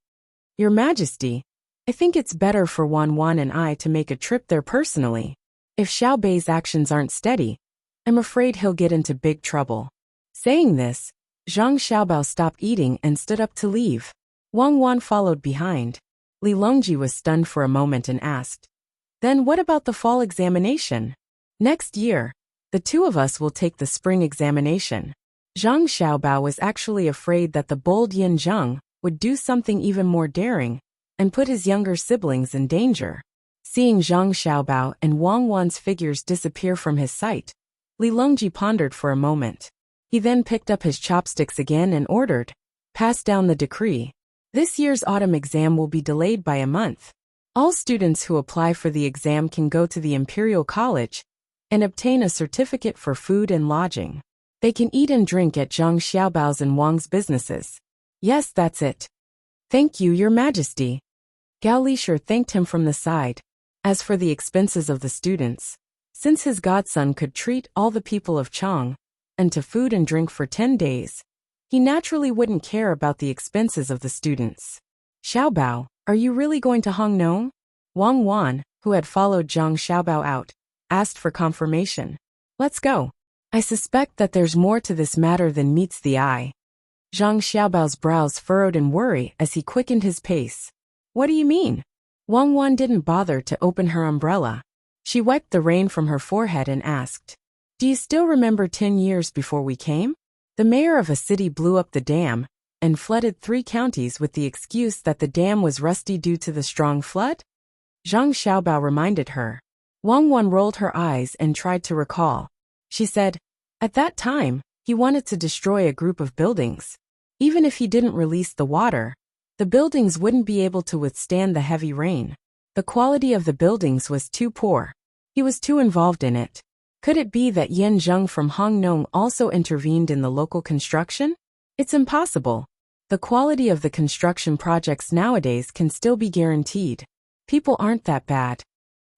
Your Majesty, I think it's better for Wan Wan and I to make a trip there personally. If Xiaobei's actions aren't steady, I'm afraid he'll get into big trouble. Saying this, Zhang Xiaobao stopped eating and stood up to leave. Wang Wan followed behind. Li Longji was stunned for a moment and asked, Then what about the fall examination? Next year, the two of us will take the spring examination. Zhang Xiaobao was actually afraid that the bold Yin Zheng would do something even more daring and put his younger siblings in danger. Seeing Zhang Xiaobao and Wang Wan's figures disappear from his sight, Li Longji pondered for a moment. He then picked up his chopsticks again and ordered, Pass down the decree. This year's autumn exam will be delayed by a month. All students who apply for the exam can go to the Imperial College and obtain a certificate for food and lodging. They can eat and drink at Zhang Xiaobao's and Wang's businesses. Yes, that's it. Thank you, Your Majesty. Gao Lisher thanked him from the side. As for the expenses of the students, since his godson could treat all the people of Chang and to food and drink for 10 days, he naturally wouldn't care about the expenses of the students. Xiaobao, are you really going to Hong Nong? Wang Wan, who had followed Zhang Xiaobao out, asked for confirmation. Let's go. I suspect that there's more to this matter than meets the eye. Zhang Xiaobao's brows furrowed in worry as he quickened his pace. What do you mean? Wang Wan didn't bother to open her umbrella. She wiped the rain from her forehead and asked, Do you still remember 10 years before we came? The mayor of a city blew up the dam and flooded 3 counties with the excuse that the dam was rusty due to the strong flood? Zhang Xiaobao reminded her. Wang Wan rolled her eyes and tried to recall. She said, At that time, he wanted to destroy a group of buildings. Even if he didn't release the water, the buildings wouldn't be able to withstand the heavy rain. The quality of the buildings was too poor. He was too involved in it. Could it be that Yin Zheng from Hong Nong also intervened in the local construction? It's impossible. The quality of the construction projects nowadays can still be guaranteed. People aren't that bad.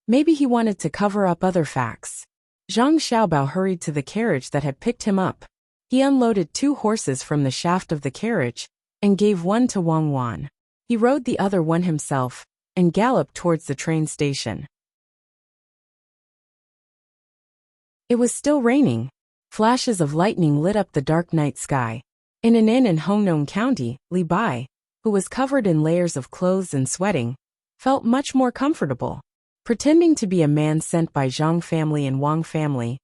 Maybe he wanted to cover up other facts. Zhang Xiaobao hurried to the carriage that had picked him up. He unloaded 2 horses from the shaft of the carriage and gave one to Wang Wan. He rode the other one himself and galloped towards the train station. It was still raining. Flashes of lightning lit up the dark night sky. In an inn in Hongnong County, Li Bai, who was covered in layers of clothes and sweating, felt much more comfortable. Pretending to be a man sent by Zhang family and Wang family,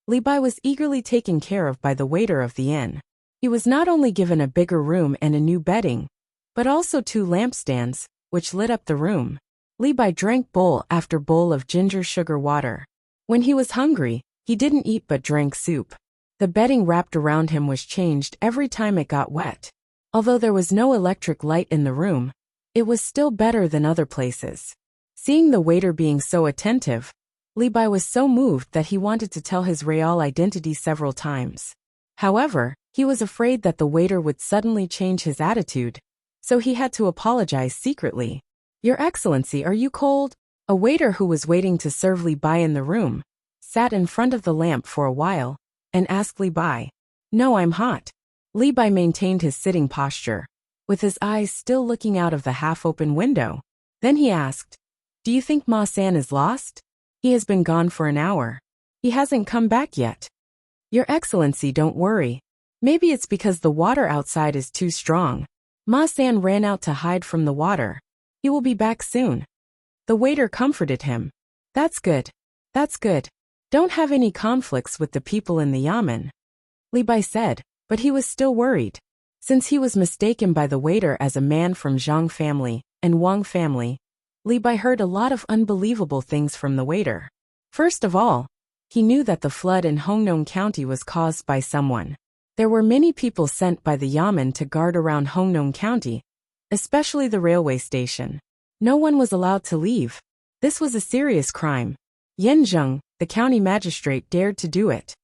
Li Bai was eagerly taken care of by the waiter of the inn. He was not only given a bigger room and a new bedding, but also 2 lampstands, which lit up the room. Li Bai drank bowl after bowl of ginger sugar water. When he was hungry, he didn't eat but drank soup. The bedding wrapped around him was changed every time it got wet. Although there was no electric light in the room, it was still better than other places. Seeing the waiter being so attentive, Li Bai was so moved that he wanted to tell his real identity several times. However, he was afraid that the waiter would suddenly change his attitude, so he had to apologize secretly. "Your Excellency, are you cold?" A waiter who was waiting to serve Li Bai in the room sat in front of the lamp for a while and asked Li Bai. "No, I'm hot." Li Bai maintained his sitting posture, with his eyes still looking out of the half-open window. Then he asked, "Do you think Ma San is lost? He has been gone for an hour. He hasn't come back yet." "Your Excellency, don't worry. Maybe it's because the water outside is too strong. Ma San ran out to hide from the water. He will be back soon." The waiter comforted him. "That's good. That's good. Don't have any conflicts with the people in the yamen," Li Bai said, but he was still worried. Since he was mistaken by the waiter as a man from Zhang family and Wang family, Li Bai heard a lot of unbelievable things from the waiter. First of all, he knew that the flood in Hongnong County was caused by someone. There were many people sent by the yamen to guard around Hongnong County, especially the railway station. No one was allowed to leave. This was a serious crime. Yan Zheng, the county magistrate, dared to do it.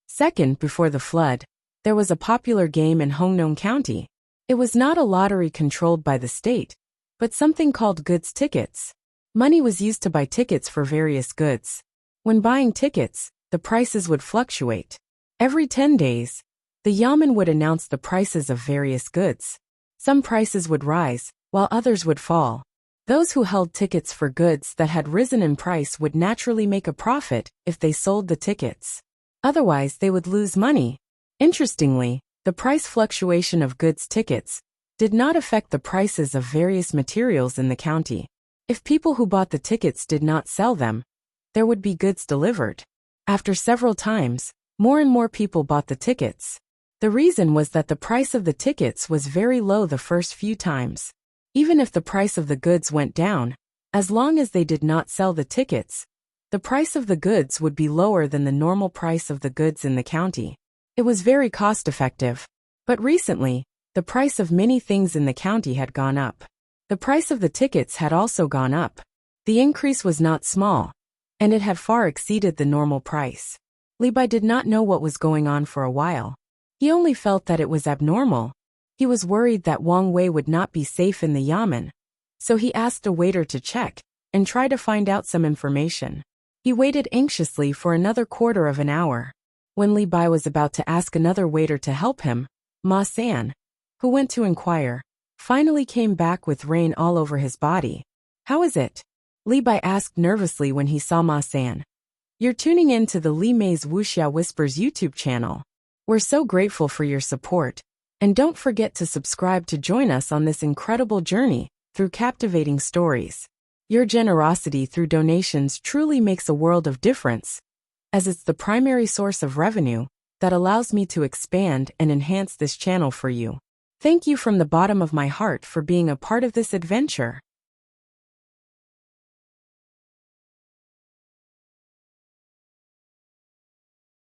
Second, before the flood, there was a popular game in Hongnong County. It was not a lottery controlled by the state, but something called goods tickets. Money was used to buy tickets for various goods. When buying tickets, the prices would fluctuate. Every 10 days, the yamen would announce the prices of various goods. Some prices would rise, while others would fall. Those who held tickets for goods that had risen in price would naturally make a profit if they sold the tickets. Otherwise, they would lose money. Interestingly, the price fluctuation of goods tickets did not affect the prices of various materials in the county. If people who bought the tickets did not sell them, there would be goods delivered. After several times, more and more people bought the tickets. The reason was that the price of the tickets was very low the first few times. Even if the price of the goods went down, as long as they did not sell the tickets, the price of the goods would be lower than the normal price of the goods in the county. It was very cost-effective. But recently, the price of many things in the county had gone up. The price of the tickets had also gone up. The increase was not small, and it had far exceeded the normal price. Li Bai did not know what was going on for a while. He only felt that it was abnormal. He was worried that Wang Wei would not be safe in the yamen, so he asked a waiter to check and try to find out some information. He waited anxiously for another quarter of an hour. When Li Bai was about to ask another waiter to help him, Ma San, who went to inquire, finally came back with rain all over his body. "How is it?" Li Bai asked nervously when he saw Ma San. "You're tuning in to the Li Mei's Wuxia Whispers YouTube channel. We're so grateful for your support. And don't forget to subscribe to join us on this incredible journey through captivating stories. Your generosity through donations truly makes a world of difference, as it's the primary source of revenue that allows me to expand and enhance this channel for you. Thank you from the bottom of my heart for being a part of this adventure.